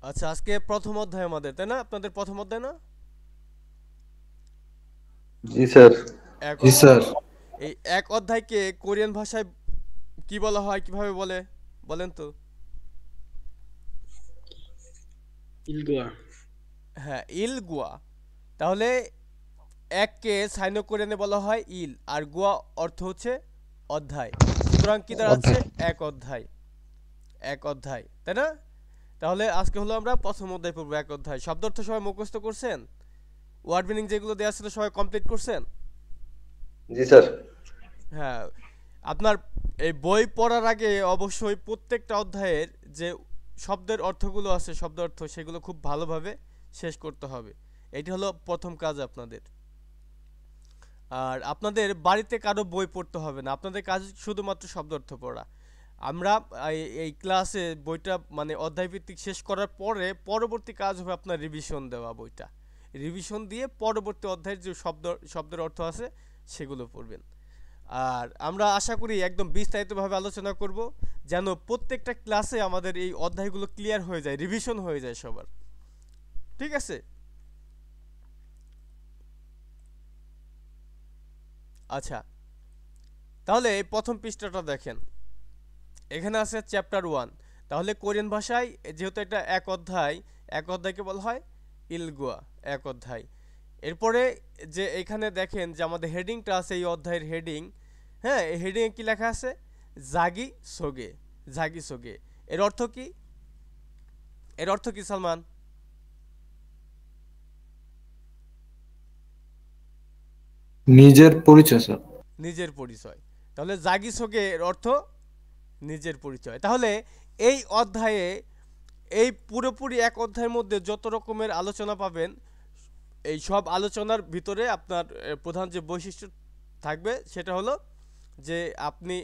আচ্ছা, আজকে প্রথম অধ্যায় আমাদের, তাই না? আপনাদের প্রথম অধ্যায় না? জি স্যার। এক জি স্যার। অধ্যায়। এই এক অধ্যায়কে কোরিয়ান ভাষায় কি বলা হয়, কিভাবে বলে বলেন তো? ইলগুয়া। হ্যাঁ, ইলগুয়া। তাহলে এককে সাইনো কোরিয়ানে বলা হয় ইল, আর গুয়া অর্থ হচ্ছে অধ্যায়। সুতরাং কি দাঁড়াচ্ছে? অধ্যায়। এক অধ্যায়। এক অধ্যায়, তাই না? তাহলে আজকে হলো আমরা প্রথম অধ্যায় পড়বো, এক অধ্যায়। শব্দ অর্থ সবাই মুখস্থ করছেন? ওয়ার্ড মিনিং যেগুলো দেওয়া ছিল সবাই কমপ্লিট করছেন? জি স্যার। হ্যাঁ। আপনার এই বই পড়ার আগে অবশ্যই প্রত্যেকটা অধ্যায়ের যে শব্দের অর্থগুলো আছে, শব্দ অর্থ, সেগুলো খুব ভালোভাবে শেষ করতে হবে। এটি হলো প্রথম কাজ আপনাদের। আর আপনাদের বাড়িতে কারো বই পড়তে হবে না, আপনাদের কাজ শুধুমাত্র শব্দ অর্থ পড়া। আমরা এই ক্লাসে বইটা মানে অধ্যায় ভিত্তিক শেষ করার পরে পরবর্তী কাজ হবে আপনার রিভিশন দেওয়া বইটা। রিভিশন দিয়ে পরবর্তী অধ্যায়ের যে শব্দের অর্থ আছে সেগুলো পড়বেন। আর আমরা আশা করি একদম বিস্তারিতভাবে আলোচনা করব, যেন প্রত্যেকটা ক্লাসে আমাদের এই অধ্যায়গুলো ক্লিয়ার হয়ে যায়, রিভিশন হয়ে যায় সবার। ঠিক আছে? আচ্ছা, তাহলে এই প্রথম পৃষ্ঠাটা দেখেন। এখানে আছে চ্যাপ্টার 1। তাহলে কোরিয়ান ভাষায় যেহেতু এটা এক অধ্যায়, এক অধ্যায়কে বলা হয় ইলগুয়া, এক অধ্যায়। এরপরে যে এখানে দেখেন যে আমাদের হেডিংটা আছে, এই অধ্যায়ের হেডিং। হ্যাঁ, এই হেডিংয়ে কি লেখা আছে? জাগি সোগে। জাগি সোগে। এর অর্থ কি? এর অর্থ কি সালমান? নিজের পরিচয় স্যার। নিজের পরিচয়। তাহলে জাগি সোগে এর অর্থ নিজের পরিচয়। তাহলে এই অধ্যায়ে, এই পুরোপুরি এক অধ্যায়ের মধ্যে যত রকমের আলোচনা পাবেন, এই সব আলোচনার ভিতরে আপনার প্রধান যে বৈশিষ্ট্য থাকবে সেটা হলো যে আপনি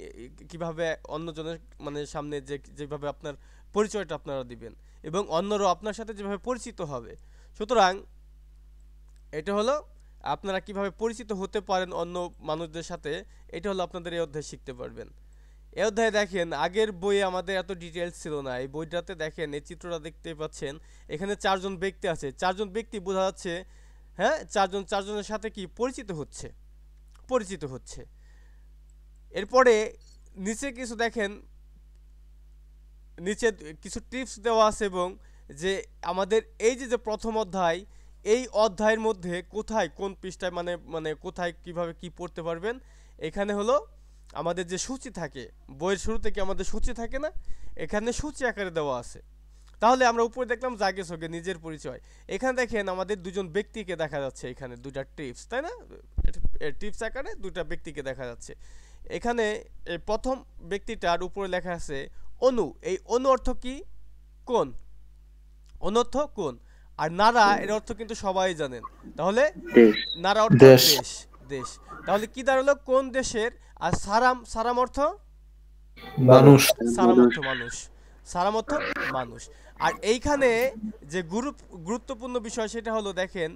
কিভাবে অন্যজনের মানে সামনে যেভাবে আপনার পরিচয়টা আপনারা দিবেন, এবং অন্যরাও আপনার সাথে যেভাবে পরিচিত হবে। সুতরাং এটা হলো আপনারা কিভাবে পরিচিত হতে পারেন অন্য মানুষদের সাথে, এটা হলো আপনাদের এই অধ্যায়ে শিখতে পারবেন। এই অধ্যায়ে দেখেন, আগের বইয়ে আমাদের এত ডিটেলস ছিল না। এই বইটাতে দেখেন, এই চিত্রটা দেখতে পাচ্ছেন, এখানে চারজন ব্যক্তি আছে। চারজন ব্যক্তি বোঝা যাচ্ছে, হ্যাঁ, চারজনের সাথে কি পরিচিত হচ্ছে, পরিচিত হচ্ছে। এরপরে নিচে কিছু দেখেন, নিচে কিছু টিপস দেওয়া আছে, এবং যে আমাদের এই যে যে প্রথম অধ্যায়, এই অধ্যায়ের মধ্যে কোথায় কোন পৃষ্ঠায় মানে মানে কোথায় কিভাবে কি পড়তে পারবেন। এখানে হলো আমাদের যে সূচি থাকে, বইয়ের শুরুতে কি আমাদের সূচি থাকে না? এখানে সূচি আকারে দেওয়া আছে। তাহলে আমরা উপরে দেখলাম জাগে সোগে, নিজের পরিচয়। এখানে দেখেন আমাদের দুজন ব্যক্তিকে দেখা যাচ্ছে, এখানে দুইটা টিপস, তাই না? টিপস আকারে দুইটা ব্যক্তিকে দেখা যাচ্ছে এখানে। এই প্রথম ব্যক্তিটার উপরে লেখা আছে অনু। এই অনু অর্থ কি? কোন। অনু অর্থ কোন। আর নারা এর অর্থ কিন্তু সবাই জানেন। তাহলে দেশ। নারা অর্থ দেশ। দেশ। দেশ। তাহলে কি দাঁড়ালো? কোন দেশের। আর সারাম, সারাম অর্থ মানুষ। মানুষ। সারাম মানুষ। অর্থ মানুষ। সারাম অর্থ মানুষ। আর এইখানে যে গুরুত্বপূর্ণ বিষয় সেটা হলো, দেখেন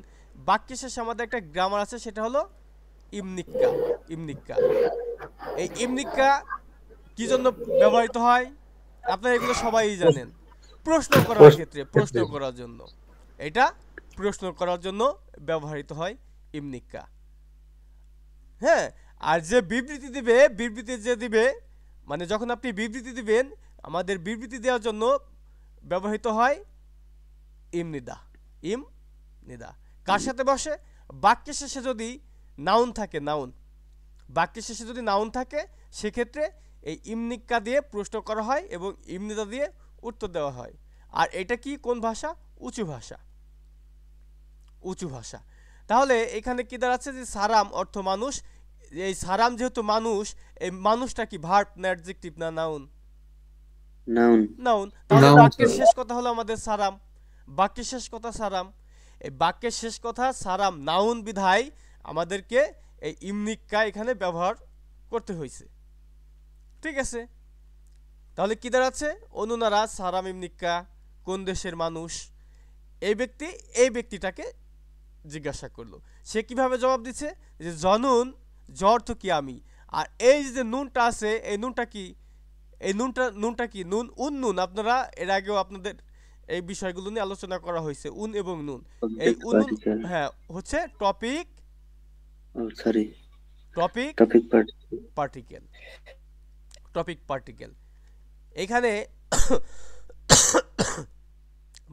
বাক্যের শেষে আমাদের একটা গ্রামার আছে, সেটা হলো ইমনিক্কা। ইমনিক্কা। এই ইমনিক্কা কি জন্য ব্যবহৃত হয়? আপনারা এগুলো সবাই জানেন। প্রশ্ন করার ক্ষেত্রে, প্রশ্ন করার জন্য। এটা প্রশ্ন করার জন্য ব্যবহৃত হয় ইমনিক্কা। হ্যাঁ। আর যে বিবৃতি দিবে, বিবৃতি যে দিবে, মানে যখন আপনি বিবৃতি দিবেন, আমাদের বিবৃতি দেওয়ার জন্য ব্যবহৃত হয় ইমনিদা। ইম নিদা কার সাথে বসে? বাক্যের শেষে যদি নাউন থাকে, নাউন, বাক্যের শেষে যদি নাউন থাকে, সেক্ষেত্রে এই ইমনিক্কা দিয়ে প্রশ্ন করা হয় এবং ইমনিদা দিয়ে উত্তর দেওয়া হয়। আর এটা কি, কোন ভাষা? উঁচু ভাষা। উঁচু ভাষা। তাহলে এখানে কি দাঁড়াচ্ছে যে সারাম অর্থ মানুষ। এই সারাম যেহেতু মানুষ, এই মানুষটা কি ভার্ব না অ্যাডজেক্টিভ না নাউন? নাউন। নাউন। তাহলে নাউন বাক্যের স্যার। শেষ কথা হলো আমাদের সারাম। বাক্যের শেষ কথা সারাম। এই বাক্যের শেষ কথা সারাম নাউন বিধায় আমাদেরকে এই ইমনিক্কা এখানে ব্যবহার করতে হয়েছে। ঠিক আছে? তাহলে কি দাঁড়াচ্ছে? অনুনারা সারাম ইমনিক্কা, কোন দেশের মানুষ। এই ব্যক্তি এই ব্যক্তিটাকে জিজ্ঞাসা করলো। সে কিভাবে জবাব দিচ্ছে? যে জনুন, জ অর্থ কি আমি। আর এই যে নুনটা আছে, এই নুনটা কি? এই নুনটা কি? নুন, উন্নুন। আপনারা এর আগেও আপনাদের এই বিষয়গুলো নিয়ে আলোচনা করা হয়েছে, উন এবং নুন। এই Object উন নুন, particle. হ্যাঁ, হচ্ছে topic Oh, sorry. Topic Topic particle. Particle, topic particle. এখানে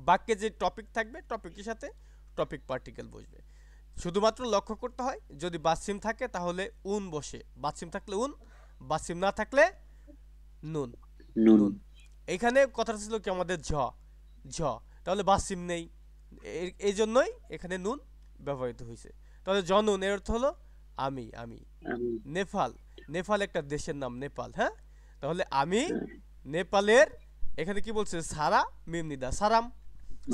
বাক্যে যে টপিক থাকবে টপিকের সাথে টপিক পার্টিকেল বসবে। শুধুমাত্র লক্ষ্য করতে হয় যদি বাসিম থাকে তাহলে উন বসে, বাসিম থাকলে উন, বাসিম না থাকলে নুন। Noon. নুন। এখানে কথাটা ছিল কি আমাদের ঝ, ঝ, তাহলে বাসিম নেই, এই জন্যই এখানে নুন ব্যবহৃত হয়েছে। তাহলে জনুন এর অর্থ হলো আমি, আমি। নেপাল, নেপাল একটা দেশের নাম, নেপাল, হ্যাঁ। তাহলে আমি নেপালের, এখানে কি বলছে সারা মিমনিদা, সারাম,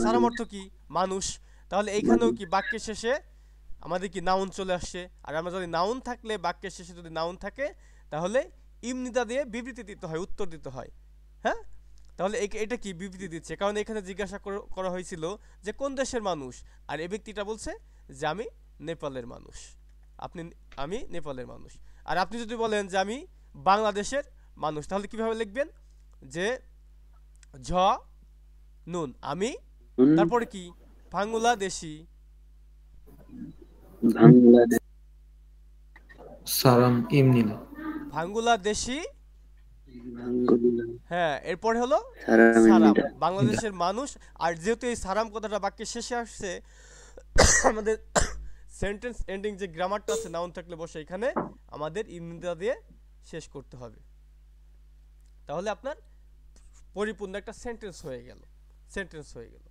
সারাম অর্থ কি মানুষ। তাহলে এইখানেও কি বাক্যের শেষে আমাদের কি নাউন চলে আসছে, আর আমরা যদি নাউন থাকলে বাক্যের শেষে যদি নাউন থাকে তাহলে ইমনিদা দিয়ে বিবৃতি দিতে হয়, উত্তর দিতে হয়, হ্যাঁ। তাহলে এটা কি বিবৃতি দিচ্ছে, কারণ এখানে জিজ্ঞাসা করা হয়েছিল যে কোন দেশের মানুষ, আর এই ব্যক্তিটা বলছে যে আমি নেপালের মানুষ, আমি নেপালের মানুষ। আর আপনি যদি বলেন যে আমি বাংলাদেশের মানুষ, তাহলে কিভাবে লিখবেন, যে ঝ নুন আমি, তারপরে কি Bangladeshi, Bangladesh. Serum ইমনিদা। Bangladeshi, Bangladesh. হ্যাঁ, এরপরে হলো Saram সারাম, India. বাংলাদেশের মানুষ। আর যেহেতু এই সারাম কথাটা বাক্যের শেষে আসছে, আমাদের সেন্টেন্স এন্ডিং যে গ্রামারটা আছে নাউন থাকলে বসে, এখানে আমাদের ইমনিদা দিয়ে শেষ করতে হবে, তাহলে আপনার পরিপূর্ণ একটা সেন্টেন্স হয়ে গেল, সেন্টেন্স হয়ে গেল।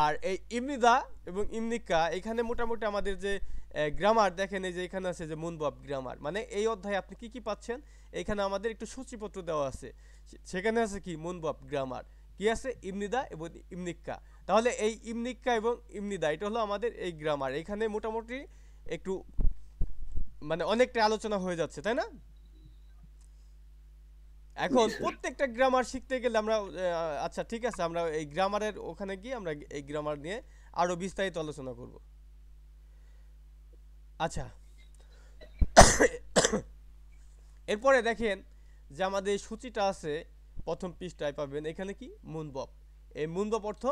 আর এই ইমনিদা এবং ইমনিকা এখানে মোটামুটি আমাদের যে গ্রামার দেখেন, এই যে এখানে আছে যে মুনবাব গ্রামার, মানে এই অধ্যায়ে আপনি কি কি পাচ্ছেন, এখানে আমাদের একটু সূচিপত্র দেওয়া আছে, সেখানে আছে কি মুনবাব গ্রামার, কি আছে ইমনিদা এবং ইমনিকা। তাহলে এই ইমনিকা এবং ইমনিদা এটা হলো আমাদের এই গ্রামার। এখানে মোটামুটি একটু মানে অনেকটা আলোচনা হয়ে যাচ্ছে, তাই না? এখন প্রত্যেকটা গ্রামার শিখতে গেলে আমরা আচ্ছা ঠিক আছে, আমরা এই গ্রামারের ওখানে গিয়ে আমরা এই গ্রামার নিয়ে আরো বিস্তারিত আলোচনা করব। আচ্ছা, এরপরে দেখেন যে আমাদের সূচিটা আছে প্রথম পৃষ্ঠায় পাবেন, এখানে কি মুনবব, এই মুনবব অর্থ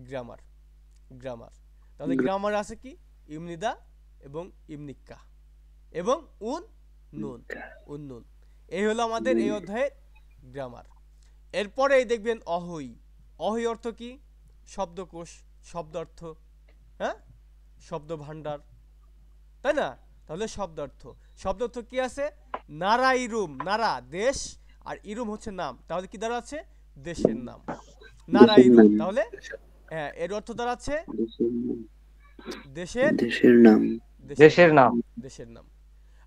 গ্রামার, গ্রামার। তাহলে গ্রামার আছে কি ইমনিদা এবং ইমনিকা এবং উন নুন, উন নুন। এই হলো আমাদের এই অধ্যায়ের গ্রামার। এরপরেই দেখবেন অহই, অহই অর্থ কি শব্দকোষ, শব্দ অর্থ, হ্যাঁ, শব্দ ভান্ডার, তাই না? তাহলে শব্দ অর্থ, শব্দ অর্থ কি আছে, নারা ইরুম, নারা দেশ, আর ইরুম হচ্ছে নাম, তাহলে কি দাঁড়াচ্ছে দেশের নাম, নারা ইরুম। তাহলে হ্যাঁ, এর অর্থ দাঁড়াচ্ছে দেশের, দেশের নাম, দেশের নাম, দেশের নাম।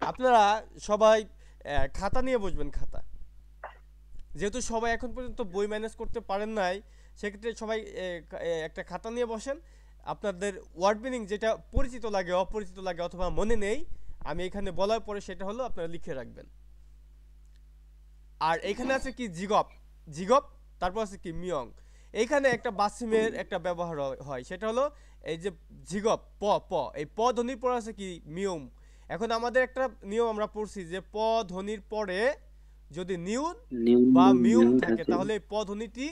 আপনারা সবাই খাতা নিয়ে বসবেন, খাতা, যেহেতু সবাই এখন পর্যন্ত বই ম্যানেজ করতে পারেন নাই, সেক্ষেত্রে সবাই একটা খাতা নিয়ে বসেন। আপনাদের ওয়ার্ড মিনিং যেটা পরিচিত লাগে, অপরিচিত লাগে অথবা মনে নেই, আমি এখানে বলার পরে সেটা হলো আপনারা লিখে রাখবেন। আর এখানে আছে কি জিগপ, জিগপ, তারপর আছে কি মিয়ং। এইখানে একটা বাসিমের একটা ব্যবহার হয়, সেটা হলো এই যে জিগপ প, প, এই প ধ্বনির পর আছে কি মিয়ম। এখন আমাদের একটা নিয়ম আমরা পড়ছি যে প ধ্বনির পরে যদি নিউন বা মিউম থাকে তাহলে এই প ধ্বনিটি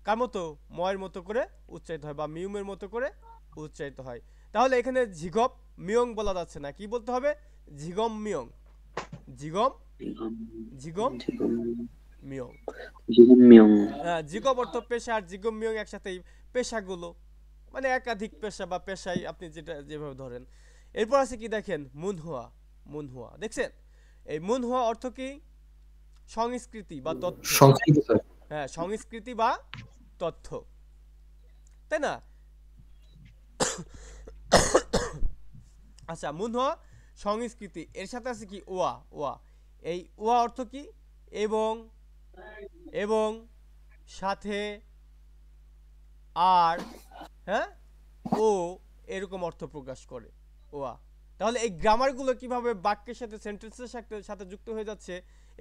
কার মতো, ময়ের মতো করে উচ্চারিত হয় বা মিউমের মতো করে উচ্চারিত হয়। তাহলে এখানে ঝিগপ মিয়ং বলা যাচ্ছে না, কি বলতে হবে, ঝিগম মিয়ং, ঝিগম, ঝিগম মিয়ং। জিগম অর্থ পেশা, আর জিগম মিয়ং একসাথেই পেশাগুলো, মানে একাধিক পেশা বা পেশাই আপনি যেটা যেভাবে ধরেন। এরপর আছে কি দেখেন মুনহুয়া, মুনহুয়া দেখছেন, এই মুনহুয়া অর্থ কি সংস্কৃতি বা তথ্য, হ্যাঁ, সংস্কৃতি বা তথ্য, তাই না? আচ্ছা, মুনহুয়া সংস্কৃতি, এর সাথে আছে কি ওয়া, ওয়া, এই ওয়া অর্থ কি এবং, এবং সাথে, আর, হ্যাঁ, ও, এরকম অর্থ প্রকাশ করে ওয়া। তাহলে এই গ্রামারগুলো কিভাবে বাক্যের সাথে সেন্টেন্সের সাথে যুক্ত হয়ে যাচ্ছে,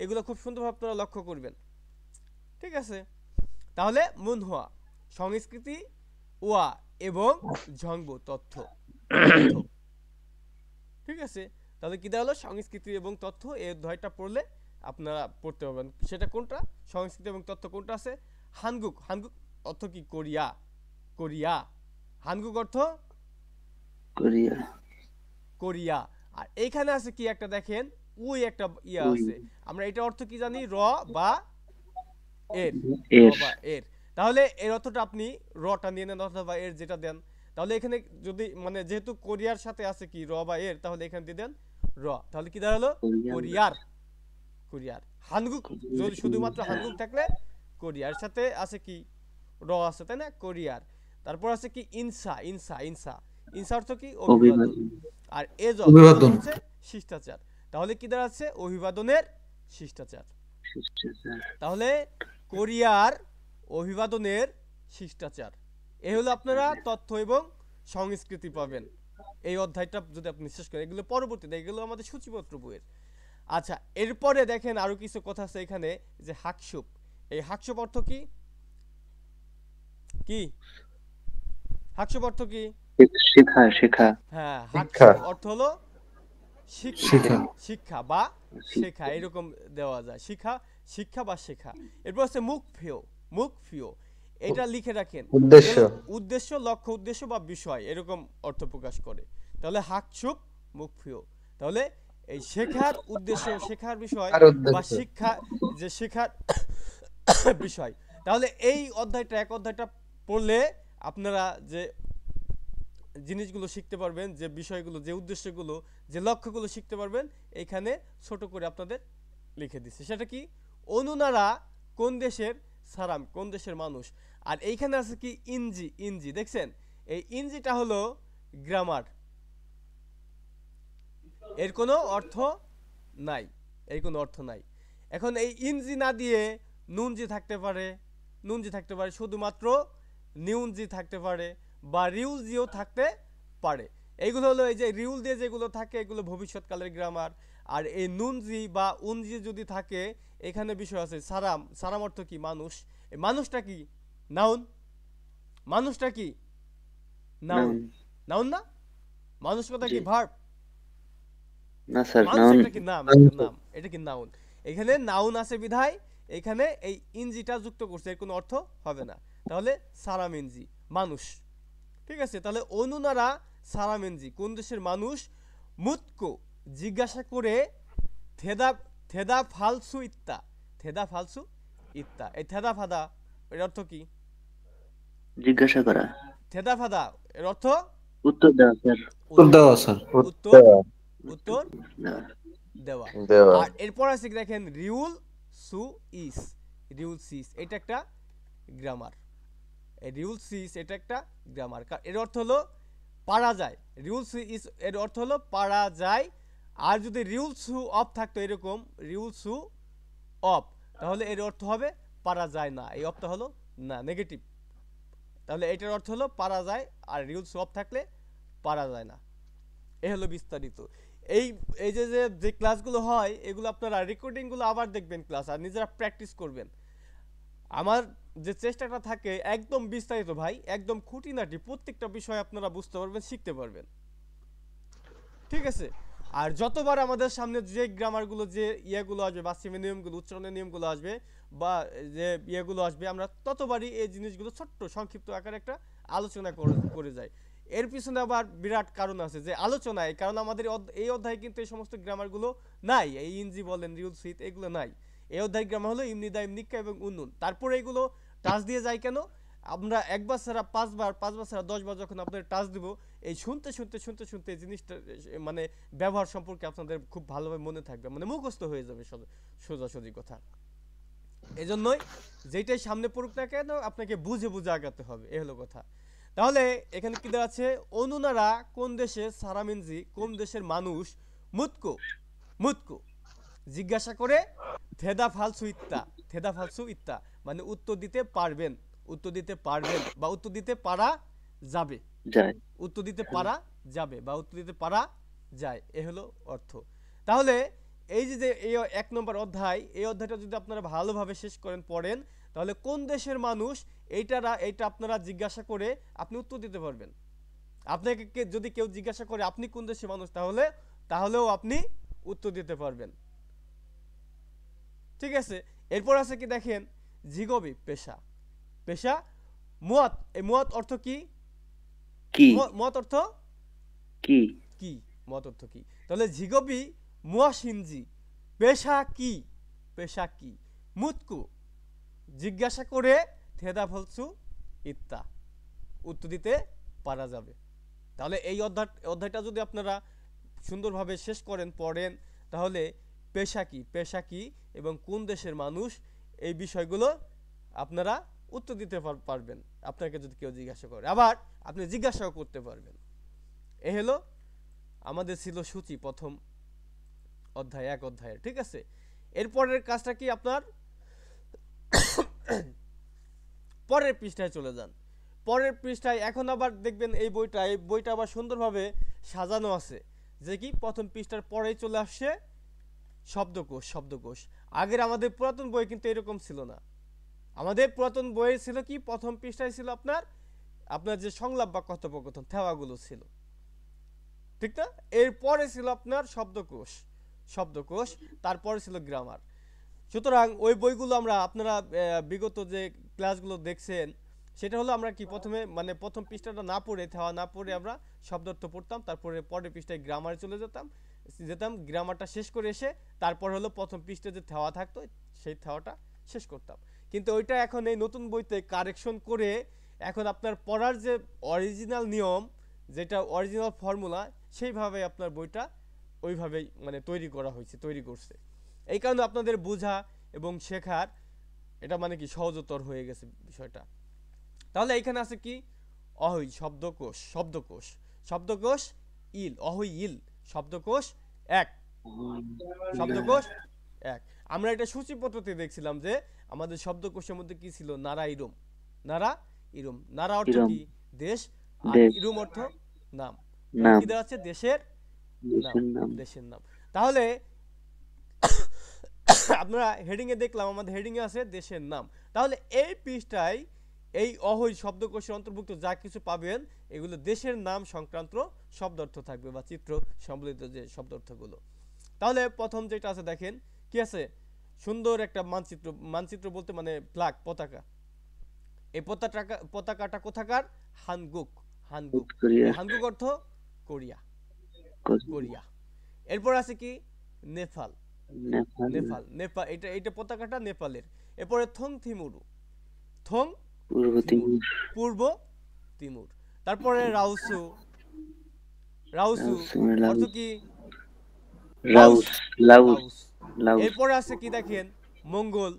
এগুলো খুব সুন্দরভাবে আপনারা লক্ষ্য করবেন, ঠিক আছে? তাহলে মুনহুয়া সংস্কৃতি, ওয়া এবং ঝংবু তথ্য, ঠিক আছে? তাহলে কি দেওয়া হলো সংস্কৃতি এবং তথ্য, এই অধ্যায়টা পড়লে আপনারা পড়তে পারবেন। সেটা কোনটা, সংস্কৃতি এবং তথ্য কোনটা আছে, হানগুক, হানগুক অর্থ কি? Korea, Korea. হানগুক অর্থ কোরিয়া কোরিয়া। আর এইখানে আছে কি একটা দেখেন, ওই একটা ইয়া উই আছে, আমরা এটা অর্থ কি জানি? র বা এর, র এর বা এর। তাহলে এর অর্থটা আপনি রটা নিয়ে নেন অথবা এর যেটা দেন। তাহলে এখানে যদি মানে যেহেতু কোরিয়ার সাথে আছে কি র বা এর, তাহলে এখানে দিয়ে দেন র। তাহলে কি দাঁড়ালো? কোরিয়ান কোরিয়ার, কোরিয়ার। হানগুক কোরিয়ার যদি শুধুমাত্র ইনসা হানগুক থাকলে কোরিয়ার সাথে আছে কি? র আছে, তাই না? কোরিয়ার। তারপর আছে কি? ইনসা, ইনসা, ইনসা। ইনসা অর্থ কি? অভিবাদন। অভিবাদন আর এজল, এজল অভিবাদন। হচ্ছে শিষ্টাচার। তাহলে কি দাঁড়াচ্ছে? অভিবাদনের শিষ্টাচার। শিষ্টাচার তাহলে কোরিয়ার অভিবাদনের শিষ্টাচার। এই হলো আপনারা তথ্য এবং সংস্কৃতি পাবেন এই অধ্যায়টা যদি আপনি শেষ করেন। এগুলো পরবর্তীতে, এগুলো আমাদের সূচিপত্র বইয়ের। আচ্ছা, এরপরে দেখেন আরো কিছু কথা আছে এখানে, যে হাকসুপ। এই হাকসুপ অর্থ কি? কি হাকসুপ অর্থ কি? শেখা শেখা হ্যাঁ, শিক্ষা। হাকসুপ অর্থ হলো শিক্ষা, শিক্ষা। শিক্ষা বা শেখা, এরকম দেওয়া যায়। শিক্ষা, শিক্ষা বা শেখা। এরপর আছে মুখফিও, মুখফিও। এটা লিখে রাখেন, উদ্দেশ্য। উদ্দেশ্য, লক্ষ্য, উদ্দেশ্য বা বিষয়, এরকম অর্থ প্রকাশ করে। তাহলে হাকসুপ, মুখফিও। তাহলে এই শেখার উদ্দেশ্য, শেখার বিষয় আর বা উদ্দেশ্য। শিক্ষা, যে শেখার বিষয়। তাহলে এই অধ্যায়টা, এক অধ্যায়টা পড়লে আপনারা যে জিনিসগুলো শিখতে পারবেন, যে বিষয়গুলো, যে উদ্দেশ্যগুলো, যে লক্ষ্যগুলো শিখতে পারবেন, এইখানে ছোট করে আপনাদের লিখে দিচ্ছে। সেটা কি? অনুনারা কোন দেশের? সারাম কোন দেশের মানুষ। আর এইখানে আছে কি? ইনজি, ইনজি দেখছেন? এই ইনজিটা হলো গ্রামার, এর কোনো অর্থ নাই, এর কোনো অর্থ নাই। এখন এই ইনজি না দিয়ে নুনজি থাকতে পারে, নুনজি থাকতে পারে, শুধুমাত্র নিউনজি থাকতে পারে, বা রিউলজিও থাকতে পারে। এইগুলো হলো, এই যে রিউল দিয়ে যেগুলো থাকে, এগুলো ভবিষ্যৎকালের গ্রামার। আর এই নুনজি বা উনজি যদি থাকে, এখানে বিষয় আছে সারাম। সারাম অর্থ কি? মানুষ। এই মানুষটা কি? নাউন। মানুষটা কি? নাউন। নাউন নাউন না? মানুষ কথা জি কি? ভার্ব। না স্যার মানুষ নাউন একটা কি? নাম, একটা নাম, এটা কি? নাউন। এখানে নাউন আছে বিধায় এখানে এই ইনজিটা যুক্ত করছে, এর কোনো অর্থ হবে না। তাহলে সারাম ইনজি, মানুষ। ঠিক আছে? তাহলে অনুনারা সারাম ইনজি কোন দেশের মানুষ? মুতকো জিজ্ঞাসা করে থেদা, থেদা ফালসু ইত্তা, থেদা ফালসু ইত্তা। এই থেদা ফাদা এর অর্থ কি? জিজ্ঞাসা করা থেদা ফাদা এর অর্থ উত্তর দেওয়া স্যার উত্তর দেওয়া স্যার। উত্তর, উত্তর দেওয়া দেওয়া। দেওয়া। আর এরপর আছে কি দেখেন, রিউল সু ইস, রিউল সিস, এটা একটা গ্রামার। এই রিউল সিস এটা একটা গ্রামার। এর অর্থ হলো পারা যায়। রিউল সি ইস এর অর্থ হলো পারা যায়। আর যদি রিউল সু অফ থাকতো এরকম, রিউল সু অফ, তাহলে এর অর্থ হবে পারা যায় না। এই অফটা হলো না, নেগেটিভ। তাহলে এটার অর্থ হলো পারা যায়, আর রিউল সু অফ থাকলে পারা যায় না। এ হলো বিস্তারিত। এই এই যে যে যে ক্লাসগুলো হয়, এগুলো আপনারা রেকর্ডিংগুলো আবার দেখবেন ক্লাস, আর নিজেরা প্র্যাকটিস করবেন। আমার যে চেষ্টাটা থাকে একদম বিস্তারিত ভাই, একদম খুঁটিনাটি প্রত্যেকটা বিষয় আপনারা বুঝতে পারবেন, শিখতে পারবেন। ঠিক আছে? আর যতবার আমাদের সামনে যে গ্রামারগুলো, যে ইয়েগুলো আসবে, বাস্তবের নিয়মগুলো, উচ্চারণের নিয়মগুলো আসবে, বা যে ইয়েগুলো আসবে, আমরা ততবারই এই জিনিসগুলো ছোট্ট সংক্ষিপ্ত আকারে একটা আলোচনা করে যাই। এর পিছনে আবার বিরাট কারণ আছে, যে আলোচনায়, কারণ আমাদের এই অধ্যায়ে কিন্তু এই সমস্ত গ্রামারগুলো নাই। এই ইনজি বলেন, রিউল সিট, এগুলো নাই। এই অধ্যায় গ্রামার হলো ইমনিদা, ইমনিকা এবং উন্নুন। তারপরে এগুলো টাচ দিয়ে যায় কেন? আমরা একবার ছাড়া পাঁচবার, পাঁচবার ছাড়া 10 বার যখন আপনাদের টাচ দিব, এই শুনতে শুনতে শুনতে শুনতে জিনিসটা মানে ব্যবহার সম্পর্কে আপনাদের খুব ভালোভাবে মনে থাকবে, মানে মুখস্থ হয়ে যাবে সোজাসুজি কথা। এজন্যই যেটাই সামনে পড়ুক না কেন, আপনাকে বুঝে বুঝে আগাতে হবে, এ হলো কথা। তাহলে এখানে কি দেওয়া আছে? অনুনারা কোন দেশে? সারামিনজি কোন দেশের মানুষ? মুতকো, মুতকো জিজ্ঞাসা করে থেদা ফালসু ইত্তা, থেদা ফালসু ইত্তা মানে উত্তর দিতে পারবেন, উত্তর দিতে পারবেন, বা উত্তর দিতে পারা যাবে, যায় উত্তর দিতে পারা যাবে, বা উত্তর দিতে পারা যায়, এ হলো অর্থ। তাহলে এই যে এই 1 নম্বর অধ্যায়, এই অধ্যায়টা যদি আপনারা ভালোভাবে শেষ করেন, পড়েন, তাহলে কোন দেশের মানুষ, এইটা আপনারা জিজ্ঞাসা করে আপনি উত্তর দিতে পারবেন। আপনাকে যদি কেউ জিজ্ঞাসা করে আপনি কোন দেশের মানুষ, তাহলেও আপনি উত্তর দিতে পারবেন। ঠিক আছে? এরপর আছে কি দেখেন, জিগবি পেশা, পেশা মুয়াত, এই মুয়াত অর্থ কি? কি মুয়াত অর্থ কি কি? মুয়াত অর্থ কি? তাহলে ঝিগবি মুয়াশিনজি, পেশা কি? পেশা কি? মুতকু জিজ্ঞাসা করে থেদা ফলসু ইত্তা, উত্তর দিতে পারা যাবে। তাহলে এই অধ্যায়টা যদি আপনারা সুন্দরভাবে শেষ করেন, পড়েন, তাহলে পেশা কি, পেশা কি এবং কোন দেশের মানুষ, এই বিষয়গুলো আপনারা উত্তর দিতে পারবেন আপনাকে যদি কেউ জিজ্ঞাসা করে। আবার আপনি জিজ্ঞাসাও করতে পারবেন। এ হলো আমাদের ছিল সূচি প্রথম অধ্যায়, এক অধ্যায়ের। ঠিক আছে, এরপরের কাজটা কি আপনার পরের পৃষ্ঠায় চলে যান। পরের পৃষ্ঠায় এখন আবার দেখবেন এই বইটা আবার সুন্দরভাবে সাজানো আছে, যে কি প্রথম পৃষ্ঠার পরেই চলে আসছে শব্দকোষ। শব্দকোষ আগের আমাদের পুরাতন বই কিন্তু এরকম ছিল না। আমাদের পুরাতন বইয়ে ছিল কি, প্রথম পৃষ্ঠায় ছিল আপনার যে সংলাপ বা কথোপকথন থেওয়াগুলো ছিল, ঠিক না? এরপরে ছিল আপনার শব্দকোষ, শব্দকোষ, তারপরে ছিল গ্রামার। সুতরাং ওই বইগুলো আমরা আপনারা বিগত যে ক্লাসগুলো দেখছেন, সেটা হলো আমরা কি প্রথমে মানে প্রথম পৃষ্ঠাটা না পড়ে, থেওয়া না পড়ে আমরা শব্দার্থ পড়তাম, তারপরে পরের পৃষ্ঠায় গ্রামারে চলে যেতাম, গ্রামারটা শেষ করে এসে তারপর হলো প্রথম পৃষ্ঠায় যে থেওয়া থাকতো সেই থেওয়াটা শেষ করতাম। কিন্তু ওইটা এখন এই নতুন বইতে কারেকশন করে এখন আপনার পড়ার যে অরিজিনাল নিয়ম, যেটা অরিজিনাল ফর্মুলা, সেইভাবে আপনার বইটা ওইভাবেই মানে তৈরি করছে। এই কারণে আপনাদের বোঝা এবং শেখার এটা মানে কি সহজতর হয়ে গেছে বিষয়টা। তাহলে এইখানে আছে কি, অহই শব্দকোষ, শব্দকোষ, শব্দকোষ ইল, অহই ইল, শব্দকোষ এক, শব্দকোষ এক। আমরা এটা সূচিপত্রতে দেখছিলাম যে আমাদের শব্দকোষের মধ্যে কি ছিল, নারা ইরম, নারা ইরম। নারা অর্থ কি, দেশ, আর ইরম অর্থ নাম। কি দেওয়া আছে, দেশের নাম, দেশের নাম। তাহলে আপনারা হেডিং এ দেখলাম, আমাদের হেডিং এ আছে দেশের নাম। তাহলে এই পৃষ্ঠায় এই অহই শব্দকোষের অন্তর্ভুক্ত যা কিছু পাবেন, এগুলো দেশের নাম সংক্রান্ত শব্দার্থ থাকবে বা চিত্র সম্বলিত যে শব্দার্থগুলো। তাহলে প্রথম যেটা আছে দেখেন কি আছে, সুন্দর একটা মানচিত্র। মানচিত্র বলতে মানে ফ্ল্যাগ, পতাকা। এই পতাকাটা কোথাকার, হানগুক, হানগুক। হানগুক অর্থ কোরিয়া, কোরিয়া। এরপর আছে কি, নেপাল, নেপাল, নেপাল, এটা পতাকাটা নেপালের। এরপরে থং থিমুরু, থং পূর্ব তিমুর। তারপরে রাউসু, রাউসু অর্থ কি, লাউস, লাউস। এরপরে আছে কি দেখেন, মঙ্গল।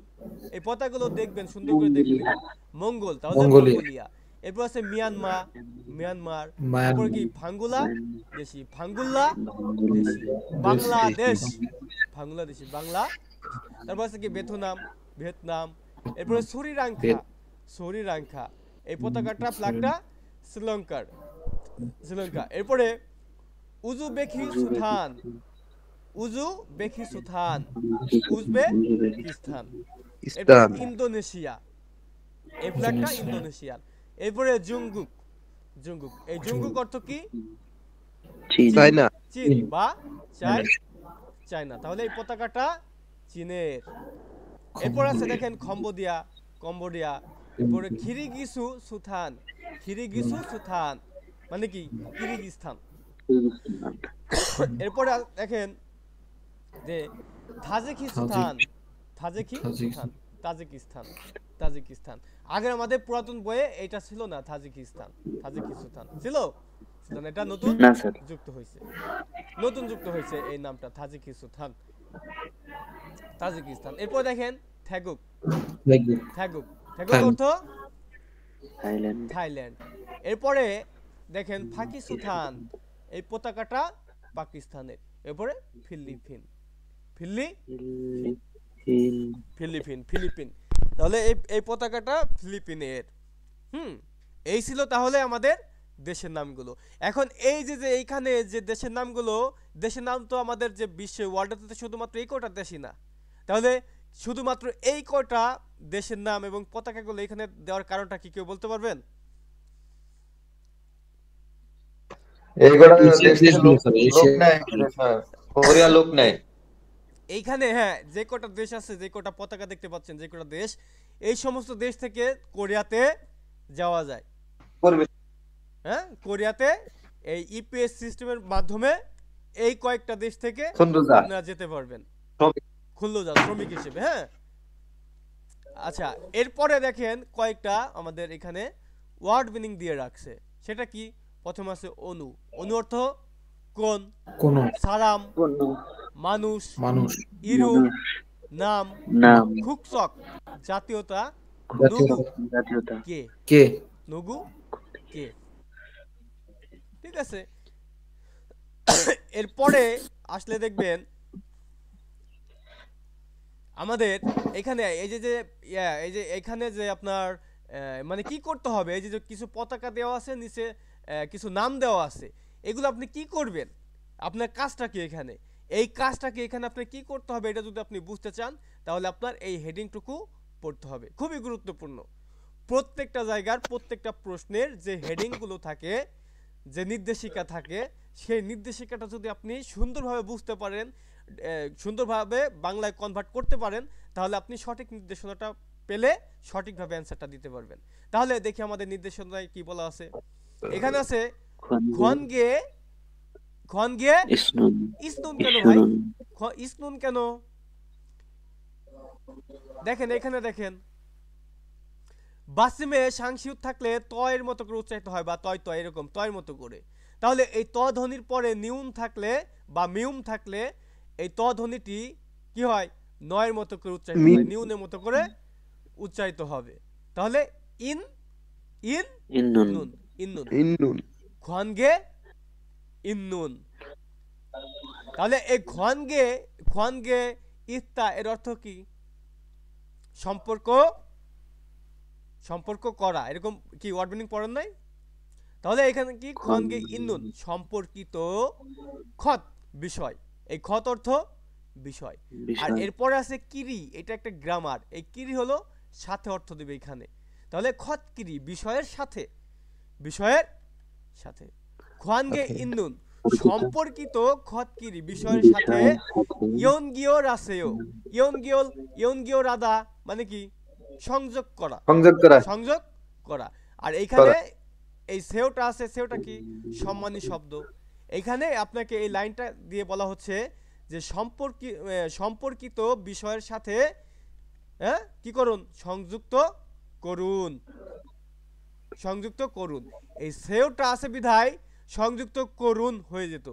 এই পতাকাগুলো দেখবেন, সুন্দর করে দেখবেন, মঙ্গল, তাহলে মঙ্গোলিয়া। এরপর আছে মিয়ানমার, মিয়ানমার। এরপর কি, ভাঙ্গুলা দেশি, ভাঙ্গুলা দেশি। বাংলাদেশ, বাংলাদেশি, বাংলা। তারপর আছে কি, ভিয়েতনাম, ভিয়েতনাম। এরপরে শ্রীলঙ্কা, শ্রীলঙ্কা। এই পতাকাটা ফ্ল্যাগটা শ্রীলঙ্কার, শ্রীলঙ্কা। এরপরে উজবেকিস্তান, উজবেকিস্তান, উজবেকিস্তান। এরপরে ইন্দোনেশিয়া, এই ফ্ল্যাগটা ইন্দোনেশিয়ার। এরপরে জুঙ্গুক, জুঙ্গুক। এই জুঙ্গুক অর্থ কি, চায়না, চীন বা চায়না। তাহলে এই পতাকাটা চীনের। এরপর আছে দেখেন কম্বোডিয়া, কম্বোডিয়া। এরপরে কিরগিজু সুথান, কিরগিজু সুথান মানে কি, কিরগিজস্তান। এরপরে দেখেন যে তাজিকিস্তান, তাজিকিস্তান, তাজিকিস্তান, তাজিকিস্তান। আগে আমাদের পুরাতন বইয়ে এটা ছিল না, তাজিকিস্তান, তাজিকিস্তান ছিল, এটা নতুন যুক্ত হয়েছে, নতুন যুক্ত হয়েছে এই নামটা, তাজিকিস্তান, তাজিকিস্তান। এরপর দেখেন থেগুক, থেগুক, থেগুক অর্থ থাইল্যান্ড, থাইল্যান্ড। এরপরে দেখেন পাকিস্তান, এই পতাকাটা পাকিস্তানের। এরপরে ফিলিপিন, ফিলিপিন, ফিলিপিন। তাহলে এই পতাকাটা ফিলিপিনের। এই ছিল তাহলে আমাদের দেশের নামগুলো। এখন এই যে এইখানে যে দেশের নামগুলো, দেশের নাম তো আমাদের যে বিশ্বে ওয়ার্ল্ডে শুধুমাত্র এই কয়টা দেশই না। তাহলে শুধুমাত্র এই কয়টা দেশের নাম এবং পতাকাগুলো এখানে দেওয়ার কারণটা কি কেউ বলতে পারবেন? এইখানে হ্যাঁ, যে কটা দেশ আছে, যে কটা পতাকা দেখতে পাচ্ছেন, যে কটা দেশ, এই সমস্ত দেশ থেকে কোরিয়াতে যাওয়া যায়। করবে হ্যাঁ, কোরিয়াতে এই ইপিএস সিস্টেমের মাধ্যমে এই কয়েকটা দেশ থেকে খন্দুজা আপনারা যেতে পারবেন শ্রমিক খুলনা শ্রমিক হিসেবে। হ্যাঁ, আচ্ছা, এরপরে দেখেন কয়েকটা আমাদের এখানে ওয়ার্ড মিনিং দিয়ে রাখছে। সেটা কি? প্রথম আছে অনু। অনু অর্থ কোন, কোন, সালাম, কোনো মানুষ, মানুষ, ইরু, মানুষ, নাম, নাম, খুকসক, জাতীয়তা, জাতীয়, নুগু, জাতীয়তা, কে, কে, নুগু, কে। ঠিক আছে, এরপরে আসলে দেখবেন আমাদের এখানে এই যে যে এই যে এখানে যে আপনার মানে কি করতে হবে, এই যে যে কিছু পতাকা দেওয়া আছে নিচে, কিছু নাম দেওয়া আছে, এগুলো আপনি কি করবেন, আপনার কাজটা কি এখানে, এই কাজটা কি এখানে আপনি কি করতে হবে, এটা যদি আপনি বুঝতে চান তাহলে আপনার এই হেডিংটুকু পড়তে হবে। খুবই গুরুত্বপূর্ণ। প্রত্যেকটা জায়গার প্রত্যেকটা প্রশ্নের যে হেডিংগুলো থাকে, যে নির্দেশিকা থাকে, সেই নির্দেশিকাটা যদি আপনি সুন্দরভাবে বুঝতে পারেন, সুন্দরভাবে বাংলায় কনভার্ট করতে পারেন, তাহলে আপনি সঠিক নির্দেশনাটা পেলে সঠিকভাবে অ্যান্সারটা দিতে পারবেন। তাহলে দেখি আমাদের নির্দেশনায় কি বলা আছে। এখানে আছে খনগে, খনগে ইসনুন, ইসনুন কেন ভাই, ইসনুন, ইসনুন কেন? দেখেন এখানে দেখেন, বাসিমে সাংশিউত থাকলে তয়ের মতো করে উচ্চারিত হয়, বা তয় তয় এরকম তয়ের মতো করে। তাহলে এই ত ধ্বনির পরে নিউন থাকলে বা মিউম থাকলে এই ত ধ্বনিটি কি হয়, নয়ের মতো করে উচ্চারিত হয়, নিউনের মতো করে উচ্চারিত হবে। তাহলে ইন, ইন ইন্নুন, নুন, ইন্নুন, ইন্নুন খনগে ইন্নুন। তাহলে এই খনগে, খনগে ইত্তা এর অর্থ কি? সম্পর্ক, সম্পর্ক করা, এরকম কি ওয়ার্ড মিনিং পড়েন নাই? তাহলে এখানে কি খনগে ইন্নুন সম্পর্কিত, খত বিষয়, এই খত অর্থ বিষয়। আর বিষয়, এরপরে আছে কিরি, এটা একটা গ্রামার, এই কিরি হলো সাথে অর্থ দেবে এখানে। তাহলে খত কিরি বিষয়ের সাথে, বিষয়ের সাথে। খোয়ানগে ইন্নুন সম্পর্কিত, খত কিরি বিষয়ের সাথে, বিষয়ের সাথে, ইয়ন গিও রাসেও, ইয়ন গিওল, ইয়ন গিও রাদা মানে কি? সংযোগ করা, সংযোগ করা সংযোগ করা। আর এইখানে এই সেওটা আছে, সেওটা কি? সম্মানী শব্দ। এইখানে আপনাকে এই লাইনটা দিয়ে বলা হচ্ছে যে সম্পর্কিত বিষয়ের সাথে কি করুন? সংযুক্ত করুন, সংযুক্ত করুন। এই সেওটা আছে বিধায় সংযুক্ত করুন হয়ে যেত।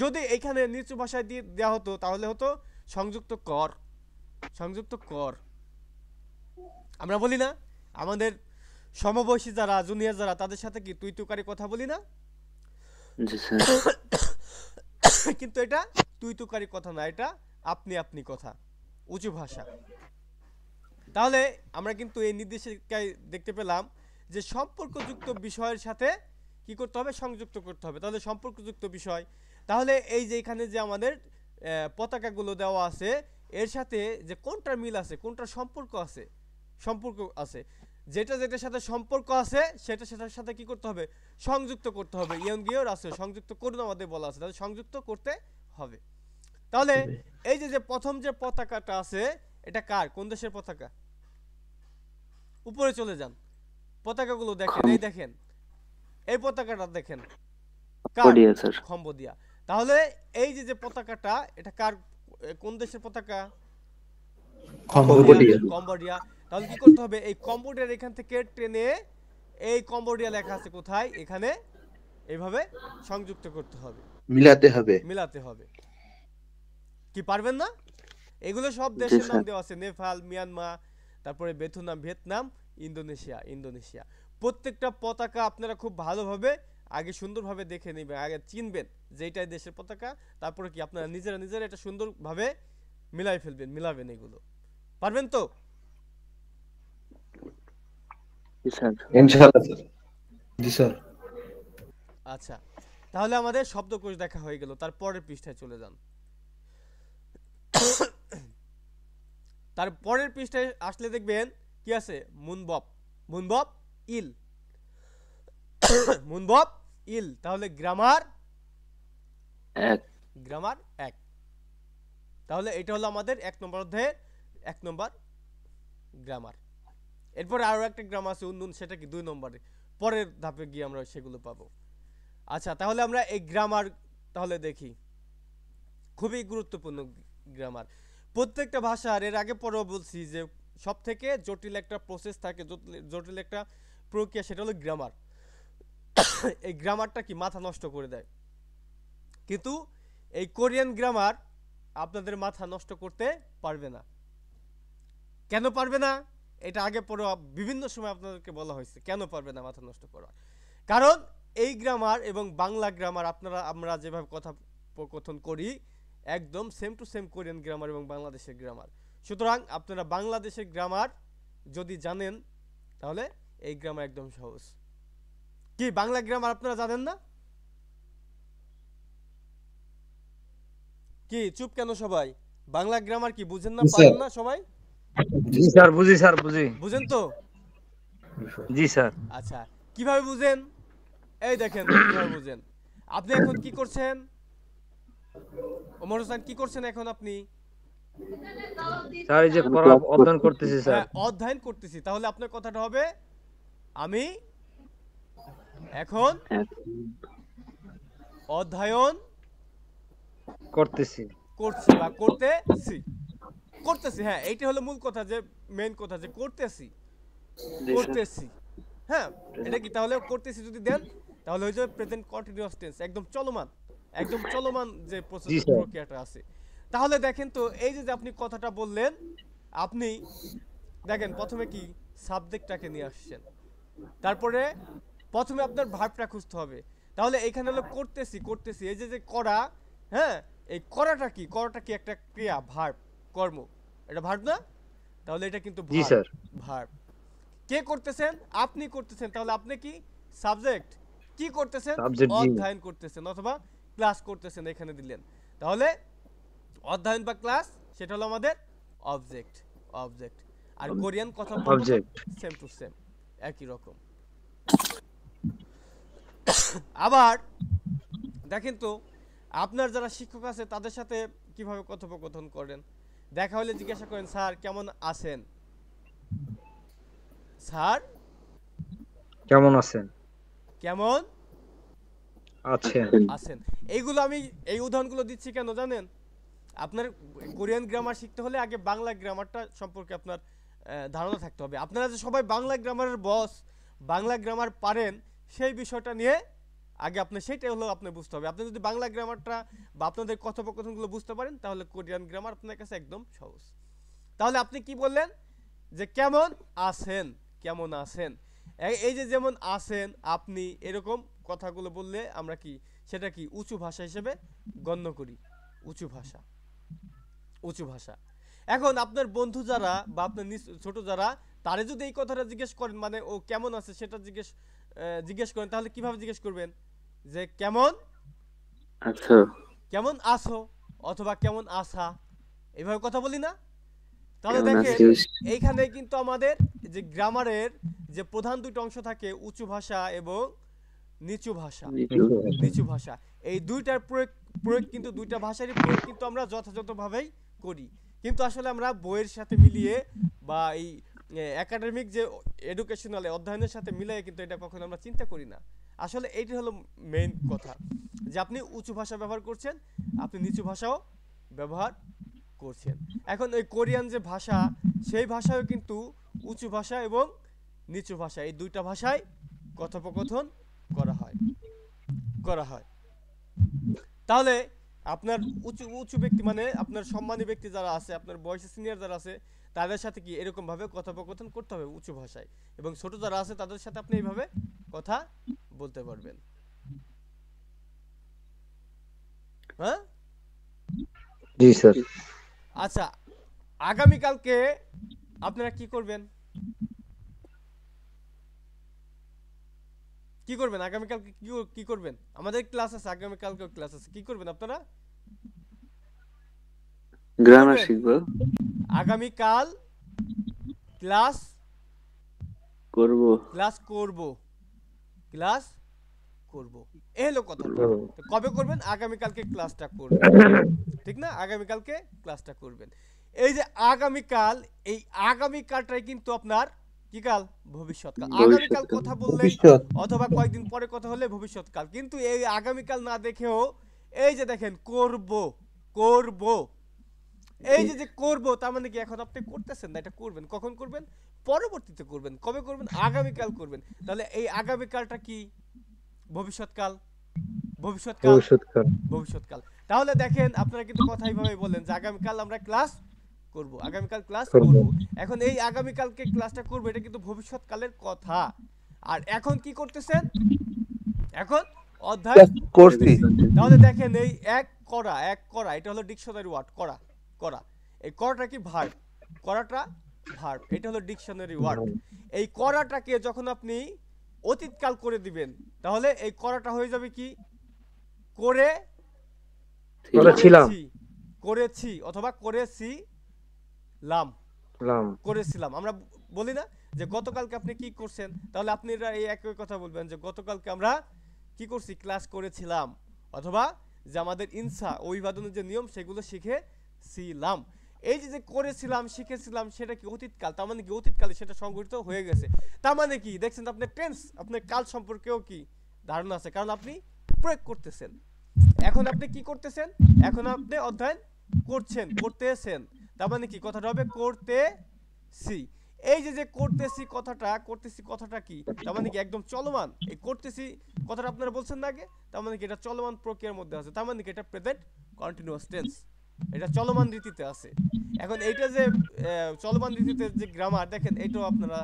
যদি এখানে নিচু ভাষায় দিয়ে দেওয়া হতো তাহলে হতো সংযুক্ত কর, সংযুক্ত কর। আমরা বলি না আমাদের সমবয়সী যারা, জুনিয়র যারা, তাদের সাথে কি তুই তুকারি কথা বলি না? জি স্যার, কিন্তু এটা তুই তুকারি কথা না, এটা আপনি আপনি কথা, উঁচু ভাষা। তাহলে আমরা কিন্তু এই নির্দেশিকায় দেখতে পেলাম যে সম্পর্কযুক্ত বিষয়ের সাথে কি করতে হবে? সংযুক্ত করতে হবে। তাহলে সম্পর্কযুক্ত বিষয়, তাহলে এই যে এখানে যে আমাদের পতাকাগুলো দেওয়া আছে, এর সাথে যে কোনটার মিল আছে, কোনটার সম্পর্ক আছে, সম্পর্ক আছে, যেটা যেটার সাথে সম্পর্ক আছে সেটা সেটার সাথে কি করতে হবে? সংযুক্ত করতে হবে। ইয়ঙ্গিওর আছে সংযুক্ত করুন আমাদের বলা আছে, তাহলে সংযুক্ত করতে হবে। তাহলে এই যে যে প্রথম যে পতাকাটা আছে, এটা কার, কোন দেশের পতাকা? উপরে চলে যান, পতাকাগুলো দেখেন, এই দেখেন এই পতাকাটা দেখেন, কার? Cambodia sir, Cambodia. তাহলে এই যে যে পতাকাটা, এটা কার, কোন দেশের পতাকা? Cambodia, Cambodia. তাহলে কি করতে হবে? এই কম্বোডিয়ার এখান থেকে টেনে এই কম্বোডিয়া লেখা আছে কোথায়, এখানে এইভাবে সংযুক্ত করতে হবে, মিলাতে হবে মিলাতে হবে। কি পারবেন না? এগুলো সব জি দেশের নাম স্যার, দেওয়া আছে, নেপাল, মিয়ানমার, তারপরে ভিয়েতনাম, ভিয়েতনাম, ইন্দোনেশিয়া, ইন্দোনেশিয়া। প্রত্যেকটা পতাকা আপনারা খুব ভালোভাবে আগে সুন্দরভাবে দেখে নেবেন, আগে চিনবেন যে এইটাই দেশের পতাকা, তারপরে কি আপনারা নিজেরা নিজেরা এটা সুন্দরভাবে মিলাই ফেলবেন, মিলাবেন। এগুলো পারবেন তো? জি স্যার, ইনশাআল্লাহ স্যার জি স্যার। আচ্ছা, তাহলে আমাদের শব্দকোষ দেখা হয়ে গেল। তারপরের পৃষ্ঠায় চলে যান। তারপরের পৃষ্ঠায় আসলে দেখবেন কি আছে? মুনবব, মুনবব ইল, মুনবব ইল। তাহলে গ্রামার এক, গ্রামার এক। তাহলে এটা হলো আমাদের 1 নম্বর অধ্যায়ের 1 নম্বর গ্রামার। এরপরে আরো একটা গ্রামার আছে উন্নয়ন, সেটা কি 2 নম্বরে, পরের ধাপে গিয়ে আমরা সেগুলো পাবো। আচ্ছা, তাহলে আমরা এই গ্রামার তাহলে দেখি, খুবই গুরুত্বপূর্ণ গ্রামার। প্রত্যেকটা ভাষার এর আগে পরেও বলছি যে সব থেকে জটিল একটা প্রসেস থাকে, জটিল একটা প্রক্রিয়া, সেটা হলো গ্রামার। এই গ্রামারটা কি মাথা নষ্ট করে দেয়, কিন্তু এই কোরিয়ান গ্রামার আপনাদের মাথা নষ্ট করতে পারবে না। কেন পারবে না এটা আগে পরে বিভিন্ন সময় আপনাদেরকে বলা হয়েছে কেন পারবে না মাথা নষ্ট করা। কারণ এই গ্রামার এবং বাংলা গ্রামার আমরা যেভাবে কথোপকথন করি একদম same to same Korean grammar এবং বাংলাদেশের গ্রামার। সুতরাং আপনারা বাংলাদেশের গ্রামার যদি জানেন তাহলে এই গ্রামার একদম সহজ। কি বাংলা গ্রামার আপনারা জানেন না? কি চুপ কেন সবাই? বাংলা গ্রামার কি বুঝেন না, পারেন না সবাই? জি স্যার, বুঝি স্যার, বুঝি। বুঝেন তো? জি স্যার। আচ্ছা, কিভাবে বুঝেন? এই দেখেন কিভাবে বুঝেন। আপনি এখন কি করছেন ওমর হোসেন, কি করছেন এখন আপনি? স্যার এই যে পড়া অধ্যয়ন করতেছি স্যার। হ্যাঁ, অধ্যয়ন করতেছি। তাহলে আপনার কথাটা হবে আমি এখন অধ্যয়ন করতেছি করছি বা করতেছি। করতেছি, হ্যাঁ এইটা হলো মূল কথা, যে মেইন কথা, যে করতেছি করতেছি। হ্যাঁ, এটা কি তাহলে করতেছি যদি দেন তাহলে হয়ে যাবে প্রেজেন্ট কন্টিনিউয়াস টেন্স, একদম চলমান, একদম চলমান যে জি স্যার। প্রক্রিয়াটা আছে। তাহলে দেখেন তো এই যে আপনি কথাটা বললেন, আপনি দেখেন প্রথমে কি সাবজেক্টটাকে নিয়ে আসছেন, তারপরে প্রথমে আপনার ভার্বটা খুঁজতে হবে। তাহলে এখানে হলো করতেছি করতেছি, এই যে করা, হ্যাঁ এই করাটা কি, করাটা কি একটা ক্রিয়া, ভার্ব, কর্ম, এটা ভার্ব না? তাহলে এটা কিন্তু জি স্যার। ভার্ব। কে করতেছেন? আপনি করতেছেন। তাহলে আপনি কি সাবজেক্ট, কি করতেছেন? সাবজেক্ট, জি। অধ্যয়ন করতেছেন অথবা ক্লাস করতেছেন, এখানে দিলেন। তাহলে অধ্যয়ন বা ক্লাস সেটা হলো আমাদের অবজেক্ট। অবজেক্ট আর কোরিয়ান কথা অবজেক্ট। সেম টু সেম, একই রকম। আবার দেখেন তো আপনার যারা শিক্ষক আছে তাদের সাথে কিভাবে কথোপকথন করেন। দেখা হলে জিজ্ঞাসা করেন, স্যার কেমন আছেন? স্যার কেমন আছেন? কেমন আছেন। আছেন। এইগুলো আমি এই উদাহরণগুলো দিচ্ছি কেন জানেন? আপনার কোরিয়ান গ্রামার শিখতে হলে আগে বাংলা গ্রামারটা সম্পর্কে আপনার ধারণা থাকতে হবে। আপনারা যে সবাই বাংলা গ্রামারের বস, বাংলা গ্রামার পারেন, সেই বিষয়টা নিয়ে আগে আপনি সেটাই হলো আপনি বুঝতে হবে। আপনি যদি বাংলা গ্রামারটা বা আপনাদের কথোপকথনগুলো বুঝতে পারেন তাহলে কোরিয়ান গ্রামার আপনার কাছে একদম সহজ। তাহলে আপনি কি বললেন যে কেমন আছেন, কেমন আছেন, এই যে যেমন আছেন আপনি, এরকম কথাগুলো বললে আমরা কি সেটা কি উঁচু ভাষা হিসেবে গণ্য করি। উঁচু ভাষা, উঁচু ভাষা। এখন আপনার বন্ধু যারা বা আপনার ছোট যারা, তারে যদি এই কথাটা জিজ্ঞেস করেন, মানে ও কেমন আছে সেটা জিজ্ঞেস করেন, তাহলে কিভাবে জিজ্ঞেস করবেন? যে কেমন আছো, কেমন আছো অথবা কেমন আছা, এইভাবে কথা বলি না? তাহলে কেমন দেখেন আছিস? এইখানে কিন্তু আমাদের যে গ্রামারের যে প্রধান দুটো অংশ থাকে, উঁচু ভাষা এবং নিচু ভাষা। নিচু ভাষা, এই দুইটার প্রয়োগ কিন্তু দুইটা ভাষারই প্রয়োগ কিন্তু আমরা যথাযথভাবেই করি। কিন্তু আসলে আমরা বইয়ের সাথে মিলিয়ে বা এই একাডেমিক যে এডুকেশনাল অধ্যয়নের সাথে মিলিয়ে কিন্তু এটা কখনো আমরা চিন্তা করি না। আসলে এইটা হলো মেইন কথা, যে আপনি উঁচু ভাষা ব্যবহার করছেন, আপনি নিচু ভাষাও ব্যবহার করছেন। এখন ওই কোরিয়ান যে ভাষা, সেই ভাষায়ও কিন্তু উঁচু ভাষা এবং নিচু ভাষা, এই দুইটা ভাষায় কথোপকথন করা হয়। তাহলে আপনার উঁচু উঁচু ব্যক্তি, মানে আপনার সম্মানী ব্যক্তি যারা আছে, আপনার বয়সে সিনিয়র যারা আছে, তাদের সাথে কি এরকম ভাবে কথোপকথন করতে হবে উঁচু ভাষায়, এবং ছোট যারা আছে তাদের সাথে আপনি এইভাবে কথা বলতে পারবেন। হ্যাঁ, জি স্যার। আচ্ছা, আগামীকালকে আপনারা কি করবেন? কি করবেন আগামীকালকে? কি করবেন? আমাদের ক্লাস আছে আগামীকালকে, ক্লাস আছে। কি করবেন আপনারা? গ্রামার শিখবো, আগামীকাল ক্লাস করব। এই হলো কথা। কবে করবেন? আগামীকালকে ক্লাসটা করবেন, ঠিক না? আগামীকালকে ক্লাসটা করবেন। এই যে আগামীকাল, এই আগামীকালটাই কিন্তু আপনার কি কাল? ভবিষ্যৎকাল। আগামীকাল ভবিষ্যৎকাল। কথা বললেই ভবিষ্যৎ অথবা কয়েকদিন পরে কথা হলে ভবিষ্যৎকাল, কিন্তু এই আগামীকাল না দেখেও এই যে দেখেন করব, করব, এই যে যে করব, তার মানে কি এখন আপনি করতেছেন না, এটা করবেন। কখন করবেন? পরবর্তীতে করবেন। কবে করবেন? আগামীকাল করবেন। তাহলে এই আগামীকালটা কি? ভবিষ্যৎকাল। ভবিষ্যৎকাল, ভবিষ্যৎকাল। ভবিষ্যৎকাল। তাহলে দেখেন আপনারা কিন্তু কথা এইভাবে বলেন যে আগামীকাল আমরা ক্লাস করব, আগামীকাল ক্লাস করব। করব। এখন এই আগামীকালকে ক্লাসটা করব, এটা কিন্তু ভবিষ্যৎকালের কথা। আর এখন কি করতেছেন? এখন অধ্যায় করছি। করতেছি। তাহলে দেখেন এই এক করা, এক করা, এটা হলো ডিকশনারি ওয়ার্ড। করা, করা, এই করাটা কি? ভার্ব। করাটা ভার্ব, এটা হলো ডিকশনারি ওয়ার্ড। এই করাটাকে যখন আপনি অতীতকাল করে দিবেন, তাহলে এই করাটা হয়ে যাবে কি? করে, করেছিলাম। করেছি, করেছি অথবা করেছি লাম, লাম। করেছিলাম। আমরা বলি না যে গতকালকে আপনি কি করছেন, তাহলে আপনারা এই একই কথা বলবেন যে গতকালকে আমরা কি করছি? ক্লাস করেছিলাম, অথবা যে আমাদের ইনসা অভিবাদনের যে নিয়ম সেগুলো শিখেছিলাম। এই যে যে করেছিলাম, শিখেছিলাম, সেটা কি অতীতকাল, তার মানে কি অতীতকালে সেটা সংঘটিত হয়ে গেছে। তার মানে কি দেখছেন আপনার টেন্স, আপনার কাল সম্পর্কেও কি ধারণা আছে, কারণ আপনি প্রয়োগ করতেছেন। এখন আপনি কি করতেছেন? এখন আপনি অধ্যয়ন করছেন, করতেছেন, তার মানে কি কথাটা হবে করতেছি। এই যে যে করতেছি কথাটা, করতেছি কথাটা কি, তার মানে কি একদম চলমান। এই করতেছি কথাটা আপনারা বলছেন না আগে, তার মানে কি এটা চলমান প্রক্রিয়ার মধ্যে আছে, তার মানে কি এটা প্রেজেন্ট কন্টিনিউয়াস টেন্স, এটা চলমান রীতিতে আছে। এখন এইটা যে চলমান রীতিতে যে গ্রামার, দেখেন এইটাও আপনারা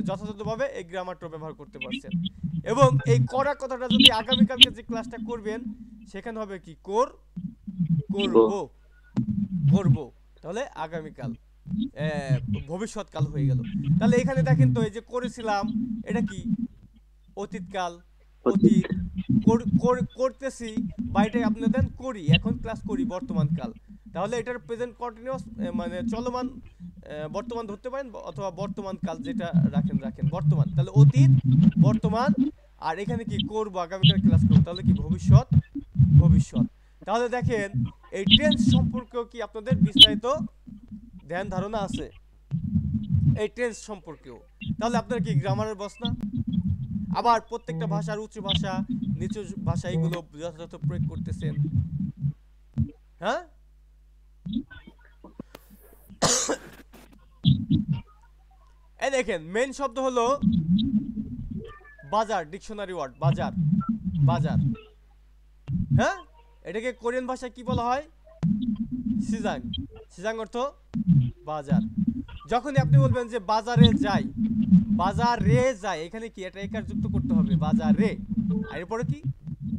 যথাযথভাবে এই গ্রামারটা ব্যবহার করতে পারছেন। এবং এই করা কথাটা যদি আগামীকালকে যে ক্লাসটা করবেন, সেখানে হবে কি? করব, করব। তাহলে আগামীকাল ভবিষ্যৎকাল হয়ে গেল। তাহলে এখানে দেখেন তো এই যে করেছিলাম, এটা কি? অতীতকাল, অতীত। করতেছি বা এটাই আপনি দেন করি, এখন ক্লাস করি, বর্তমানকাল। তাহলে এটার প্রেজেন্ট কন্টিনিউয়াস মানে চলমান বর্তমান ধরতে পারেন, অথবা বর্তমান কাল যেটা রাখেন রাখেন, বর্তমান। তাহলে অতীত, বর্তমান, আর এখানে কি করব, আগামীকাল ক্লাস করব, তাহলে কি? ভবিষ্যৎ, ভবিষ্যৎ। তাহলে দেখেন এই টেন্স সম্পর্কেও কি আপনাদের বিস্তারিত ধ্যান ধারণা আছে এই টেন্স সম্পর্কেও। তাহলে আপনার কি গ্রামারের বস না? আবার প্রত্যেকটা ভাষার উচ্চ ভাষা, নিচু ভাষা, এগুলো যথাযথ প্রয়োগ করতেছেন। হ্যাঁ, এই দেখেন মেন শব্দ হলো বাজার, ডিকশনারি ওয়ার্ড বাজার, বাজার। হ্যাঁ, এটাকে কোরিয়ান ভাষায় কি বলা হয়? সিজাং। সিজাং অর্থ বাজার। যখনই আপনি বলবেন যে বাজারে যাই, বাজারে যাই, এখানে কি এটা একার যুক্ত করতে হবে, বাজারে, আর এরপরে কি?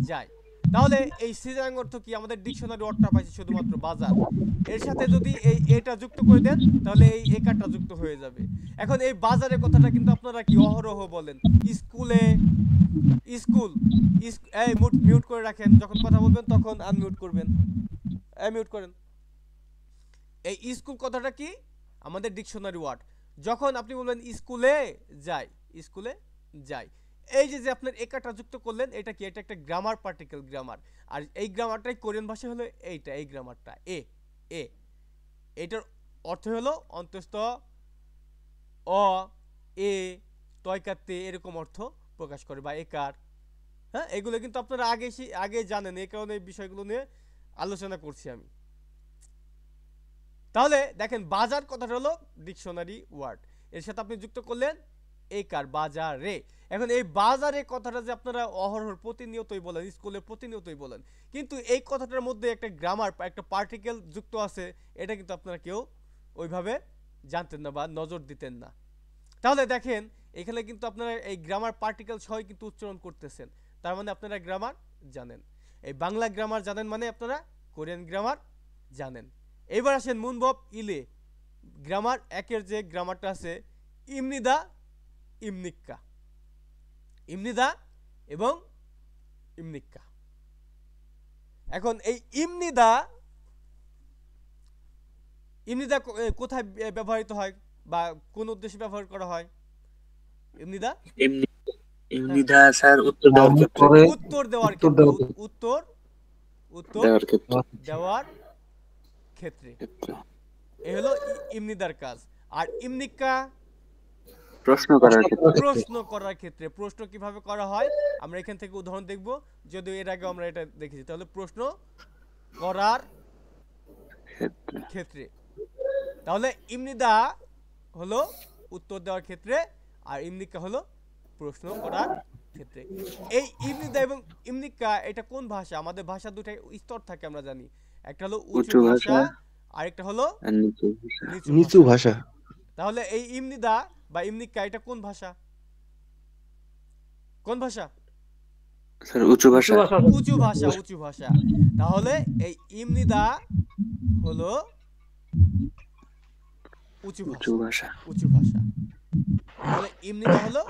যাই। তাহলে এই সিজাং অর্থ কি? আমাদের ডিকশনারি ওয়ার্ডটা পাইছি শুধুমাত্র বাজার, এর সাথে যদি এই এটা যুক্ত করে দেন, তাহলে এই একারটা যুক্ত হয়ে যাবে। এখন এই বাজারের কথাটা কিন্তু আপনারা কি অহরহ বলেন, স্কুলে, স্কুল, এই মিউট করে রাখেন, যখন কথা বলবেন তখন আনমিউট করবেন, এই মিউট করেন। এই স্কুল কথাটা কি? আমাদের ডিকশনারি ওয়ার্ড। যখন আপনি বলবেন স্কুলে যাই, স্কুলে যাই, এই যে যে আপনার একাটা যুক্ত করলেন, এটা কি? এটা একটা গ্রামার, পার্টিকেল গ্রামার। আর এই গ্রামারটাই কোরিয়ান ভাষায় হলো এইটা, এই গ্রামারটা এ এ এটার অর্থ হলো অন্তস্থ অ, এ, তয়কাতে, এরকম অর্থ প্রকাশ করে, বা একার। হ্যাঁ, এগুলো কিন্তু আপনারা আগে জানেন, এই কারণে এই বিষয়গুলো নিয়ে আলোচনা করছি আমি। তাহলে দেখেন বাজার কথাটা হলো ডিকশনারি ওয়ার্ড, এর সাথে আপনি যুক্ত করলেন একার, বাজারে। এখন এই বাজারে কথাটা যে আপনারা অহরহ প্রতিনিয়তই বলেন, স্কুলে প্রতিনিয়তই বলেন, কিন্তু এই কথাটার মধ্যে একটা গ্রামার, একটা পার্টিকেল যুক্ত আছে, এটা কিন্তু আপনারা কেউ ওইভাবে জানতেন না বা নজর দিতেন না। তাহলে দেখেন এখানে কিন্তু আপনারা এই গ্রামার পার্টিকেল সহ কিন্তু উচ্চারণ করতেছেন, তার মানে আপনারা গ্রামার জানেন। এই বাংলা গ্রামার জানেন মানে আপনারা কোরিয়ান গ্রামার জানেন। এবার আসেন মুনবব ইলে গ্রামার একের যে গ্রামারটা আছে, ইমনিদা, ইমনিক্কা, ইমনিদা এবং ইমনিক্কা। এখন এই ইমনিদা, ইমনিদা কোথায় ব্যবহৃত হয় বা কোন উদ্দেশ্যে ব্যবহার করা হয়? ইমনিদা এমনি এমনিদা স্যার উত্তর দেওয়ার ক্ষেত্রে উত্তর দেওয়ার ক্ষেত্রে, উত্তর দেওয়ার ক্ষেত্রে দেওয়ার ক্ষেত্রে, এই হলো ইমনিদার কাজ। আর ইমনিক্কা, প্রশ্ন করার ক্ষেত্রে। প্রশ্ন করার ক্ষেত্রে। প্রশ্ন কিভাবে করা হয় আমরা এখান থেকে উদাহরণ দেখব, যদিও এর আগে আমরা এটা দেখেছি। তাহলে প্রশ্ন করার ক্ষেত্রে। ক্ষেত্রে। তাহলে ইমনিদা হলো উত্তর দেওয়ার ক্ষেত্রে, আর ইমনিকা হলো প্রশ্ন করার ক্ষেত্রে। এই ইমনিদা এবং ইমনিকা এটা কোন ভাষা? আমাদের ভাষা দুটাই স্তর থাকে আমরা জানি। একটা হলো উঁচু ভাষা, আরেকটা হলো আর নিচু ভাষা। নিচু ভাষা। তাহলে এই ইমনিদা বা ইমনিকা এটা কোন ভাষা? কোন ভাষা? স্যার উঁচু ভাষা। উঁচু ভাষা, উঁচু ভাষা। তাহলে এই ইমনিদা হলো উঁচু উঁচু ভাষা, ভাষা। উঁচু ভাষা। তাহলে ইমনিদা হলো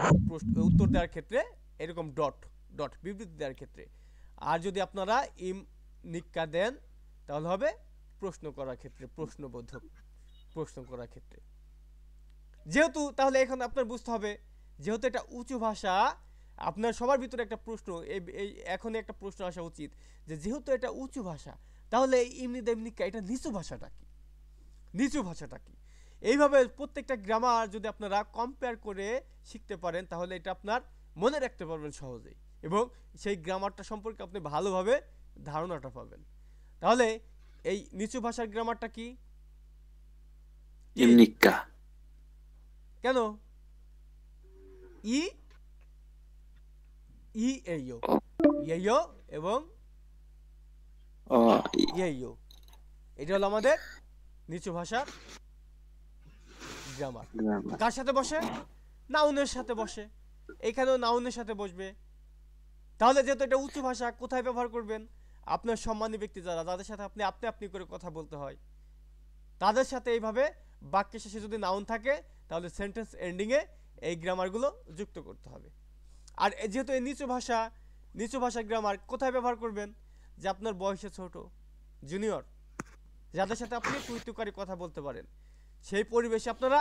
উত্তর দেওয়ার ক্ষেত্রে এরকম ডট ডট বিবৃতি দেওয়ার ক্ষেত্রে। আর যদি আপনারা নিক্কা দেন তাহলে হবে প্রশ্ন করার ক্ষেত্রে, প্রশ্নবোধক, প্রশ্ন করার ক্ষেত্রে। যেহেতু তাহলে এখন আপনার বুঝতে হবে, যেহেতু এটা উঁচু ভাষা, আপনার সবার ভিতরে একটা প্রশ্ন এই এখনই একটা প্রশ্ন আসা উচিত যে যেহেতু এটা উঁচু ভাষা তাহলে এই ইমনিদা ইমনিকা এটা নিচু ভাষাটা কি? নিচু ভাষাটা কি? এইভাবে প্রত্যেকটা গ্রামার যদি আপনারা কম্পেয়ার করে শিখতে পারেন তাহলে এটা আপনার মনে রাখতে পারবেন সহজেই, এবং সেই গ্রামারটা সম্পর্কে আপনি ভালোভাবে ধারণাটা পাবেন। তাহলে এই নিচু ভাষার গ্রামারটা কি? ইমনিকা। কেন? ই ই এইও এইও এবং ও এইও, এটা হলো আমাদের নিচু ভাষার গ্রামার। গ্রামার। কার সাথে বসে? নাউনের সাথে বসে। এখানেও নাউনের সাথে বসবে। তাহলে যেহেতু এটা উঁচু ভাষা, কোথায় ব্যবহার করবেন? আপনার সম্মানী ব্যক্তি যারা, যাদের সাথে আপনি আপনি আপনি করে কথা বলতে হয়, তাদের সাথে এইভাবে বাক্যের শেষে যদি নাউন থাকে তাহলে সেন্টেন্স এন্ডিংয়ে এই গ্রামারগুলো যুক্ত করতে হবে। আর যেহেতু এই নিচু ভাষা গ্রামার কোথায় ব্যবহার করবেন? যে আপনার বয়সে ছোট, জুনিয়র, যাদের সাথে আপনি তুই কথা বলতে পারেন, সেই পরিবেশে আপনারা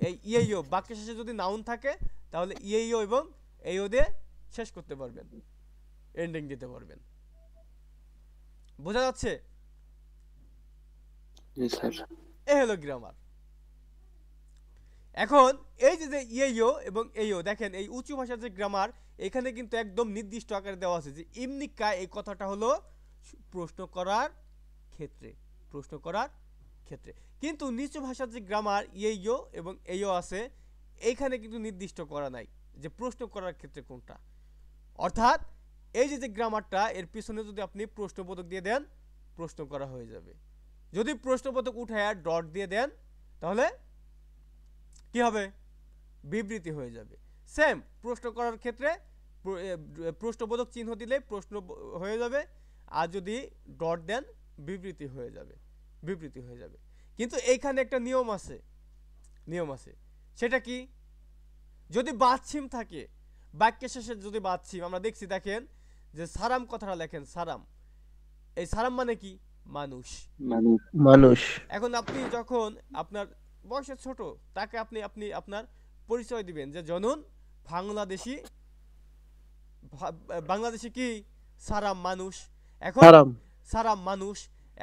এই ইয়েইও বাক্যের শেষে যদি নাউন থাকে তাহলে ইয়েইও এবং এইও দিয়ে শেষ করতে পারবেন, এন্ডিং দিতে পারবেন। বোঝা যাচ্ছে? জি স্যার। এই হলো গ্রামার। এখন এই যে ইয়েইও এবং এইও, দেখেন এই উঁচু ভাষার যে গ্রামার এখানে কিন্তু একদম নির্দিষ্ট আকারে দেওয়া আছে যে ইমনিকা এই কথাটা হলো প্রশ্ন করার ক্ষেত্রে, প্রশ্ন করার ক্ষেত্রে। কিন্তু নিচু ভাষার যে গ্রামার ইয়েইও এবং এইও আছে, এইখানে কিন্তু নির্দিষ্ট করা নাই যে প্রশ্ন করার ক্ষেত্রে কোনটা। অর্থাৎ এই যে গ্রামারটা এর পিছনে যদি আপনি প্রশ্নবোধক দিয়ে দেন প্রশ্ন করা হয়ে যাবে। যদি প্রশ্নবোধক উঠায় ডট দিয়ে দেন তাহলে কি হবে? বিবৃতি হয়ে যাবে। সেম প্রশ্ন করার ক্ষেত্রে প্রশ্নবোধক চিহ্ন দিলে প্রশ্ন হয়ে যাবে, আর যদি ডট দেন বিবৃতি হয়ে যাবে, বিবৃতি হয়ে যাবে। কিন্তু এইখানে একটা নিয়ম আছে, নিয়ম আছে। সেটা কি? যদি বাদছিম থাকে বাক্যের শেষে, যদি বাদছিম আমরা দেখছি, দেখেন যে সারাম কথাটা লেখেন সারাম, এই সারাম মানে কি? মানুষ, মানুষ। এখন আপনি যখন আপনার বয়সে ছোট তাকে আপনি আপনি আপনার পরিচয় দিবেন যে জনুন বাংলাদেশি, বাংলাদেশি কি? সারাম মানুষ। এখন সারাম মানুষ,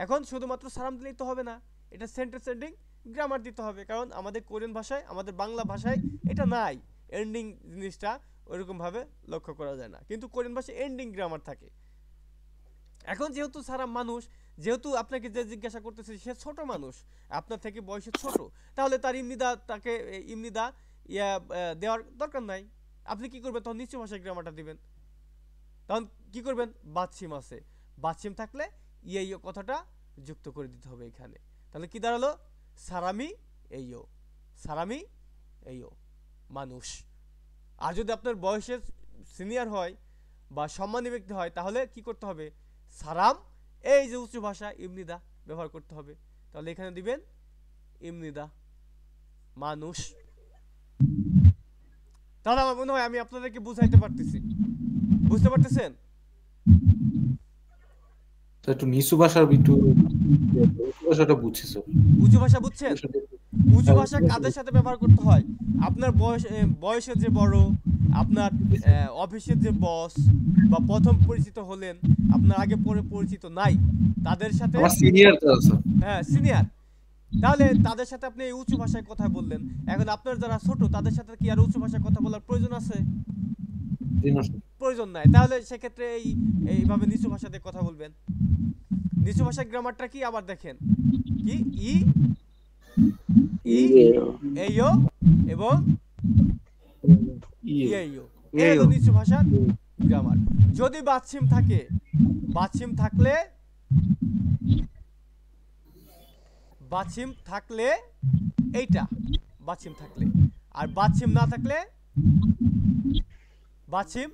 এখন শুধুমাত্র সারাম দিলেই তো হবে না, এটা সেন্টেন্স এন্ডিং গ্রামার দিতে হবে, কারণ আমাদের কোরিয়ান ভাষায়, আমাদের বাংলা ভাষায় এটা নাই, এন্ডিং জিনিসটা ওইরকম ভাবে লক্ষ্য করা যায় না, কিন্তু কোরিয়ান ভাষায় এন্ডিং গ্রামার থাকে। এখন যেহেতু সারাম মানুষ, যেহেতু আপনাকে যে জিজ্ঞাসা করতেছে সে ছোট মানুষ, আপনার থেকে বয়সে ছোট, তাহলে তার ইমনিদা, তাকে ইমনিদা দেওয়ার দরকার নাই। আপনি কি করবেন? তখন নিচু ভাষায় গ্রামারটা দিবেন। তখন কি করবেন? বাদছিম আছে, বাদছিম থাকলে ইয়েইও কথাটা যুক্ত করে দিতে হবে এখানে। তাহলে কি দাঁড়ালো? সারামি এইও, সারামি এইও মানুষ। আর যদি আপনার বয়সের সিনিয়র হয় বা সম্মানী ব্যক্তি হয় তাহলে কি করতে হবে? সারাম এই যে উঁচু ভাষা ইমনিদা ব্যবহার করতে হবে। তাহলে এখানে দিবেন ইমনিদা মানুষ। তাহলে আমার মনে হয় আমি আপনাদেরকে বুঝাইতে পারতেছি, বুঝতে পারতেছেন? একটু নিচু ভাষার একটু ভাষাটা বুঝছিস? উঁচু ভাষা বুঝছেন? উঁচু ভাষা কাদের সাথে ব্যবহার করতে হয়? আপনার বয়সের যে বড়, আপনার অফিসের যে বস, বা প্রথম পরিচিত হলেন, আপনার আগে পরে পরিচিত নাই, তাদের সাথে। আমার সিনিয়র তো আছে। হ্যাঁ সিনিয়র, তাহলে তাদের সাথে আপনি এই উঁচু ভাষায় কথা বললেন, এখন আপনার যারা ছোট তাদের সাথে কি আর উঁচু ভাষায় কথা বলার প্রয়োজন আছে? জি না স্যার। প্রয়োজন নাই। তাহলে সেক্ষেত্রে এইভাবে নিচু ভাষাতে কথা বলবেন। নিচু ভাষার গ্রামারটা কি আবার দেখেন, কি ই ই এইও এবং ইয়েইও, এই হলো নিচু ভাষার গ্রামার। যদি বাচ্ছিম থাকে, বাচ্ছিম থাকলে এইটা বাচ্ছিম থাকলে, আর বাচ্ছিম না থাকলে, বাচ্ছিম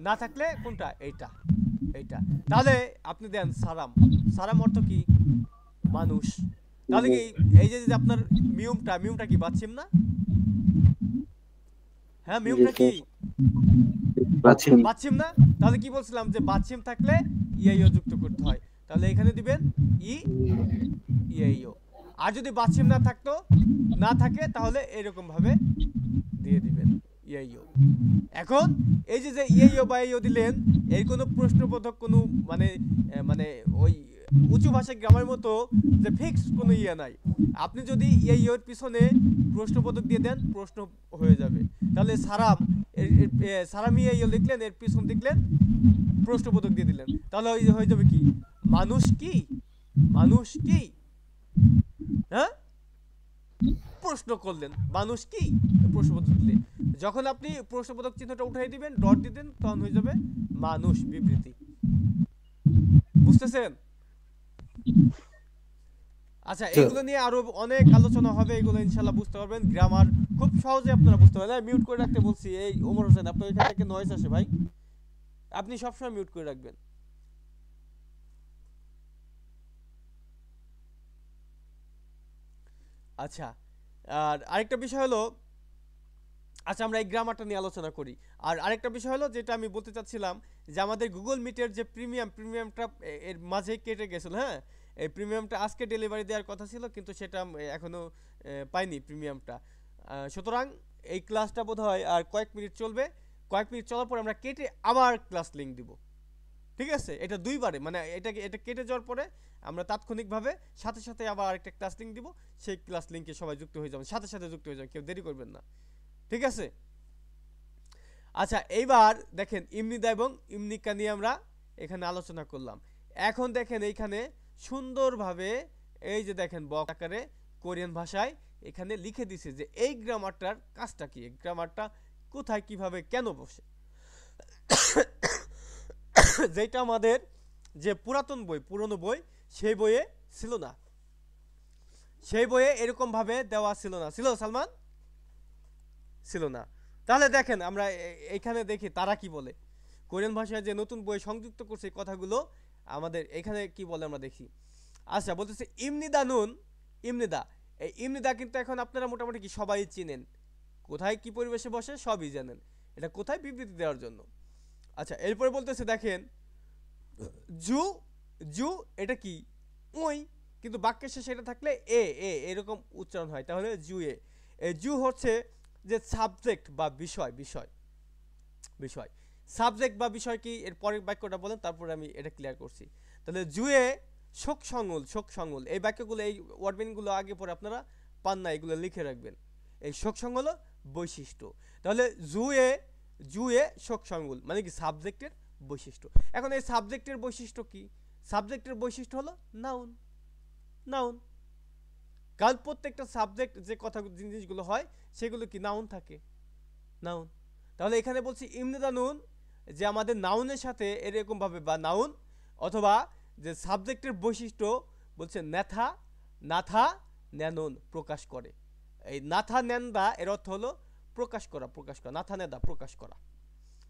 না থাকলে কোনটা? এইটা, এইটা। তাহলে আপনি দেন সালাম। সালাম অর্থ কি? মানুষ। তাহলে কি এই যে আপনার মিউমটা কি বাচ্ছিম না? হ্যাঁ, মিউমটা কি বাচ্ছিম না? তাহলে কি বলছিলাম যে বাচ্ছিম থাকলে ইয়েইও যুক্ত করতে হয়। তাহলে এখানে দিবেন ইয়েইও। আর যদি বাচ্ছিম না থাকে তাহলে এরকম ভাবে দিয়ে দিবেন ইয়েইও। এখন এই যে ইয়েইও বা ইয়েইও দিলেন, এর কোনো প্রশ্নবোধক কোনো মানে মানে ওই উঁচু ভাষায় গ্রামের মতো যে ফিক্সড কোনো ইয়ে নাই। আপনি যদি ইয়েইওর পিছনে প্রশ্নবোধক দিয়ে দেন, প্রশ্ন হয়ে যাবে। তাহলে সারাম ইয়েইও লিখলেন, এর পিছন লিখলেন প্রশ্নবোধক দিয়ে দিলেন, তাহলে হয়ে যাবে কি? মানুষ কি? মানুষ কি? হ্যাঁ, প্রশ্ন করলেন মানুষ কি, প্রশ্নবোধক দিলেন। যখন আপনি প্রশ্নবোধক চিহ্নটা উঠাই দিবেন, ডট দিবেন, তখন হয়ে যাবে মানুষ বিবৃতি। বুঝতেছেন? আচ্ছা, এগুলো নিয়ে আরো অনেক আলোচনা হবে, এগুলো ইনশাআল্লাহ বুঝতে পারবেন। গ্রামার খুব সহজে আপনারা বুঝতে পারবেন। মিউট করে রাখতে বলছি। এই ওমর হোসেন, আপনার এখান থেকে নয়েজ আসে ভাই, আপনি সবসময় মিউট করে রাখবেন। আচ্ছা, আর আরেকটা বিষয় হলো, আচ্ছা আমরা এই গ্রামারটা নিয়ে আলোচনা করি। আর আরেকটা বিষয় হলো যেটা আমি বলতে চাচ্ছিলাম, যে আমাদের গুগল মিটের যে প্রিমিয়ামটা এর মাঝে কেটে গেছিল। হ্যাঁ, এই প্রিমিয়ামটা আজকে ডেলিভারি দেওয়ার কথা ছিল, কিন্তু সেটা এখনো পাইনি প্রিমিয়ামটা। সুতরাং এই ক্লাসটা বোধহয় আর কয়েক মিনিট চলবে। কয়েক মিনিট চলার পর আমরা কেটে আবার ক্লাস লিংক দিব। ঠিক আছে? এটা দুইবারে, মানে এটা কেটে যাওয়ার পরে আমরা তাৎক্ষণিকভাবে সাথে আবার আরেকটা ক্লাস লিংক দিব। সেই ক্লাস লিংকে সবাই যুক্ত হয়ে যাবেন, সাথে যুক্ত হয়ে যাবেন, কেউ দেরি করবেন না। ঠিক আছে? আচ্ছা, এইবার দেখেন ইমনিদা এবং ইমনিকা নিয়ে আমরা এখানে আলোচনা করলাম। এখন দেখেন এইখানে সুন্দরভাবে এই যে দেখেন বক্স আকারে কোরিয়ান ভাষায় এখানে লিখে দিছে যে এই গ্রামারটার কাজটা কি, এই গ্রামারটা কোথায়, কিভাবে, কেন বসে। যেটা আমাদের যে পুরনো বই সেই বইয়ে ছিল না, সেই বইয়ে এরকম ভাবে দেওয়া ছিল না। ছিল সালমান? ছিল না। তাহলে দেখেন আমরা এখানে দেখি তারা কি বলে। কোরিয়ান ভাষায় যে নতুন বই সংযুক্ত করছে কথাগুলো আমাদের এখানে কি বলে আমরা দেখি। আচ্ছা, বলতেছে ইমনিদা। এই ইমনিদা কিন্তু এখন আপনারা মোটামুটি কি সবাই চিনেন, কোথায় কি পরিবেশে বসে সবই জানেন, এটা কোথায় বিবৃতি দেওয়ার জন্য। আচ্ছা, এরপরে বলতেছে দেখেন জু এটা কি? ওই, কিন্তু বাক্যের শেষে এটা থাকলে এ এরকম উচ্চারণ হয়, তাহলে এই জু হচ্ছে যে সাবজেক্ট বা বিষয়। সাবজেক্ট বা বিষয় কি, এর পরের বাক্যটা বলেন, তারপরে আমি এটা ক্লিয়ার করছি। তাহলে জুয়ে শোক সঙ্গুল, এই বাক্যগুলো, এই ওয়ার্ড মিনিংগুলো আগে পরে আপনারা পান না, এগুলো লিখে রাখবেন। এই শোক সঙ্গুল বৈশিষ্ট্য। তাহলে জুয়ে শোক সঙ্গুল মানে কি? সাবজেক্টের বৈশিষ্ট্য। এখন এই সাবজেক্টের বৈশিষ্ট্য কি? সাবজেক্টের বৈশিষ্ট্য হলো নাউন। কারণ প্রত্যেকটা সাবজেক্ট যে জিনিসগুলো হয় সেগুলো কি নাউন থাকে, নাউন। তাহলে এখানে বলছি ইমনিদা নুন, যে আমাদের নাউনের সাথে এরকম ভাবে বা নাউন অথবা যে সাবজেক্টের বৈশিষ্ট্য বলছে নাথা ন্যানুন প্রকাশ করে। এই নাথা ন্যান্দা এর অর্থ হলো প্রকাশ করা, নাথা নেদা প্রকাশ করা।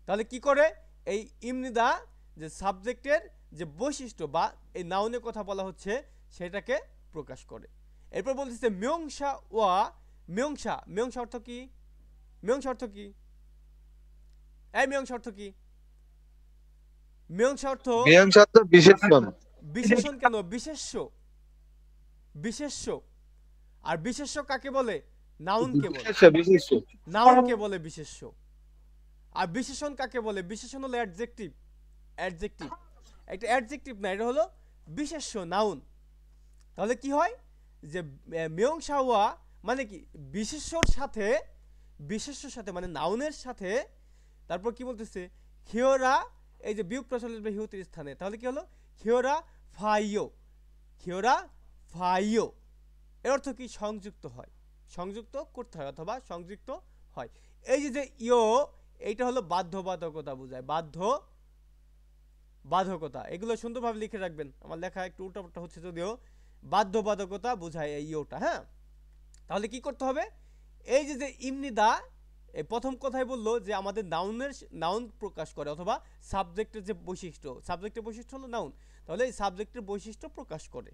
তাহলে কি করে? এই ইমনিদা যে সাবজেক্টের যে বৈশিষ্ট্য বা এই নাউনের কথা বলা হচ্ছে সেটাকে প্রকাশ করে। এরপর বলতেছে মিয়ংসা অর্থ কি? মিয়ংসা অর্থ কি? মিয়ংসা অর্থ বিশেষণ। কেন? বিশেষ্য। আর বিশেষ্য কাকে বলে? নাউনকে বলে। নাউনকে বলে বিশেষ্য। আর বিশেষণ কাকে বলে? বিশেষণ হলো অ্যাডজেক্টিভ। একটা অ্যাডজেক্টিভ না, এটা হলো বিশেষ্য, নাউন। তাহলে কি হয় যে মেয়ংসা ওয়া মানে কি বিশেষ্যর সাথে মানে নাউনের সাথে তারপর কি বলতেছে খিওরা এই যে বিয়োগ প্রচলিত হিউতির স্থানে, তাহলে কি হলো খিওরা ফাইও এর অর্থ কি সংযুক্ত হয়, সংযুক্ত করতে হয় অথবা সংযুক্ত হয়। এই যে ইয়ো এইটা হলো বাধ্যবাধকতা বোঝায়, বাধ্যকতা। এগুলো সুন্দরভাবে লিখে রাখবেন, আমার লেখা একটু উল্টাপাল্টা হচ্ছে যদিও, বাধ্যবাধকতা বোঝায় এই ইয়োটা। হ্যাঁ, তাহলে কি করতে হবে, এই যে ইমনিদা এই প্রথম কথাই বললো যে আমাদের নাউন প্রকাশ করে অথবা সাবজেক্টের যে বৈশিষ্ট্য, সাবজেক্টের বৈশিষ্ট্য হলো নাউন, তাহলে এই সাবজেক্টের বৈশিষ্ট্য প্রকাশ করে।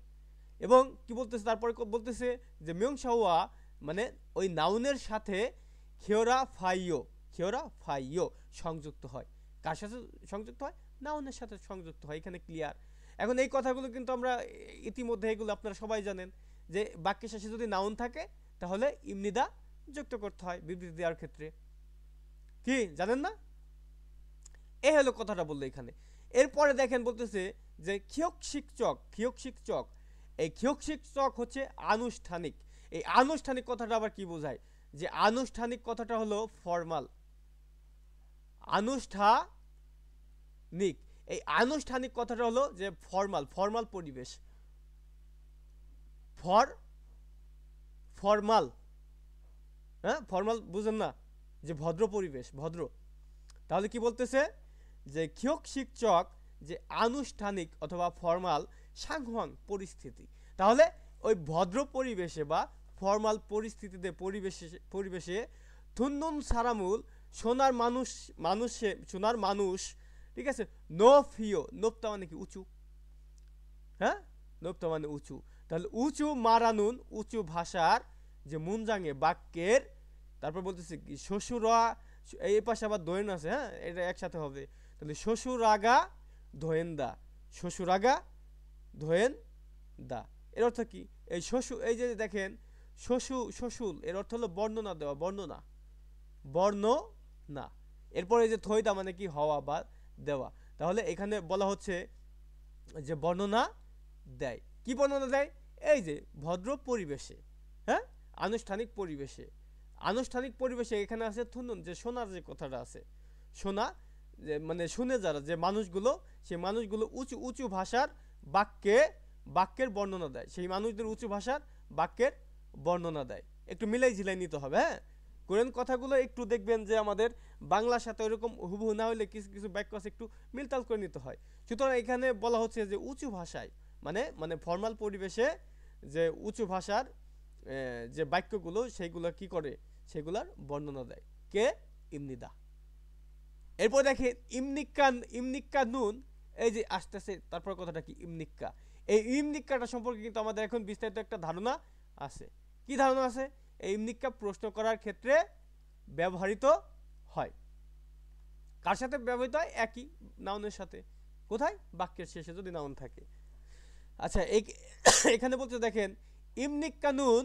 এবং কি বলতেছে তারপরে বলতেছে যে মেয়ংসাওয়া মানে ওই নাউনের সাথে খিওরা ফাইও সংযুক্ত হয়। কার সাথে সংযুক্ত হয়? নাউনের সাথে সংযুক্ত হয়। এখানে ক্লিয়ার। এখন এই কথাগুলো কিন্তু আমরা ইতিমধ্যে এগুলো আপনারা সবাই জানেন যে বাক্যের শেষে যদি নাউন থাকে তাহলে ইমনিদা যুক্ত করতে হয় বিবৃতি দেওয়ার ক্ষেত্রে। কি জানেন না? এই হলো কথাটা বললো এখানে। এরপরে দেখেন বলতেছে যে খিয়কশিক চক, এই খিয়কশিক চক হচ্ছে আনুষ্ঠানিক। এই আনুষ্ঠানিক কথাটা আবার কি বোঝায়, যে আনুষ্ঠানিক কথাটা হলো ফর্মাল, আনুষ্ঠানিক। এই আনুষ্ঠানিক কথাটা হলো যে ফর্মাল পরিবেশ, ফর্মাল। হ্যাঁ, ফর্মাল বুঝেন না, যে ভদ্র পরিবেশ, ভদ্র। তাহলে কি বলতেছে যে খিয়কশিক চক যে আনুষ্ঠানিক অথবা ফর্মাল সাংহাং পরিস্থিতি। তাহলে ওই ভদ্র পরিবেশে বা ফর্মাল পরিস্থিতিতে পরিবেশে থুন্নুন সারামুল সোনার মানুষ, ঠিক আছে, নোপতা মানে কি উঁচু, হ্যাঁ, নোপতা মানে উঁচু। তাহলে উঁচু মারানুন উঁচু ভাষার যে মুনজাঙে বাক্যের, তারপর বলতেছে কি শ্বশুরা, এই পাশে আবার দোয়েন আছে, হ্যাঁ, এটা একসাথে হবে। তাহলে শ্বশুরাগা ধোয়েন্দা এর অর্থ কি, এই এই যে দেখেন শ্বশুল এর অর্থ হলো বর্ণনা দেওয়া, বর্ণনা। এরপরে যে থইদা মানে কি হওয়া বা দেওয়া। তাহলে এখানে বলা হচ্ছে যে বর্ণনা দেয়। কি বর্ণনা দেয়? এই যে ভদ্র পরিবেশে, হ্যাঁ, আনুষ্ঠানিক পরিবেশে এখানে আছে থুনুন, যে শোনার যে কথাটা আছে, শোনা যে মানে শুনে যারা যে মানুষগুলো, সেই মানুষগুলো উঁচু ভাষার বাক্যের বর্ণনা দেয়, সেই মানুষদের উঁচু ভাষার বাক্যের বর্ণনা দেয়। একটু মিলাই ঝিলাই নিতে হবে। হ্যাঁ, কোরিয়ান কথাগুলো একটু দেখবেন যে আমাদের বাংলার সাথে ওইরকম হুবহু না হলে কিছু বাক্য আছে একটু মিলতাল করে নিতে হয়। সুতরাং এখানে বলা হচ্ছে যে উঁচু ভাষায় মানে ফর্মাল পরিবেশে যে উঁচু ভাষার যে বাক্যগুলো সেইগুলো কি করে, সেগুলার বর্ণনা দেয় কে? ইমনিদা। এরপর দেখেন ইমনিক্কা নুন, এই যে আস্তে আস্তে তারপর কথাটা কি ইমনিক্কা। এই ইমনিক্কাটা সম্পর্কে কিন্তু আমাদের এখন বিস্তারিত একটা ধারণা আছে। কি ধারণা আছে? এই ইমনিক্কা প্রশ্ন করার ক্ষেত্রে ব্যবহৃত হয়। কার সাথে ব্যবহৃত হয়? একই নাউনের সাথে। কোথায়? বাক্যের শেষে যদি নাউন থাকে। আচ্ছা, এখানে বলতে দেখেন ইমনিক্কা নুন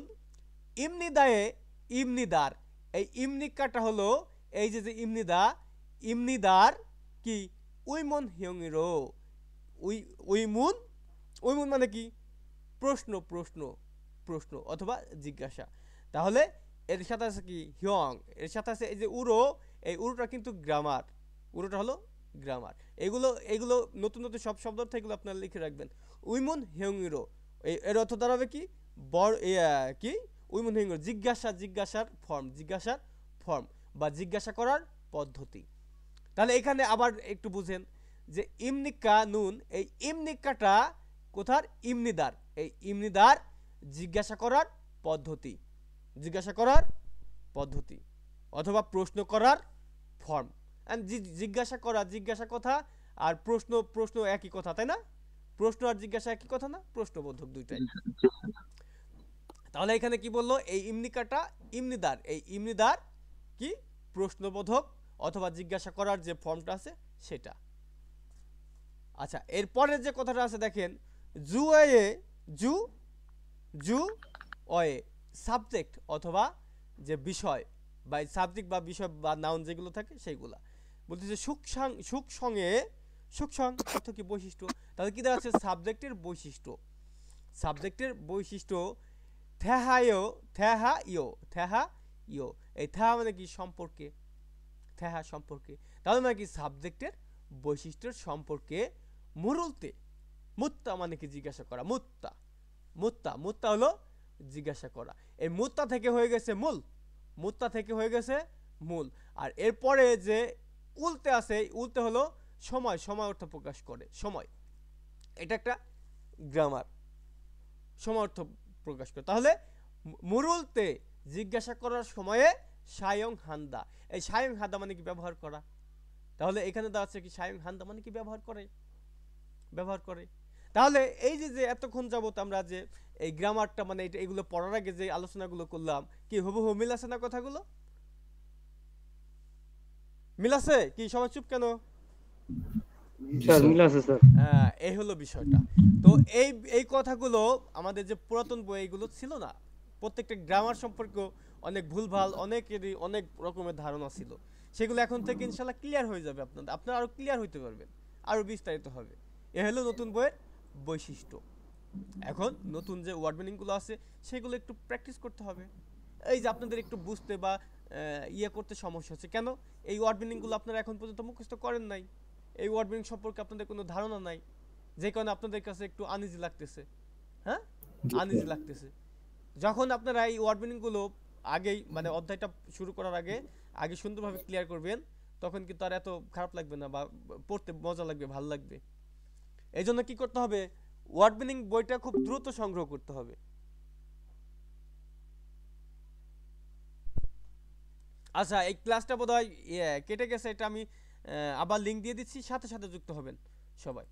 ইমনিদায়ে ইমনিদার। এই ইমনিক্কাটা হলো এই যে ইমনিদার কি উইমন হিয়ংইরো, উইমুন মানে কি প্রশ্ন অথবা জিজ্ঞাসা। তাহলে এর সাথে আছে কি হিয়ং, এর সাথে আছে এই যে উড়ো, এই উড়োটা কিন্তু গ্রামার, উড়োটা হলো গ্রামার। এগুলো নতুন সব শব্দ থেকে আপনারা লিখে রাখবেন। উইমুন হিয়ংইরো এর অর্থ দাঁড়াবে কি কি উইমুন হিয়ংইরো জিজ্ঞাসার ফর্ম বা জিজ্ঞাসা করার পদ্ধতি। তাহলে এখানে আবার একটু বুঝেন যে ইমনিক্কা নুন, এই ইমনিক্কাটা কোথার? ইমনিদার। এই ইমনিদার জিজ্ঞাসা করার পদ্ধতি অথবা প্রশ্ন করার ফর্ম। জিজ্ঞাসা কথা আর প্রশ্ন একই কথা, তাই না? প্রশ্ন আর জিজ্ঞাসা একই কথা না? প্রশ্নবোধক দুইটাই। তাহলে এখানে কি বললো? এই ইমনিক্কাটা ইমনিদার, এই ইমনিদার কি প্রশ্নবোধক অথবা জিজ্ঞাসা করার যে ফর্মটা আছে সেটা। আচ্ছা, এরপরের যে কথাটা আছে দেখেন জু অয়ে সাবজেক্ট অথবা যে বিষয় বা সাবজেক্ট বা বিষয় বা নাউন যেগুলো থাকে সেইগুলা বলতেছে সুখ সঙ্গে অর্থ কি বৈশিষ্ট্য। তাহলে কি দেওয়া আছে? সাবজেক্টের বৈশিষ্ট্য। সাবজেক্টের বৈশিষ্ট্য থেহায়ো, থেহাইও, থেহাইও, এই থেহা মানে কি সম্পর্কে, থেহা সম্পর্কে, তাহলে মানে কি সাবজেক্টের বৈশিষ্ট্যের সম্পর্কে মুরুলতে, মুত্তা মানে কি জিজ্ঞাসা করা, মুত্তা, মুত্তা, মুত্তা হলো জিজ্ঞাসা করা। এই মুত্তা থেকে হয়ে গেছে মূল, মুত্তা থেকে হয়ে গেছে মূল। আর এরপরে যে উল্তে আছে, এই উল্তে হলো সময়, সময় অর্থ প্রকাশ করে, সময়, এটা একটা গ্রামার, সময় অর্থ প্রকাশ করে। তাহলে মুরুলতে জিজ্ঞাসা করার সময়ে সায়ং হান্দা, এই সায়ং হান্দা মানে কি ব্যবহার করা, তাহলে এখানে দেওয়া আছে কি সায়ং হান্দা মানে কি ব্যবহার করে, ব্যবহার করে। তাহলে এই যে যে এতক্ষণ যাবত আমরা যে এই গ্রামারটা মানে এটা এগুলো পড়ার আগে যে আলোচনাগুলো করলাম, কি হুবহু মিল আছে না কথাগুলো, মিল আছে কি? সবাই চুপ কেন? স্যার মিল আছে স্যার। এই হলো বিষয়টা। তো এই এই কথাগুলো আমাদের যে পুরাতন বই এইগুলো ছিল না, প্রত্যেকটা গ্রামার সম্পর্কে অনেক ভুলভাল, অনেকেরই অনেক রকমের ধারণা ছিল, সেগুলো এখন থেকে ইনশাল্লাহ ক্লিয়ার হয়ে যাবে, আপনাদের আপনারা আরো ক্লিয়ার হইতে পারবেন, আরো বিস্তারিত হবে। এ হলো নতুন বইয়ের বৈশিষ্ট্য। এখন নতুন যে ওয়ার্ড মিনিংগুলো আছে সেগুলো একটু প্র্যাকটিস করতে হবে। এই যে আপনাদের একটু বুঝতে বা ইয়ে করতে সমস্যা হচ্ছে কেন, এই ওয়ার্ড মিনিংগুলো আপনারা এখন পর্যন্ত মুখস্থ করেন নাই, এই ওয়ার্ড মিনিং সম্পর্কে আপনাদের কোনো ধারণা নাই, যে কারণে আপনাদের কাছে একটু আনইজি লাগতেছে, হ্যাঁ আনইজি লাগতেছে। যখন আপনারা এই ওয়ার্ড মিনিংগুলো আগেই মানে অধ্যায়টা শুরু করার আগে আগে সুন্দরভাবে ক্লিয়ার করবেন, তখন কিন্তু আর এত খারাপ লাগবে না বা পড়তে মজা লাগবে, ভালো লাগবে। এই জন্য কি করতে হবে, ওয়ার্ড মিনিং বইটা খুব দ্রুত সংগ্রহ করতে হবে। আচ্ছা, এই ক্লাসটা বোধহয় কেটে গেছে, এটা আমি আবার লিংক দিয়ে দিচ্ছি, সাথে সাথে যুক্ত হবেন সবাই।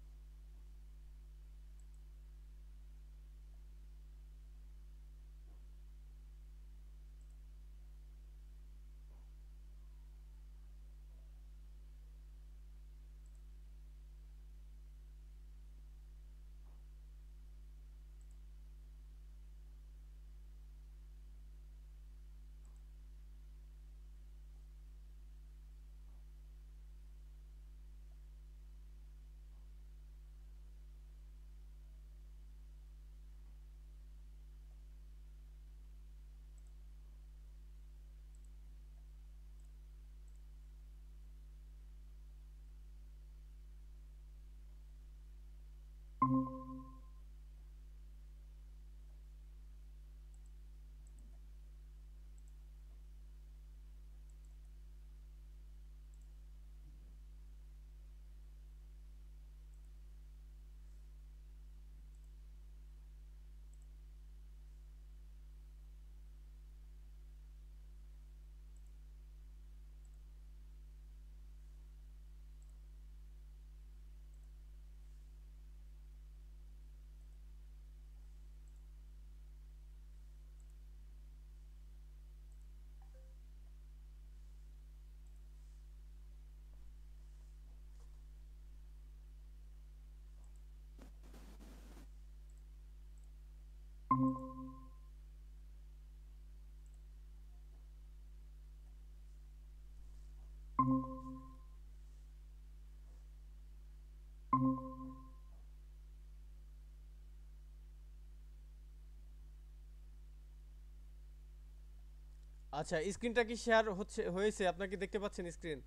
আচ্ছা, স্ক্রিনটা কি শেয়ার হচ্ছে, হয়েছে? আপনারা কি দেখতে পাচ্ছেন স্ক্রিন?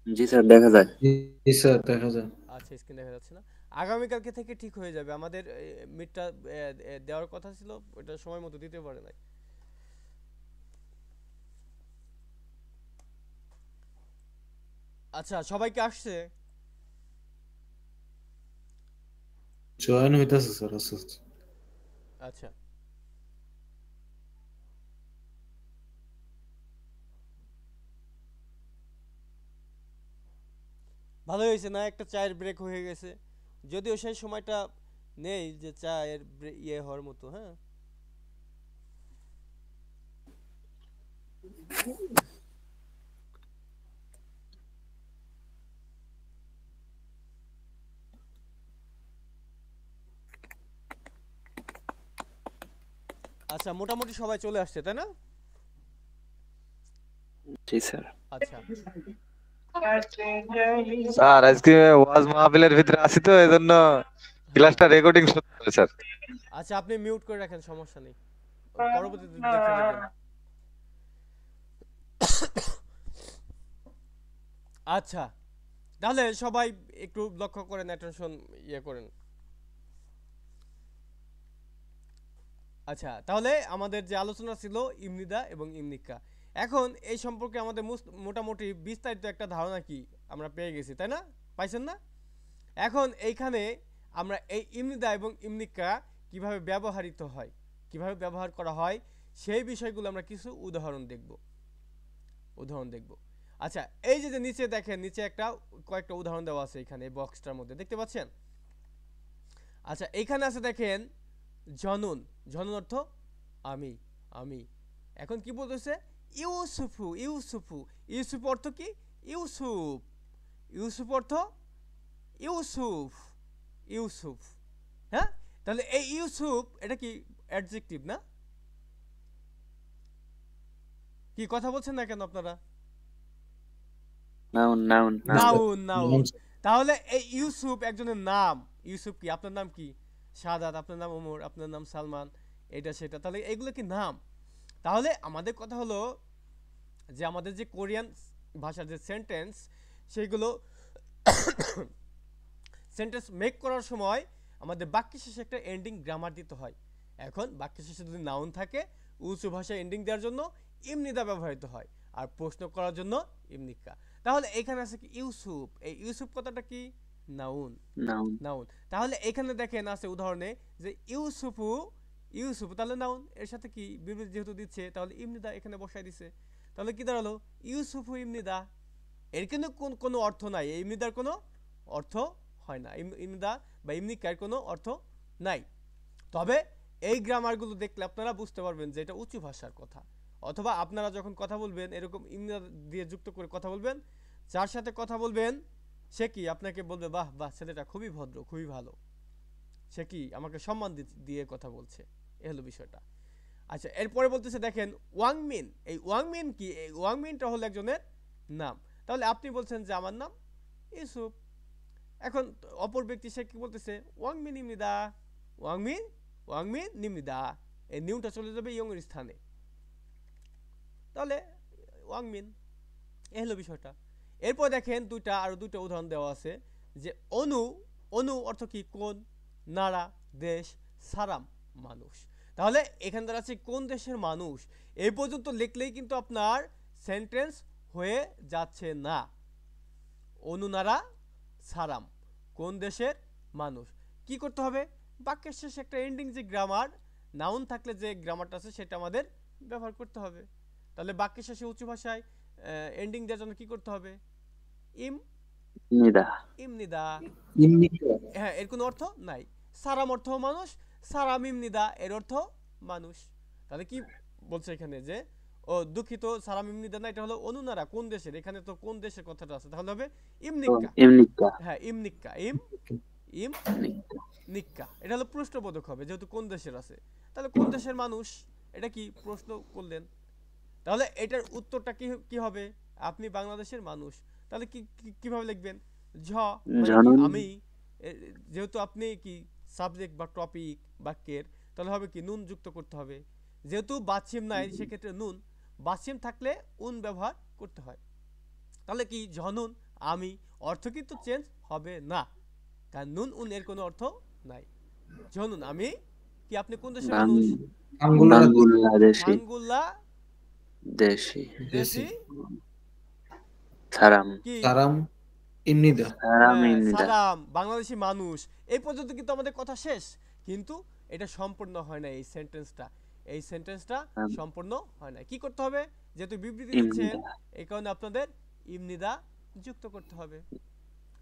জি স্যার, দেখা যায়। জি স্যার, দেখা যায়। আচ্ছা, স্ক্রিন দেখা যাচ্ছে না। আগামীকালকে থেকে ঠিক হয়ে যাবে। আমাদের মিটটা দেওয়ার কথা ছিল, ওটা সময় মতো দিতে পারে নাই। আচ্ছা, সবাইকে আসছে? জয়েন হইতাছে স্যার, আচ্ছা আচ্ছা। আচ্ছা, ভালো হয়েছে না, একটা চায়ের ব্রেক হয়ে গেছে, যদিও সেই সময়টা নেই যে চায়ের ইয়ে হওয়ার মতো। হ্যাঁ, আচ্ছা, মোটামুটি সবাই চলে আসছে তাই না? জি স্যার। আচ্ছা, স্যার আজকে ওয়াজ মাহফিলের ভিতরে আছি তো এজন্য ক্লাসটা রেকর্ডিং শুনতে হবে স্যার। আচ্ছা আপনি মিউট করে রাখেন, সমস্যা নেই, পরবর্তীতে দেখে নেবেন। আচ্ছা তাহলে সবাই একটু লক্ষ্য করেন, অ্যাটেনশন ইয়ে করেন। আচ্ছা তাহলে আমাদের যে আলোচনা ছিল ইমনিদা এবং ইমনিকা, এখন এই সম্পর্কে আমাদের মোটামুটি বিস্তারিত একটা ধারণা কি আমরা পেয়ে গেছি, তাই না? পাইছেন না? এখন এইখানে আমরা এই ইমনিদা এবং ইমনিকা কিভাবে ব্যবহৃত হয়, কিভাবে ব্যবহার করা হয়, সেই বিষয়গুলো আমরা কিছু উদাহরণ দেখব। আচ্ছা এই যে নিচে দেখেন, নিচে কয়েকটা উদাহরণ দেওয়া আছে এখানে এই বক্সটার মধ্যে, দেখতে পাচ্ছেন? আচ্ছা এইখানে আছে দেখেন জনন, জনন অর্থ আমি। এখন কি বলতেছে? ইউসুফু, ইউসুফ অর্থ কি? ইউসুফ অর্থ ইউসুফ। হ্যাঁ, তাহলে এই ইউসুফ এটা কি অ্যাডজেক্টিভ না? কি কথা বলছেন না কেন আপনারা? নাউন। তাহলে এই ইউসুফ একজনের নাম। ইউসুফ কি? আপনার নাম কি? শাহাদাত, আপনার নাম ওমর, আপনার নাম সালমান, এটা সেটা, তাহলে এগুলো কি নাম? তাহলে আমাদের কথা হলো যে আমাদের যে কোরিয়ান ভাষার যে সেন্টেন্স, সেগুলো সেন্টেন্স মেক করার সময় আমাদের বাক্যের শেষে একটা এন্ডিং গ্রামার দিতে হয়। এখন বাক্যের শেষে যদি নাউন থাকে, উঁচু ভাষায় এন্ডিং দেওয়ার জন্য ইমনিদা ব্যবহৃত হয়, আর প্রশ্ন করার জন্য ইমনিকা। তাহলে এখানে আছে কি ইউসুফ, এই ইউসুফ কথাটা কি? নাউন। তাহলে এখানে দেখেন আছে উদাহরণে যে ইউসুফু, তাহলে নাউন, এর সাথে কি বিবৃতি যেহেতু দিচ্ছে তাহলে ইমনিদা এখানে বসায় দিছে, তাহলে কি দাঁড়ালো? ইউসুফু ইমনিদা। এর কিন্তু কোনো অর্থ নাই, এই ইমনিদার কোনো অর্থ হয় না, ইমনিদা বা ইমনিকার কোনো অর্থ নাই। তবে এই গ্রামারগুলো দেখলে আপনারা বুঝতে পারবেন যে এটা উঁচু ভাষার কথা, অথবা আপনারা যখন কথা বলবেন এরকম ইমনিদা দিয়ে যুক্ত করে কথা বলবেন, যার সাথে কথা বলবেন সে কি আপনাকে বলবে বাহ বাহ ছেলেটা খুবই ভদ্র, খুবই ভালো, সে কি আমাকে সম্মান দিয়ে কথা বলছে, এ হলো বিষয়টা। আচ্ছা এরপরে বলতেছে দেখেন ওয়াংমিন। এই ওয়াংমিন কি? এই ওয়াংমিনটা হলো একজনের নাম। তাহলে আপনি বলছেন যে আমার নাম ইউসুফ, এখন অপর ব্যক্তি সে কি বলতেছে? ওয়াংমিন ইমনিদা, ওয়াংমিন নিমনিদা, এই নিউটা চলে যাবে ইয়ং এর স্থানে, তাহলে ওয়াংমিন, এ হলো বিষয়টা। এরপর দেখেন আরো দুইটা উদাহরণ দেওয়া আছে যে অনু অর্থ কি? কোন, নাড়া দেশ, সারাম মানুষ। তাহলে এখান দ্বারা আছে কোন দেশের মানুষ, এই পর্যন্ত লিখলেই কিন্তু আপনার সেন্টেন্স হয়ে যাচ্ছে না। অনু, নাড়া, সারাম, কোন দেশের মানুষ। কি করতে হবে? বাক্যের শেষে একটা এন্ডিং যে গ্রামার, নাউন থাকলে যে গ্রামারটা আছে সেটা আমাদের ব্যবহার করতে হবে। তাহলে বাক্যের শেষে উঁচু ভাষায় এন্ডিং দেওয়ার জন্য কি করতে হবে? ইমনিদা। হ্যাঁ, এর কোনো অর্থ নাই। সারাম অর্থ মানুষ, সারাম ইমনিদা এর অর্থ মানুষ। তাহলে কি বলছে এখানে যে দুঃখিত, সারাম ইমনিদা না, এটা হলো অনুনারা কোন দেশের, এখানে তো কোন দেশের কথাটা আছে, তাহলে হবে ইমনিকা। হ্যাঁ ইমনিকা, নিক্কা, এটা হলো প্রশ্নবোধক হবে যেহেতু কোন দেশের আছে। তাহলে কোন দেশের মানুষ, এটা কি প্রশ্ন করলেন, তাহলে এটার উত্তরটা কি হবে? আপনি বাংলাদেশের মানুষ। তাহলে কিভাবে লিখবেন? মানে আমি, যেহেতু আপনি কি সাবজেক্ট বা টপিক বাক্যের, তাহলে হবে কি নুন যুক্ত করতে হবে, যেহেতু বাচ্চিম নাই সেক্ষেত্রে নুন, বাচ্চিম থাকলে উন ব্যবহার করতে হয়। তাহলে কি জনুন আমি, অর্থ কিন্তু চেঞ্জ হবে না, কারণ নুন উন এর কোনো অর্থ নাই। জনুন আমি কি, আপনি কোন দেশের মানুষ? দেশি সারাম ইমনিদা, সালাম বাংলাদেশি মানুষ। এই পর্যন্ত কিন্তু আমাদের কথা শেষ, কিন্তু এটা সম্পূর্ণ হয় না। এই সেন্টেন্সটা সম্পূর্ণ হয় না। কি করতে হবে? যেহেতু বিবৃতি দিচ্ছেন এই কারণে আপনাদের ইমনিদা যুক্ত করতে হবে,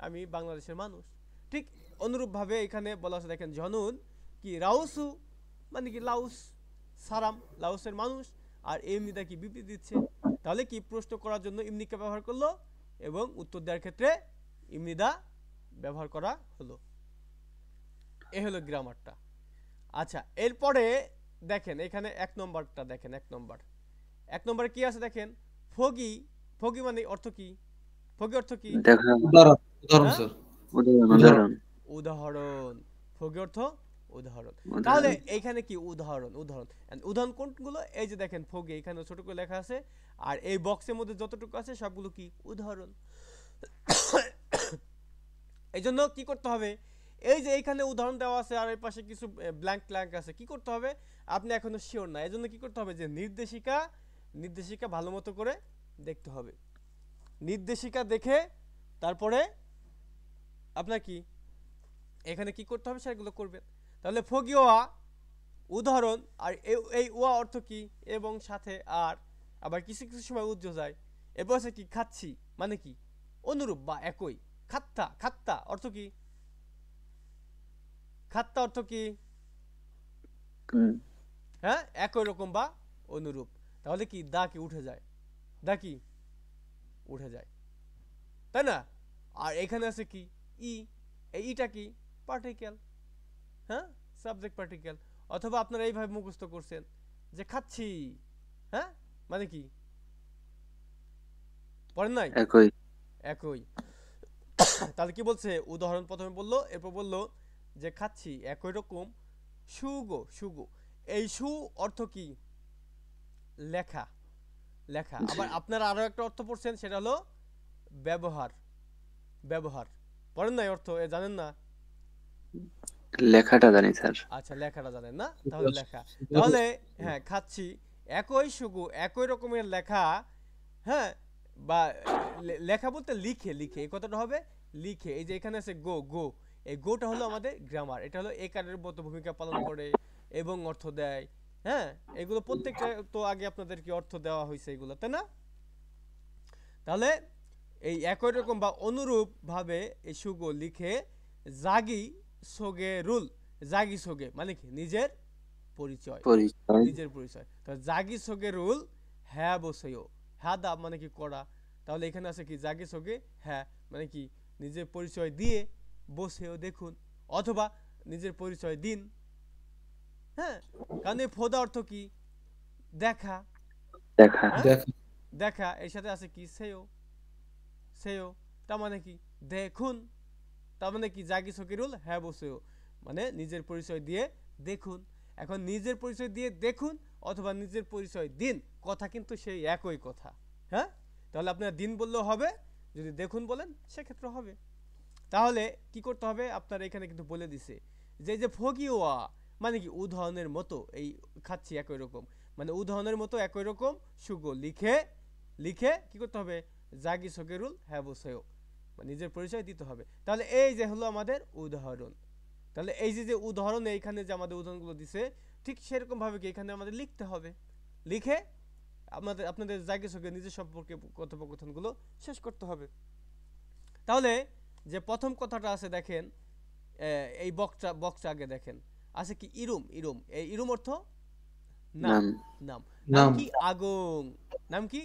আমি বাংলাদেশের মানুষ। ঠিক অনুরূপভাবে এখানে বলা আছে দেখেন জনুন কি, রাউসু মানে কি লাউস, সারাম লাউসের মানুষ, আর ইমনিদা কি বিবৃতি দিচ্ছে। তাহলে কি প্রশ্ন করার জন্য ইমনিকা ব্যবহার করলো এবং উত্তর দেওয়ার ক্ষেত্রে ইমনিদা ব্যবহার করা হলো। এ হলো গ্রামারটা। আচ্ছা এরপরে দেখেন এখানে এক নম্বরটা দেখেন, এক নম্বরে কি আছে দেখেন? ফগি মানে অর্থ কি? ফগি অর্থ কি? দেখা, উদাহরণ উদাহরণ হ্যাঁ? স্যার। উদাহরণ, উদাহরণ। উদাহরণ, উদাহরণ। ফগি অর্থ উদাহরণ। তাহলে উদাহরণ। এইখানে কি উদাহরণ, উদাহরণ। And উদাহরণ কোনগুলো? এই যে দেখেন ফগি এখানে ছোট করে লেখা আছে, আর এই বক্সের মধ্যে যতটুকু আছে সবগুলো কি উদাহরণ। এই জন্য কি করতে হবে, এই যে এইখানে উদাহরণ দেওয়া আছে আর এই পাশে কিছু ব্ল্যাঙ্ক ব্ল্যাঙ্ক আছে, কি করতে হবে আপনি এখনো শিওর না, এই জন্য কি করতে হবে যে নির্দেশিকা, নির্দেশিকা ভালো মতো করে দেখতে হবে। নির্দেশিকা দেখে তারপরে আপনার কি এখানে কি করতে হবে সেগুলো করবেন। তাহলে ফগিওয়া উদাহরণ, আর এই ওয়া অর্থ কি? এবং সাথে আর, আবার কিছু কিছু সময় উজ্জ যায়। এরপর আছে কি খাচ্ছি, মানে কি অনুরূপ বা একই। খাত্তা, খাত্তা অর্থ কি? খাত্তা অর্থ কি? হুম, হ্যাঁ, একই রকম বা অনুরূপ। তাহলে কি দা কি উঠে যায়, দা কি উঠে যায়, তাই না? আর এখানে আছে কি ই, এই ইটা কি পার্টিকেল, হ্যাঁ সাবজেক্ট পার্টিকেল। অথবা আপনারা এইভাবে মুখস্থ করছেন যে খাচ্ছি, হ্যাঁ মানে কি পড়েন নাই? একই। একই। তাহলে কি বলছে, উদাহরণ প্রথমে বললো, এরপর বললো যে খাচ্ছি একই রকম সুগো, সুগো। এই সু অর্থ কি? লেখা, লেখা। জি। আবার আপনারা আরো একটা অর্থ পড়ছেন, সেটা হলো ব্যবহার, ব্যবহার। পড়েন নাই অর্থ, জানেন না? লেখাটা জানি স্যার। আচ্ছা, লেখাটা জানেন না, তাহলে লেখা। তাহলে হ্যাঁ খাচ্ছি একই সুগু, একই রকমের লেখা, হ্যাঁ বা লেখা বলতে লিখে, লিখে এই কথাটা হবে লিখে। এই যে এখানে আছে গো, গো, এই গোটা হলো আমাদের গ্রামার, এটা হলো একারের মতো ভূমিকা পালন করে এবং অর্থ দেয়। হ্যাঁ, এগুলো প্রত্যেকটা তো আগে আপনাদেরকে অর্থ দেওয়া হয়েছে এগুলো, তাই না? তাহলে এই একই রকম বা অনুরূপ ভাবে এই সুগো লিখে জাগি সোগে রুল, জাগি সোগে মানে কি নিজের পরিচয়, পরিচয়। নিজের পরিচয়। তো জাগি সোগে রুল হ্যাঁ বসেও, হ্যাঁ দা মানে কি করা। তাহলে এখানে আছে কি জাগি সোগে হ্যাঁ মানে কি নিজের পরিচয় দিয়ে বসেও দেখুন, অথবা নিজের পরিচয় দিন। হ্যাঁ, কারণ এই ফোদা অর্থ কি? দেখা, দেখা। হ্যাঁ দেখ দেখা। এর সাথে আছে কি সেও, সেও তার মানে কি দেখুন। তার মানে কি জাগি সকিরুল হ্যাঁ বসেও মানে নিজের পরিচয় দিয়ে দেখুন। এখন নিজের পরিচয় দিয়ে দেখুন অথবা নিজের পরিচয় দিন, কথা কিন্তু সেই একই কথা। হ্যাঁ, তাহলে আপনার দিন বললেও হবে, যদি দেখুন বলেন সেক্ষেত্রে হবে। তাহলে কি করতে হবে আপনার এখানে কিন্তু বলে দিছে যে এই যে ফগিওয়া মানে কি উদাহরণের মতো, এই খাচ্ছি একই রকম মানে উদাহরণের মতো একই রকম সুগো লিখে, লিখে কি করতে হবে জাগি সকেরুল হ্যাঁ বসেও নিজের পরিচয় দিতে হবে। তাহলে এই যে হলো আমাদের উদাহরণ। তাহলে এই যে যে উদাহরণ, এইখানে যে আমাদের উদাহরণগুলো দিছে ঠিক সেরকম ভাবে কি এখানে আমাদের লিখতে হবে, লিখে আপনাদের আপনাদের জাগি সকে নিজের সম্পর্কে কথোপকথনগুলো শেষ করতে হবে। তাহলে যে প্রথম কথাটা আছে দেখেন, এই বক্সটা বক্সটা আগে দেখেন আছে কি ইরুম, ইরুম। এই ইরুম অর্থ নাম, নাম। নাম। নাম নাম কি আগুন, নাম কি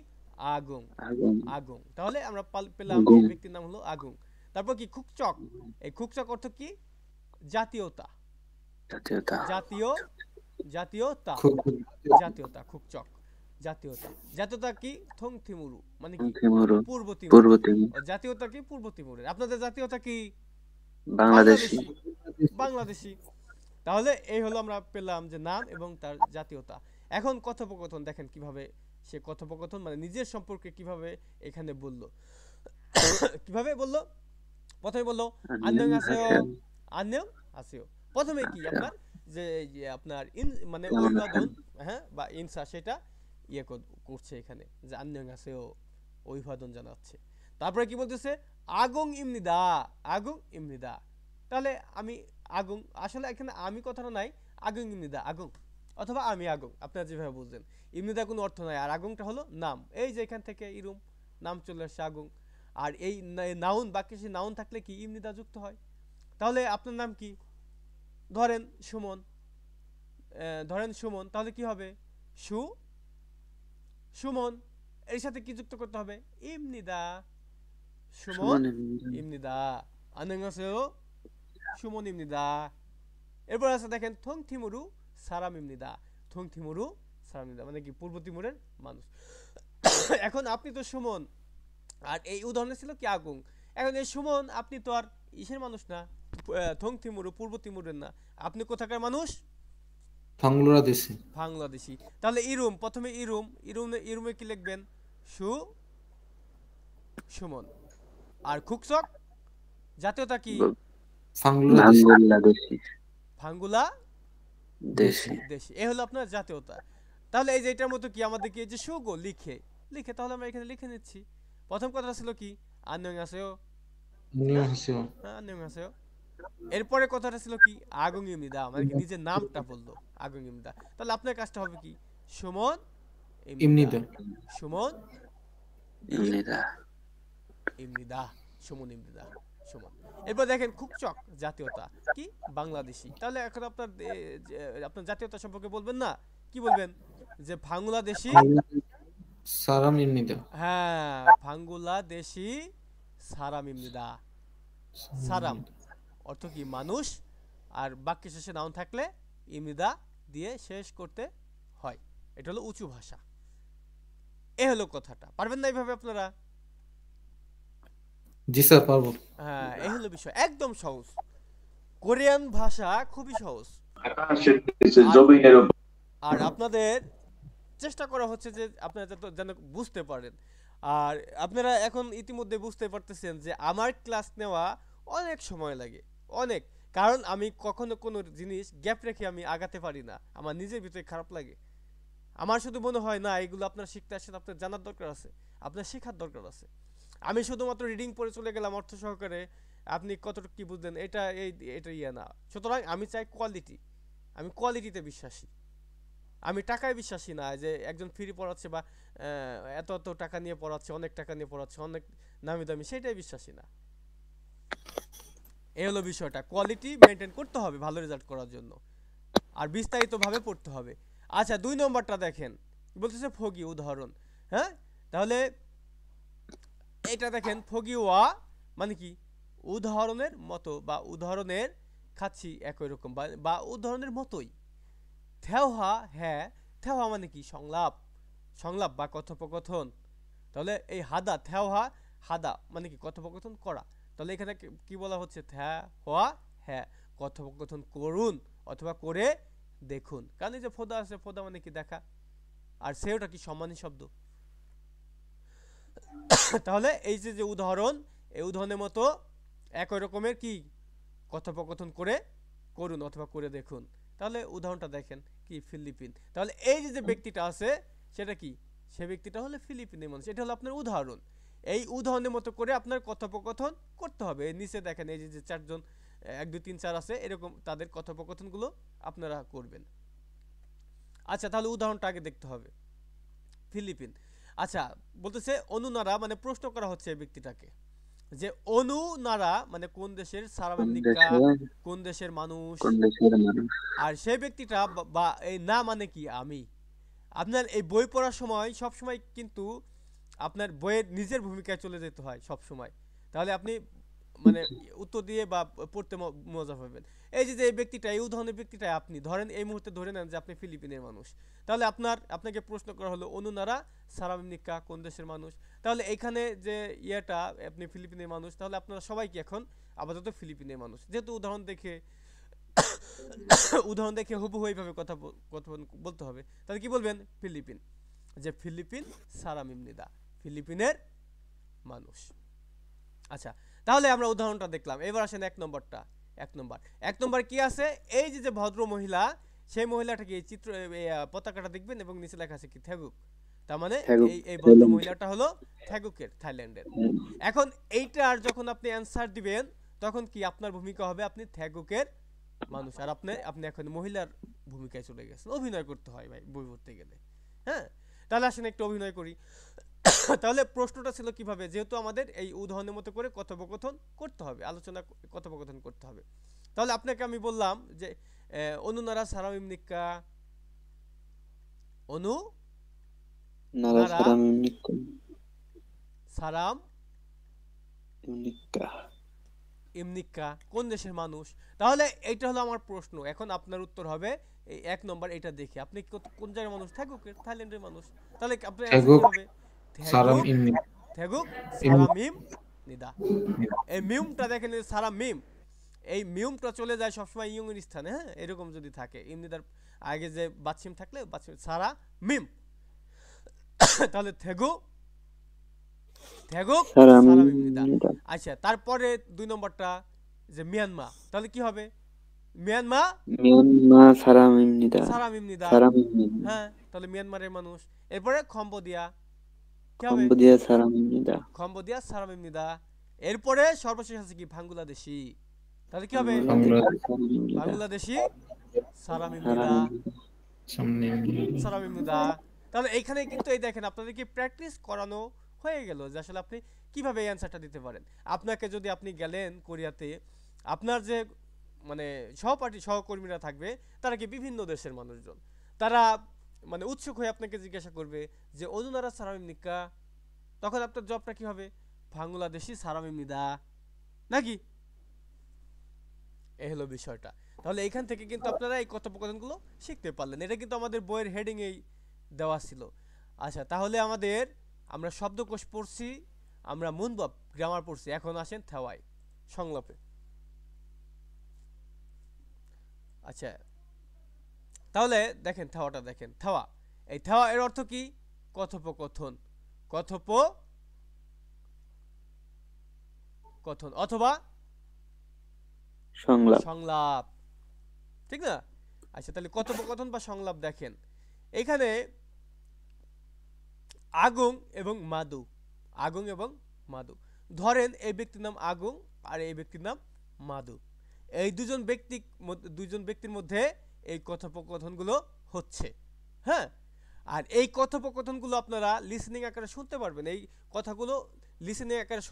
আগুন, আগুন। আগুন। তাহলে আমরা পেলাম আগুন। এই ব্যক্তির নাম হলো আগুন। তারপর কি খুকচক, এই খুকচক অর্থ কি জাতীয়তা, জাতীয়তা। জাতীয়, জাতীয়তা, খুব জাতীয়তা, খুকচক জাতীয়তা। জাতীয়তা কি থং থিমুরু মানে কি তিমুরু। পূর্ব তিমুর। পূর্ব তিমুর। ও জাতীয়তা কি পূর্ব তিমুরের। আপনাদের জাতীয়তা কি বাংলাদেশি। বাংলাদেশি। তাহলে এই হলো আমরা পেলাম যে নাম এবং তার জাতীয়তা। এখন কথোপকথন দেখেন কিভাবে সে কথোপকথন মানে নিজের সম্পর্কে কিভাবে এখানে বলল। কিভাবে বলল, প্রথমে বলল আন্যং আছেও, আন্যং আছেও। প্রথমে কি আপনার যে আপনার ইন মানে অভিবাদন, হ্যাঁ বা ইনসা, সেটা ইয়ে করছে এখানে যে আন্যং আছেও অভিবাদন জানাচ্ছে। তারপরে কি বলতেছে আগুং ইমনিদা, আগুং ইমনিদা। তাহলে আমি আগুং, আসলে এখানে আমি কথাটা নাই, আগুং ইমনিদা আগুং অথবা আমি আগুং, আপনারা যেভাবে বুঝলেন। ইমনিদা কোনো অর্থ নাই, আর আগুংটা হলো নাম। এই যে এখান থেকে ইরুম নাম চলে আসছে আগুং। আর এই নাউন বাক্যে সে নাউন থাকলে কি ইমনিদা যুক্ত হয়। তাহলে আপনার নাম কি, ধরেন সুমন, ধরেন সুমন, তাহলে কি হবে সু, সুমন এর সাথে কি যুক্ত করতে হবে ইমনিদা, সুমন ইমনিদা। 안녕하세요 সুমন ইমনিদা। এরপর আছে দেখেন থং থিমুরু সারাম ইমনিদা, থং থিমুরু সারাম ইমনিদা মানে কি পূর্ব তিমুরের মানুষ। এখন আপনি তো সুমন, আর এই উদাহরণে ছিল কি আগুন। এখন এই সুমন, আপনি তো আর ইসের মানুষ না, থং তিমুর পূর্ব তিমুরের না, আপনি কোথাকার মানুষ? বাংলাদেশে। বাংলাদেশি। তাহলে ইরুম, প্রথমে ইরুমে কি লিখবেন? সুমন। আর খুকচক জাতীয়তা কি? বাংলাদেশে। বাংলাদেশি ভাঙ্গুলা দেশি দেশি। এই হলো আপনার জাতীয়তা। তাহলে এই যে এটার মতো কি আমাদেরকে এই যে সুগো লিখে তাহলে আমরা এখানে লিখে নিচ্ছি। প্রথম কথাটা ছিল কি? আন্যং আছেও। 안녕하세요. হ্যাঁ, আন্যং আছেও। এরপরে কথাটা ছিল কি? আগুং ইমনিদা, মানে কি নিজের নামটা বললো, আগুং ইমনিদা। তাহলে আপনার কাজটা হবে কি? সুমন ইমনিদা। 입니다. সুমন ইমনিদা ইমনিদা। সুমন ইমনিদা। সুমন। এরপর দেখেন খুকচক জাতীয়তা কি? বাংলাদেশি। তাহলে এখন আপনার আপনার জাতীয়তা সম্পর্কে বলবেন না, কি বলবেন? যে বাংলাদেশি। 사람입니다. হ্যাঁ, বাংলাদেশি সারামিমনিদা। সারাম অর্থ কি? মানুষ। আর বাক্য শেষে নাউন থাকলে ইমনিদা দিয়ে শেষ করতে হয়। এটা হলো উঁচু ভাষা। এ হলো কথাটা। পারবেন না এইভাবে আপনারা? জি স্যার পারবো। হ্যাঁ, এই হলো বিষয়, একদম সহজ। কোরিয়ান ভাষা খুবই সহজ। আর আপনাদের চেষ্টা করা হচ্ছে যে আপনারা যেন বুঝতে পারেন। আর আপনারা এখন ইতিমধ্যে বুঝতে পারতেছেন যে আমার ক্লাস নেওয়া অনেক সময় লাগে, অনেক। কারণ আমি কখনো কোনো জিনিস গ্যাপ রেখে আমি আগাতে পারি না, আমার নিজের ভিতরে খারাপ লাগে। আমার শুধু মনে হয় না এগুলো আপনার শিখতে আসেন, আপনার জানার দরকার আছে, আপনার শেখার দরকার আছে। আমি শুধুমাত্র রিডিং পড়ে চলে গেলাম অর্থ সহকারে, আপনি কতটুকু কি বুঝলেন এটা ইয়ে না। সুতরাং আমি চাই কোয়ালিটি, আমি কোয়ালিটিতে বিশ্বাসী। আমি টাকায় বিশ্বাসী না যে একজন ফ্রি পড়াচ্ছে বা এত এত টাকা নিয়ে পড়াচ্ছে, অনেক টাকা নিয়ে পড়াচ্ছে, অনেক নামি দামি, সেটাই বিশ্বাসী না। এই হলো বিষয়টা, কোয়ালিটি মেনটেন করতে হবে ভালো রেজাল্ট করার জন্য, আর বিস্তারিতভাবে পড়তে হবে। আচ্ছা, 2 নম্বরটা দেখেন, বলতেছে ফগি উদাহরণ। হ্যাঁ, তাহলে এটা দেখেন, ফগি ওয়া মানে কি? উদাহরণের মতো বা উদাহরণের খাচ্ছি একই রকম বা উদাহরণের মতোই। থেওহা, হ্যাঁ, থেওহা মানে কি? সংলাপ বা কথোপকথন। তাহলে এই হাদা, থেওহা হাদা মানে কি? কথোপকথন করা। তাহলে এখানে কি বলা হচ্ছে? থেওয়া, হ্যাঁ, কথোপকথন করুন অথবা করে দেখুন। কারণ এই যে ফোদা আছে, ফোদা মানে কি? দেখা। আর সেওটা কি? সম্মানী শব্দ। তাহলে এই যে উদাহরণ, এই উদাহরণের মতো একই রকমের কি? কথোপকথন করুন অথবা করে দেখুন। তাহলে উদাহরণটা দেখেন কি? ফিলিপিন। তাহলে এই যে ব্যক্তিটা আছে সেটা কি? সে ব্যক্তিটা হলো ফিলিপিনের মানুষ। এটা হলো আপনার উদাহরণ। এই উদাহরণের মতো করে আপনার কথোপকথন করতে হবে। এর নিচে দেখেন এই যে 4 জন, 1 2 3 4 আছে, এরকম তাদের কথোপকথনগুলো আপনারা করবেন। আচ্ছা, তাহলে উদাহরণটা আগে দেখতে হবে। ফিলিপিন। আচ্ছা, বলতেছে অনুনারা, মানে প্রশ্ন করা হচ্ছে এই ব্যক্তিটাকে যে অনুনারা মানে কোন দেশের? সারামেমনিকা কোন দেশের মানুষ? কোন দেশের মানুষ? আর সেই ব্যক্তিটা বা এই না মানে কি? আমি। আপনার এই বই পড়ার সময় সব সময় কিন্তু আপনার বইয়ের নিজের ভূমিকায় চলে যেতে হয় সব সময়। তাহলে আপনি মানে উত্তর দিয়ে বা পড়তে মজা পাবেন। এই যে এই ব্যক্তিটা, এই উদাহরণের ব্যক্তিটা আপনি ধরেন, এই মুহূর্তে ধরে নেন যে আপনি ফিলিপিনের মানুষ। তাহলে আপনাকে প্রশ্ন করা হলো অনুনারা সারামিমনিকা কোন দেশের মানুষ? তাহলে এখানে যে ইয়েটা, আপনি ফিলিপিনের মানুষ, তাহলে আপনারা সবাই কি এখন আপাতত ফিলিপিনের মানুষ, যেহেতু উদাহরণ দেখে হুবহু এইভাবে কথা বলতে হবে। তাহলে কি বলবেন? ফিলিপিন, যে ফিলিপিন সারামিমনিদা, ফিলিপিনের মানুষ। আচ্ছা, তাহলে আমরা উদাহরণটা দেখলাম। এবার আসেন 1 নম্বরটা। 1 নম্বর কি আছে? এই যে ভদ্র মহিলা, সেই মহিলাটাকে এই চিত্র পতাকাটা দেখবেন এবং নিচে লেখা আছে কি? থেগুক। তার মানে এই ভদ্র মহিলাটা হলো থেগুকের, থাইল্যান্ডের। এখন এইটার যখন আপনি অ্যানসার দিবেন তখন কি আপনার ভূমিকা হবে? আপনি থেগুকের মানুষ, আর আপনি এখন মহিলার ভূমিকায় চলে গেছেন। অভিনয় করতে হয় ভাই বই পড়তে গেলে। হ্যাঁ, তাহলে আসেন একটু অভিনয় করি। তাহলে প্রশ্নটা ছিল কিভাবে? যেহেতু আমাদের এই উদাহরণের মতো করে কথোপকথন করতে হবে, কথোপকথন করতে হবে। তাহলে আপনাকে আমি বললাম যে অনুনারা সারামিমনিকা, অনু নারা নারা সারামিমনিকা সারাম ইমনিকা ইমনিকা কোন দেশের মানুষ? তাহলে এইটা হলো আমার প্রশ্ন। এখন আপনার উত্তর হবে এই 1 নম্বর, এটা দেখে আপনি কোন জায়গার মানুষ? থেগুকের, থাইল্যান্ডের মানুষ। তাহলে আপনার অ্যানসার কি 태국 হবে? থেগুক 사람입니다. থেগুক সারা মিম নিদা। এই মিমটা দেখেন, এই সারা মিম, এই মিমটা চলে যায় সবসময় ইয়ং এর স্থানে। হ্যাঁ, এরকম যদি থাকে ইমনিদার আগে যে বাচ্চিম থাকলে বাচ্চিম সারা মিম, তাহলে থেগুক সারা সারা মিম নিদা। নিদা। আচ্ছা, তারপরে 2 নম্বরটা যে মিয়ানমা, তাহলে কি হবে? মিয়ানমা মিয়ানমা সারা মিম নিদা। সারা মিম নিদা। সারা মিম নিদা। হ্যাঁ, তাহলে মিয়ানমারের মানুষ। এরপরে কম্বোডিয়া, কি হবে? কম্বোডিয়া সারা মিম নিদা। কম্বোডিয়া সারা মিম নিদা। এরপরে সর্বশেষ আছে কি বাংলাদেশি, তাহলে কি হবে? বাংলাদেশ সারা মিম নিদা। বাংলাদেশি সারা মিম সারা নিদা, মিম নিদা। সামনে সারা মিম নিদা। তাহলে এখানে কিন্তু এই দেখেন আপনাদেরকে প্র্যাকটিস করানো হয়ে গেল যে আসলে আপনি কিভাবে এই অ্যান্সারটা দিতে পারেন। আপনাকে যদি আপনি গেলেন কোরিয়াতে, আপনার যে মানে সহকর্মীরা থাকবে তারা কি বিভিন্ন দেশের মানুষজন, তারা মানে উৎসুক হয়ে আপনাকে জিজ্ঞাসা করবে যে অনুনারা সারামিম নিকা, তখন আপনার জবটা কি হবে? বাংলাদেশি সারামিম নিদা, নাকি? এই হলো বিষয়টা। তাহলে এইখান থেকে কিন্তু আপনারা এই কথোপকথনগুলো শিখতে পারলেন। এটা কিন্তু আমাদের বইয়ের হেডিং এই দেওয়া ছিল। আচ্ছা, তাহলে আমরা শব্দকোষ পড়ছি, আমরা মুনবাব গ্রামার পড়ছি, এখন আসেন থেওয়াই সংলাপে। আচ্ছা, তাহলে দেখেন থেওয়াটা দেখেন, থেওয়া, এই থেওয়া এর অর্থ কি? কথোপকথন, কথোপকথন অথবা সংলাপ। সংলাপ, ঠিক না? আচ্ছা, তাহলে কথোপকথন বা সংলাপ দেখেন এখানে আগুং এবং মাদু, আগুং এবং মাদু। ধরেন এই ব্যক্তির নাম আগুং আর এই ব্যক্তির নাম মাদু, এই দুজন ব্যক্তির মধ্যে এই কথোপকথনগুলো হচ্ছে। হ্যাঁ, আর এই কথোপকথনগুলো আপনারা লিসেনিং আকারে শুনতে পারবেন। এই কথাগুলো লিসেনিং আকারে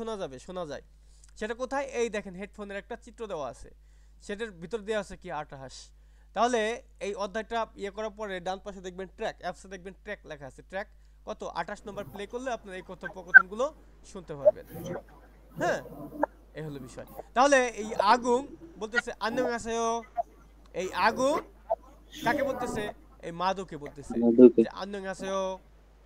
শোনা যায়। সেটা কোথায়? এই দেখেন হেডফোনের একটা চিত্র দেওয়া আছে, সেটার ভিতর দেওয়া আছে কি আটাহাস। তাহলে এই অধ্যায়টা করার পরে ডান পাশে দেখবেন ট্র্যাক, অ্যাপসে দেখবেন ট্র্যাক লেখা আছে। ট্র্যাক কত 28 নম্বর প্লে করলে আপনারা এই কথোপকথনগুলো শুনতে পারবেন। হ্যাঁ, এই হলো বিষয়। তাহলে এই আগুন বলতেছে আন্যঙ্গাসেও, এই আগুন কাকে বলতেছে? এই মাদুকে বলতেছে মাদুকে। যে আন্যঙ্গাসেও।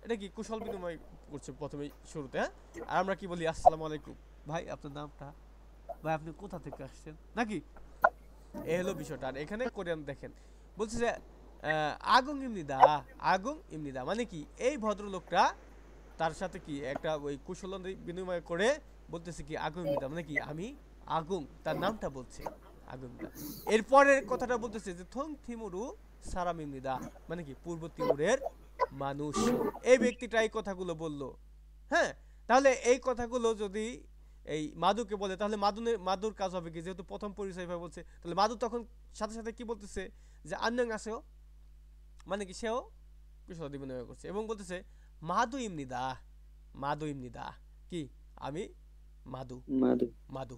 এটা কি কুশল বিনিময় করছে প্রথমে শুরুতে। হ্যাঁ, আর আমরা কি বলি? আসসালামু আলাইকুম ভাই, আপনার নামটা? ভাই আপনি কোথা থেকে আসছেন, নাকি? এই হলো বিষয়টা। আর এখানে কোরিয়ান দেখেন বলছে যে আগুং ইমনিদা, মানে কি এই ভদ্রলোকটা তার সাথে কি একটা ওই কুশল বিনিময় করে বলতেছে কি আগুং ইমনিদা, মানে কি আমি আগুং, তার নামটা বলছে আগুং। এরপরের কথাটা বলতেছে যে থং থিমুরু সারাম ইমনিদা, মানে কি পূর্ব তিমুরের মানুষ। এই ব্যক্তিটা এই কথাগুলো বলল। হ্যাঁ, তাহলে এই কথাগুলো যদি এই মাদুকে বলে তাহলে মাদুর কাজ হবে কি? যেহেতু প্রথম পরিচয় ভাবে বলছে, তাহলে মাদু তখন সাথে সাথে কি বলতেছে? যে আন্যং আছেও, মানে কি সেও কুশল বিনিময় করছে এবং বলতেছে মাদু ইমনিদা, কি আমি মাদু মাদু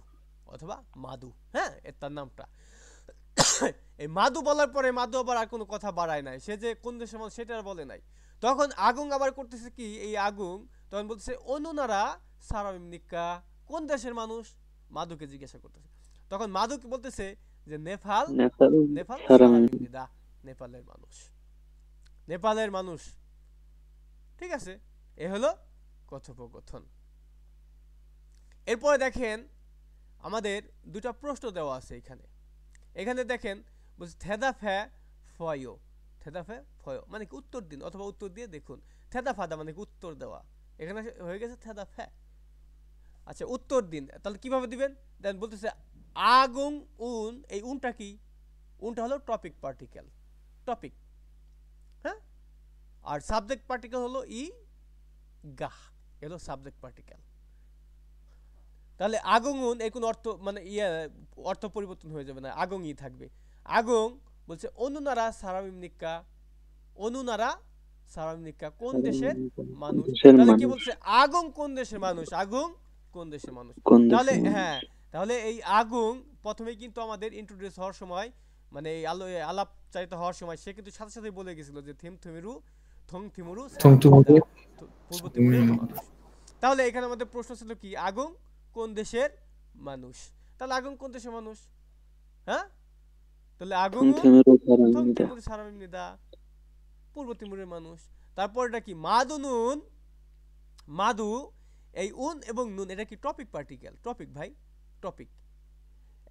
অথবা মাদু। হ্যাঁ, এর তার নামটা। এই মাদু বলার পরে মাদু আবার আর কোনো কথা বাড়ায় নাই, সে যে কোন দেশের মানুষ সেটা আর বলে নাই। তখন আগুং আবার করতেছে কি? এই আগুং তখন বলতেছে অনুনারা সারামিম নিকা, কোন দেশের মানুষ? মাদুকে জিজ্ঞাসা করতেছে। তখন মাদুকে বলতেছে যে নেপাল সারামিম নিদা, নেপালের মানুষ। ঠিক আছে, এ হলো কথোপকথন। এরপরে দেখেন আমাদের দুটা প্রশ্ন দেওয়া আছে এখানে দেখেন বলছে থেদা ফ্যা ফয়ো, মানে কি উত্তর দিন অথবা উত্তর দিয়ে দেখুন। থেদা ফাদা মানে কি উত্তর দেওয়া, এখানে হয়ে গেছে থেদা ফ্যা। আচ্ছা, উত্তর দিন, তাহলে কিভাবে দিবেন? দেন বলতেছে আগুং উন, এই উনটা কি? উনটা হলো টপিক পার্টিকেল, টপিক। হ্যাঁ, আর সাবজেক্ট পার্টিকেল হলো গাহ, এলো সাবজেক্ট পার্টিকেল। তাহলে আগুং উন এই কোন অর্থ মানে অর্থ পরিবর্তন হয়ে যাবে না, আগুং থাকবে। আগুং বলছে অনুনারা সারামিম নিকা, কোন দেশের মানুষ? তাহলে কি বলছে? আগুং কোন দেশের মানুষ, তাহলে হ্যাঁ, তাহলে এই আগুং প্রথমেই কিন্তু আমাদের ইন্ট্রোডিউস হওয়ার সময়, মানে এই আলাপচারিত হওয়ার সময় সে কিন্তু সাথে সাথে বলে গেছিল যে থং থিমুরু পূর্ব তিমুরের মানুষ। তাহলে এখানে আমাদের প্রশ্ন ছিল কি? আগুং কোন দেশের মানুষ? তাহলে আগুং কোন দেশের মানুষ? হ্যাঁ, তাহলে আগুং থং থিমুরু সারামিম নিদা, পূর্ব তিমুরের মানুষ। তারপর এটা কি? মাদু, এই উন এবং নুন এটা কি টপিক পার্টিকেল, টপিক ভাই, টপিক।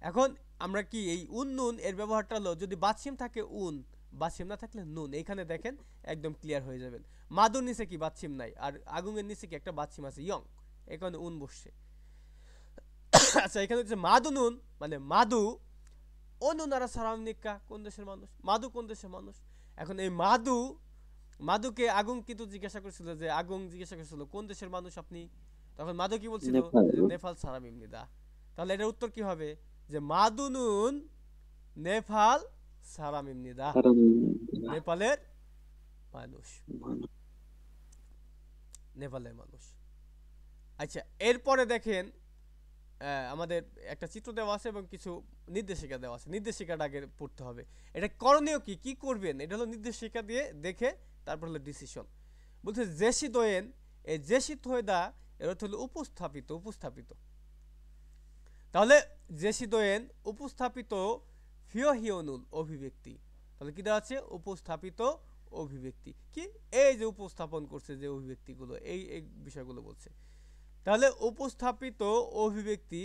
এখন আমরা কি এই উন নুন এর ব্যবহারটা হলো যদি বাচ্ছিম থাকে উন, বাচ্ছিম না থাকলে নুন। এইখানে দেখেন একদম ক্লিয়ার হয়ে যাবেন। মাদুর নিচে কি বাচ্ছিম নাই, আর আগুনের নিচে কি একটা বাচ্ছিম আছে ইয়ং, এখানে উন বসছে। আচ্ছা এখানে হচ্ছে মাদু নুন মানে মাদু অনুনারা সারামনিকা কোন দেশের মানুষ, মাদু কোন দেশের মানুষ। এখন এই মাদুকে আগুন কিন্তু জিজ্ঞাসা করেছিল, যে আগুন জিজ্ঞাসা করেছিল কোন দেশের মানুষ আপনি, তখন মাদু কি বলছিল, নেপাল। যে নেপাল সারাম ইমনিদা। তাহলে এটার উত্তর কি হবে, যে মাদু নুন নেপাল সারাম ইমনিদা, সালাম ইমনিদা। নেপালের মানুষ, নেপালের মানুষ। আচ্ছা এরপরে দেখেন আমাদের একটা চিত্র দেওয়া আছে এবং কিছু নির্দেশিকা দেওয়া আছে। নির্দেশিকাটা আগে পড়তে হবে। এটা করণীয় কি, কি করবেন, এটা হলো নির্দেশিকা দিয়ে দেখে তারপর হলো ডিসিশন। বলছে জেসিদোয়েন, এই জেসিথোয়েদা এর অর্থ হলো উপস্থাপিত, উপস্থাপিত। তাহলে জেসিদোয়েন উপস্থাপিত ফিওহিওনুল অভিব্যক্তি, তাহলে কি দেওয়া আছে, উপস্থাপিত অভিব্যক্তি। কি এই যে উপস্থাপন করছে যে অভিব্যক্তিগুলো, এই এই বিষয়গুলো বলছে। তাহলে উপস্থাপিত অভিব্যক্তি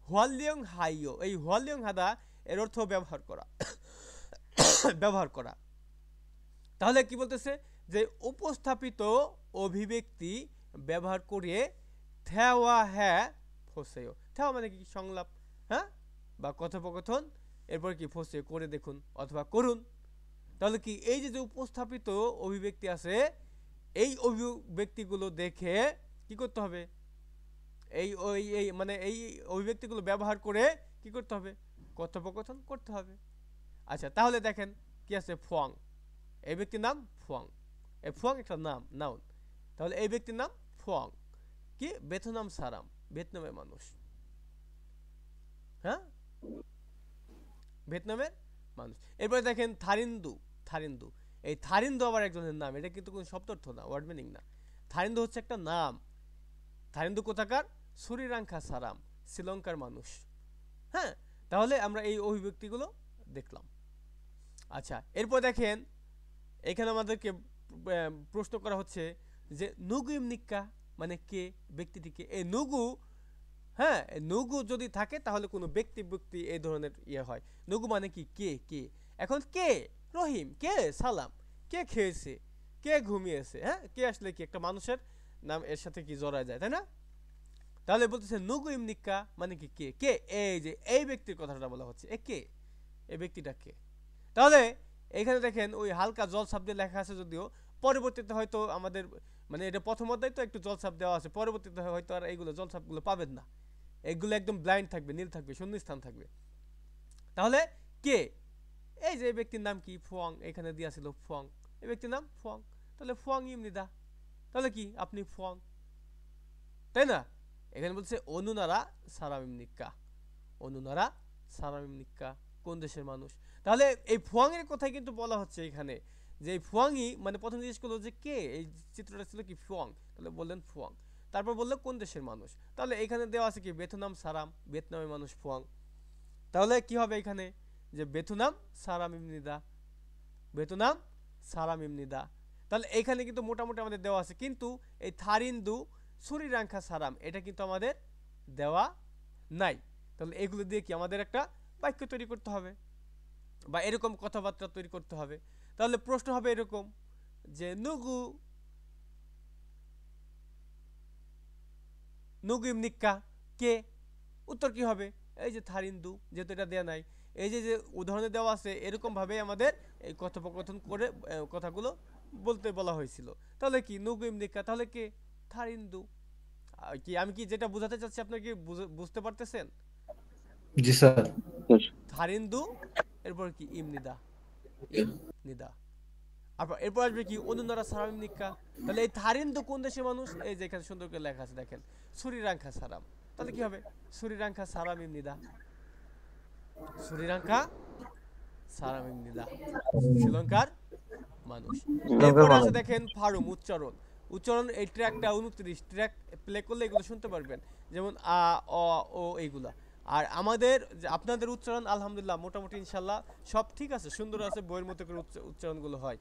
হোয়ালিয়ং হাইও, এই হোয়ালিয়ং হাদা এর অর্থ ব্যবহার করা, ব্যবহার করা। তাহলে কি বলতেছে, যে উপস্থাপিত অভিব্যক্তি ব্যবহার করে থেওয়া হ্যাঁ ফসেও, থেওয়া মানে কি সংলাপ, হ্যাঁ বা কথোপকথন, এরপর কি ফসে করে দেখুন অথবা করুন। তাহলে কি এই যে উপস্থাপিত অভিব্যক্তি আছে, এই অভিব্যক্তিগুলো দেখে কি করতে হবে, এই ওই এই মানে এই অভিব্যক্তিগুলো ব্যবহার করে কি করতে হবে, কথোপকথন করতে হবে। আচ্ছা তাহলে দেখেন কি আছে, ফোয়াং, এই ব্যক্তির নাম ফোয়াং, এই ফোয়াং একটা নাম, নাউন। তাহলে এই ব্যক্তির নাম ফোয়াং, কি বেথনাম সারাম, ভিয়েতনামের মানুষ, হ্যাঁ ভিয়েতনামের মানুষ। এরপরে দেখেন থারিন্দু, থারিন্দু, এই থারিন্দু আবার একজনের নাম, এটা কিন্তু কোনো শব্দার্থ না, ওয়ার্ড মিনিং না। থারিন্দু হচ্ছে একটা নাম। থারিন্দু কোথাকার, শ্রীলঙ্কা সারাম, শ্রীলঙ্কার মানুষ। হ্যাঁ তাহলে আমরা এই অভিব্যক্তিগুলো দেখলাম। আচ্ছা এরপর দেখেন এখানে আমাদেরকে প্রশ্ন করা হচ্ছে যে নুগু ইমনিক্কা মানে কে, ব্যক্তিটিকে। এই নুগু, হ্যাঁ নুগু যদি থাকে তাহলে কোনো ব্যক্তি ব্যক্তি এই ধরনের ইয়ে হয়। নুগু মানে কি, কে, কে। এখন কে, রহিম, কে সালাম, কে খেয়েছে, কে ঘুমিয়েছে, হ্যাঁ কে আসলে কি একটা মানুষের নাম এর সাথে কি জড়ায় যায়, তাই না? তাহলে বলতেছে নুগু ইমনিক্কা মানে কি কে, কে এই যে এই ব্যক্তির কথাটা বলা হচ্ছে, এ কে, এই ব্যক্তিটা কে। তাহলে এখানে দেখেন ওই হালকা জল ছাপ দিয়ে লেখা আছে, যদিও পরবর্তীতে হয়তো আমাদের মানে এটা প্রথম অধ্যায় তো একটু জল ছাপ দেওয়া আছে, পরবর্তীতে হয়তো আর এইগুলো জল ছাপগুলো পাবেন না, এগুলো একদম ব্লাইন্ড থাকবে, নীল থাকবে, শূন্যস্থান থাকবে। তাহলে কে, এই যে এই ব্যক্তির নাম কি, ফোয়াং, এখানে দেওয়া ছিল ফোয়াং, এই ব্যক্তির নাম ফোয়াং, তাহলে ফোয়াং ইমনিদা, তাহলে কি আপনি ফোয়াং, তাই না? এখানে বলছে অনুনারা সারামিমনিক্কা, অনুনারা সারামিমনিক্কা কোন দেশের মানুষ। তাহলে এই ফোয়াং এর কথাই কিন্তু বলা হচ্ছে এখানে, যে এই ফোয়াংই মানে প্রথম জিজ্ঞেস করলো যে কে, এই চিত্রটা ছিল কি ফোয়াং, তাহলে বললেন ফোয়াং, তারপর বললো কোন দেশের মানুষ। তাহলে এখানে দেওয়া আছে কি বেথুনাম সারাম, ভিয়েতনামের মানুষ ফোয়াং। তাহলে কি হবে এখানে, যে বেথুনাম সারাম ইমনিদা, বেথুনাম সারাম ইমনিদা। তাহলে এখানে কিন্তু মোটামুটি আমাদের দেওয়া আছে, কিন্তু এই থারিন্দু শ্রীলঙ্কা সারাম এটা কিন্তু আমাদের দেওয়া নাই। তাহলে এগুলো দিয়ে কি আমাদের একটা বাক্য তৈরি করতে হবে বা এরকম কথাবার্তা তৈরি করতে হবে। তাহলে প্রশ্ন হবে এরকম যে নুগু, নুগু ইমনিক্কা কে, উত্তর কি হবে, এই যে থারিন্দু, যেহেতু এটা দেওয়া নাই, এই যে যে উদাহরণে দেওয়া আছে এরকম ভাবে আমাদের এই কথোপকথন করে কথাগুলো বলতে বলা হয়েছিল। তাহলে কি নুগু ইমনিক্কা, তাহলে কে থারিন্দু। কি আমি কি যেটা বোঝাতে চাচ্ছি আপনারা কি বুঝতে পারতেছেন? জি স্যার। থারিন্দু, এরপর কি ইমনিদা, ইমনিদা। এরপর আসবে কি অনুনারা সারামিমনিক্কা। তাহলে এই থারিন্দু কোন দেশের মানুষ, এই যে এখানে সুন্দর করে লেখা আছে দেখেন, শ্রীলঙ্কা সারাম। তাহলে কি হবে, শ্রীলঙ্কা সারাম ইমনিদা, শ্রীলঙ্কা সারাম ইমনিদা, শ্রীলঙ্কার মানুষ। এরপর আছে দেখেন ফারুম, উচ্চারণ, উচ্চারণ এই ট্র্যাকটা 29 ট্র্যাক প্লে করলে এগুলো শুনতে পারবেন, যেমন আ অ ও এইগুলা। আর আমাদের আপনাদের উচ্চারণ আলহামদুলিল্লাহ মোটামুটি ইনশাল্লাহ সব ঠিক আছে, সুন্দর আছে, বইয়ের মতো করে উচ্চারণগুলো হয়,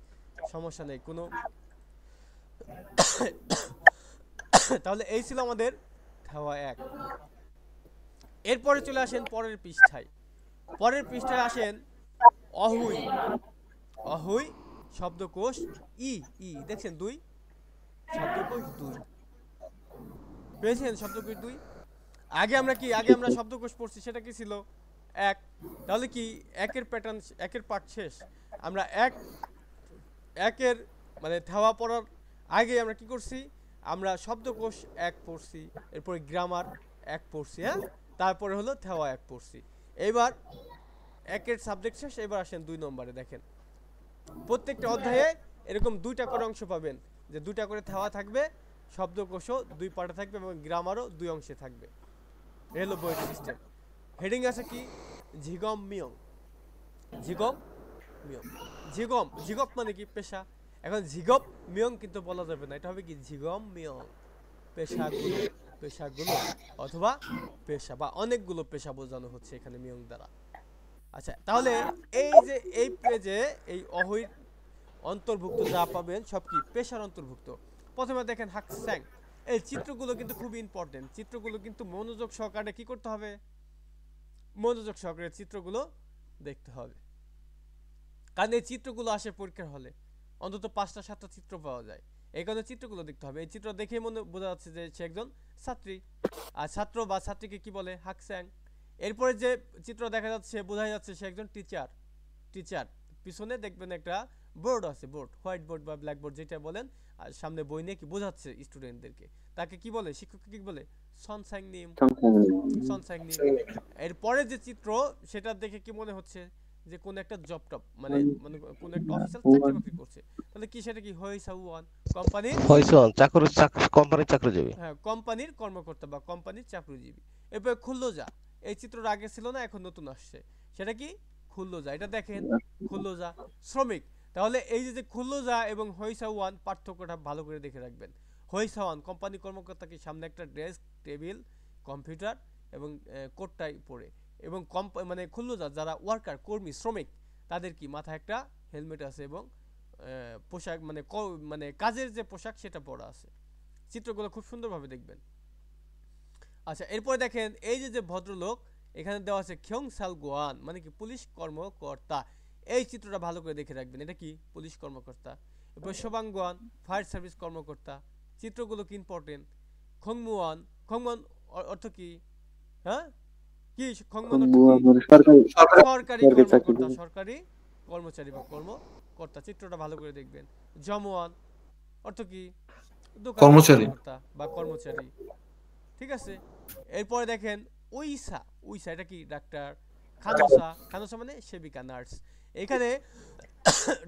সমস্যা নেই কোনো। তাহলে এই ছিল আমাদের ধাওয়া 1। এরপরে চলে আসেন পরের পৃষ্ঠায়। পরের পৃষ্ঠায় আসেন অহুই। অহুই শব্দকোষ ই ই দেখছেন 2 শব্দকোষ 2 পেয়েছেন শব্দকোষ 2। আগে আমরা শব্দকোষ পড়ছি, সেটা কি ছিল 1। তাহলে কি একের প্যাটার্ন, একের পার্ট শেষ। আমরা একের মানে ধাওয়া পড়ার আগে আমরা কি করছি, আমরা শব্দকোষ 1 পড়ছি, এরপরে গ্রামার 1 পড়ছি, হ্যাঁ, তারপরে হলো ধাওয়া 1 পড়ছি। এবার একের সাবজেক্ট শেষ। এবার আসেন 2 নম্বরে। দেখেন প্রত্যেকটা অধ্যায়ে এরকম 2টা করে অংশ পাবেন, যে 2টা করে ধাওয়া থাকবে, শব্দকোষও 2 পার্টে থাকবে এবং গ্রামারও 2 অংশে থাকবে। এই হলো বইয়ের সিস্টেম। হেডিং আছে কি ঝিগম মিয়ং। ঝিগম মিয়ং, ঝিগপ মানে কি পেশা। এখন ঝিগপ মিয়ং কিন্তু বলা যাবে না, এটা হবে কি ঝিগম মিয়ং, পেশাগুলো অথবা পেশা বা অনেকগুলো পেশা বোঝানো হচ্ছে এখানে মিয়ং দ্বারা। আচ্ছা, তাহলে এই যে এই পেজে এই অহৈর অন্তর্ভুক্ত যা পাবেন সব কি পেশার অন্তর্ভুক্ত। প্রথমে দেখেন হাকস্যাং। এই চিত্রগুলো কিন্তু খুব ইম্পর্টেন্ট। চিত্রগুলো কিন্তু মনোযোগ সহকারে কি করতে হবে, মনোযোগ সহকারে চিত্রগুলো দেখতে হবে, কারণ এই চিত্রগুলো আসে পরীক্ষার হলে অন্তত 5টা 7টা চিত্র পাওয়া যায়। এই কারণে চিত্রগুলো দেখতে হবে। এই চিত্র দেখে মনে বোঝা যাচ্ছে যে সে একজন ছাত্রী, আর ছাত্র বা ছাত্রীকে কি বলে হাকস্যাং। এরপরে যে চিত্র দেখা যাচ্ছে বোঝা যাচ্ছে সে একজন টিচার। পিছনে দেখবেন একটা বোর্ড আছে, হোয়াইট বোর্ড বা ব্ল্যাক বোর্ড যেটা বলেন, আর সামনে বই নিয়ে কি বোঝাচ্ছে স্টুডেন্টদেরকে, তাকে কি বলে, শিক্ষককে কি বলে, সনসাংনিম। এরপরে যে চিত্র সেটা দেখে কি মনে হচ্ছে যে কোন একটা জব টপ মানে মানে কোন একটা অফিসিয়াল চাকরি বাকরি করছে। তাহলে কি সেটা কি হইসাওয়ান কোম্পানির কোম্পানির চাকরিজীবী। হ্যাঁ, কোম্পানির কর্মকর্তা বা কোম্পানির চাকরিজীবী। এরপর খুল্লোজা, এই চিত্রটা আগে ছিল না, এখন নতুন আসছে। সেটা কি খুল্লোজা, এটা দেখেন খুল্লোজা শ্রমিক। তাহলে এই যে খুল্লোজা এবং হইসাওয়ান পার্থক্যটা ভালো করে দেখে রাখবেন। হইসাওয়ান কোম্পানি কর্মকর্তাকে সামনে একটা ডেস্ক, টেবিল, কম্পিউটার এবং কোটটাই পরে, এবং মানে খুল্লোজা যারা ওয়ার্কার, কর্মী, শ্রমিক, তাদের কি মাথায় একটা হেলমেট আছে এবং পোশাক মানে মানে কাজের যে পোশাক সেটা পরা আছে। চিত্রগুলো খুব সুন্দরভাবে দেখবেন। আচ্ছা, এরপরে দেখেন এই যে ভদ্রলোক এখানে দেওয়া আছে খিয়ং সাল গোয়ান মানে কি পুলিশ কর্মকর্তা। এই চিত্রটা ভালো করে দেখে রাখবেন, এটা কি পুলিশ কর্মকর্তা। এরপর সোবাংগোয়ান ফায়ার সার্ভিস কর্মকর্তা। চিত্রগুলো কি ইম্পর্টেন্ট। খংমুয়ান অর্থ কি, হ্যাঁ কি খংমুয়ান অর্থ কি, সরকারি কর্মকর্তা, সরকারি কর্মচারী বা কর্মকর্তা। চিত্রটা ভালো করে দেখবেন। জমওয়ান অর্থ কি কর্মচারী বা কর্মচারী, ঠিক আছে। এরপরে দেখেন উইসা এটা কি ডাক্তার। খানোসা মানে সেবিকা, নার্স। এখানে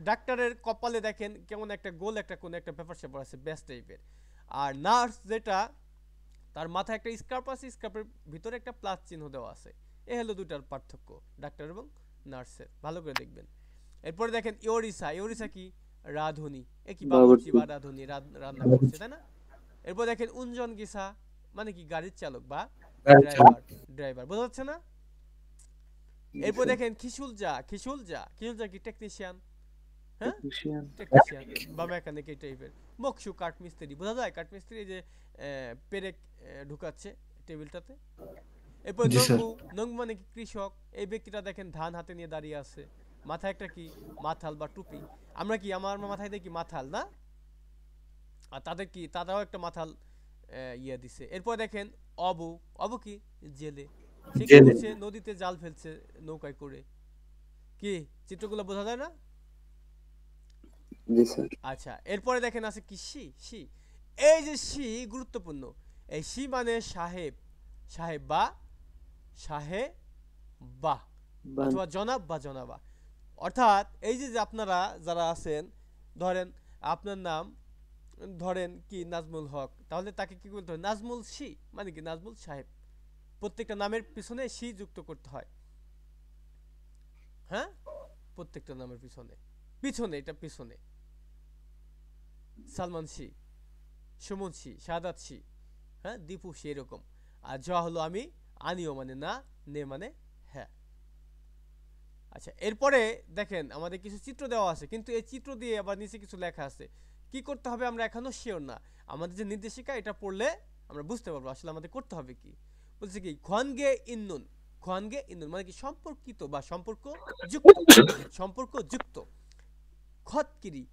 ডাক্তারের কপালে দেখেন কেমন একটা গোল একটা কোন একটা পেপার সেপার আছে ব্যাস টাইপের। আর নার্স যেটা তার মাথায় একটা স্কার্ফ আছে, স্কার্ফের ভিতরে একটা প্লাস চিহ্ন দেওয়া আছে। এই হলো দুটার পার্থক্য ডাক্তার এবং নার্সের, ভালো করে দেখবেন। এরপরে দেখেন ইওরিসা কি রাঁধুনি। এ কি বাবুর্চি বা রাঁধুনি, রান্না করছে, তাই না। এরপর দেখেন উনজন গিসা মানে কি গাড়ির চালক বা ড্রাইভার, বোঝা যাচ্ছে না। এরপর দেখেন খিসুলজা কি টেকনিশিয়ান, হ্যাঁ টেকনিশিয়ান বা মেকানিক এই টাইপের। মকসু কাঠমিস্ত্রি, বোঝা যায় কাঠমিস্ত্রি যে পেরেক ঢুকাচ্ছে টেবিলটাতে। এরপর নংবু মানে কি কৃষক। এই ব্যক্তিটা দেখেন ধান হাতে নিয়ে দাঁড়িয়ে আছে, মাথায় একটা কি মাথাল বা টুপি। আমরা কি আমার মাথায় দেখি মাথাল না, আর তারাও একটা মাথাল ইয়ে দিছে। এরপর দেখেন অবু কি জেলে, সে কি করছে নদীতে জাল ফেলছে নৌকায় করে। কি চিত্রগুলো বোঝা যায় না। আচ্ছা, এরপরে দেখেন আছে কি সি। এই যে সি গুরুত্বপূর্ণ। এই সি মানে সাহেব বা অথবা জনাব বা জনাবা। অর্থাৎ এই যে আপনারা যারা আছেন, ধরেন আপনার নাম ধরেন কি নাজমুল হক, তাহলে তাকে কি বলতে হয় নাজমুল সি মানে কি নাজমুল সাহেব। প্রত্যেকটা নামের পিছনে সি যুক্ত করতে হয়, হ্যাঁ প্রত্যেকটা নামের পিছনে এটা পিছনে। সালমান সি, সুমন সি, শাহাদাত সি, হ্যাঁ দীপু সি, এরকম। আর জ হলো আমি, আনিও মানে না, নে মানে হ্যাঁ। আচ্ছা, এরপরে দেখেন আমাদের কিছু চিত্র দেওয়া আছে, কিন্তু এই চিত্র দিয়ে আবার নিচে কিছু লেখা আছে। কি করতে হবে আমরা এখনো শিওর না। আমাদের যে নির্দেশিকা এটা পড়লে আমরা বুঝতে পারবো আসলে আমাদের করতে হবে কি। বলছে কি খোয়ানগে ইন্নুন, খোয়ানগে ইন্নুন মানে কি সম্পর্কিত বা সম্পর্কযুক্ত খতকিরি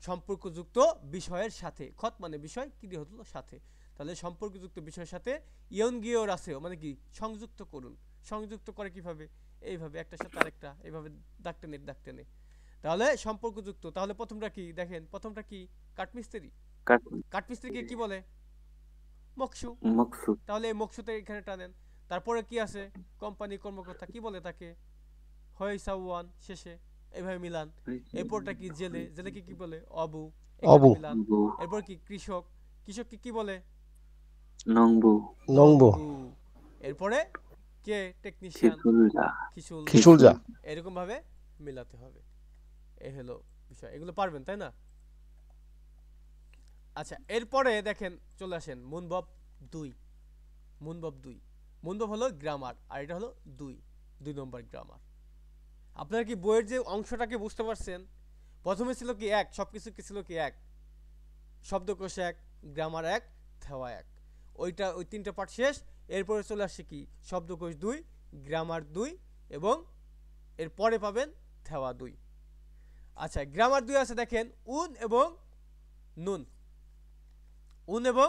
সম্পর্কযুক্ত বিষয়ের সাথে, খত মানে বিষয়, কিরি হলো সাথে, তাহলে সম্পর্কযুক্ত বিষয়ের সাথে ইয়নগিও রাসেও মানে কি সংযুক্ত করুন। সংযুক্ত করে কিভাবে? এইভাবে একটার সাথে আরেকটা এইভাবে দাগ টেনে। তাহলে সম্পর্কযুক্ত, তাহলে প্রথমটা কি দেখেন, প্রথমটা কি কাঠমিস্ত্রি, কাঠমিস্ত্রিকে কি বলে? মকসু। মকসুদ। তাহলে এই মকসুতে এখানে টানেন। তারপরে কি আছে? কোম্পানি কর্মকর্তা কি বলে তাকে? হয়সাওয়ান শেষে এইভাবে মিলান। এরপরটা কি জেলে, জেলেকে কি বলে? অবু, এখানে মিলান। এরপর কি কৃষক, কৃষককে কি বলে? নংবু। এরপরে কে? টেকনিশিয়ান, খিচুলজা। এরকম ভাবে মিলাতে হবে। এই হলো বিষয়, এগুলো পারবেন তাই না? আচ্ছা এরপরে দেখেন চলে আসেন মুনবব 2। মুনবব 2, মুনবব হলো গ্রামার আর এটা হলো 2 নম্বর গ্রামার। আপনারা কি বইয়ের যে অংশটাকে বুঝতে পারছেন? প্রথমে ছিল কি 1, সবকিছু কি ছিল কি 1, শব্দকোষ 1, গ্রামার 1, থেওয়া 1, ওইটা ওই 3টা পার্ট শেষ। এরপরে চলে আসছে কি শব্দকোষ 2, গ্রামার 2 এবং এরপরে পাবেন থেওয়া 2। আচ্ছা গ্রামার 2 আছে দেখেন উন এবং নুন, উন এবং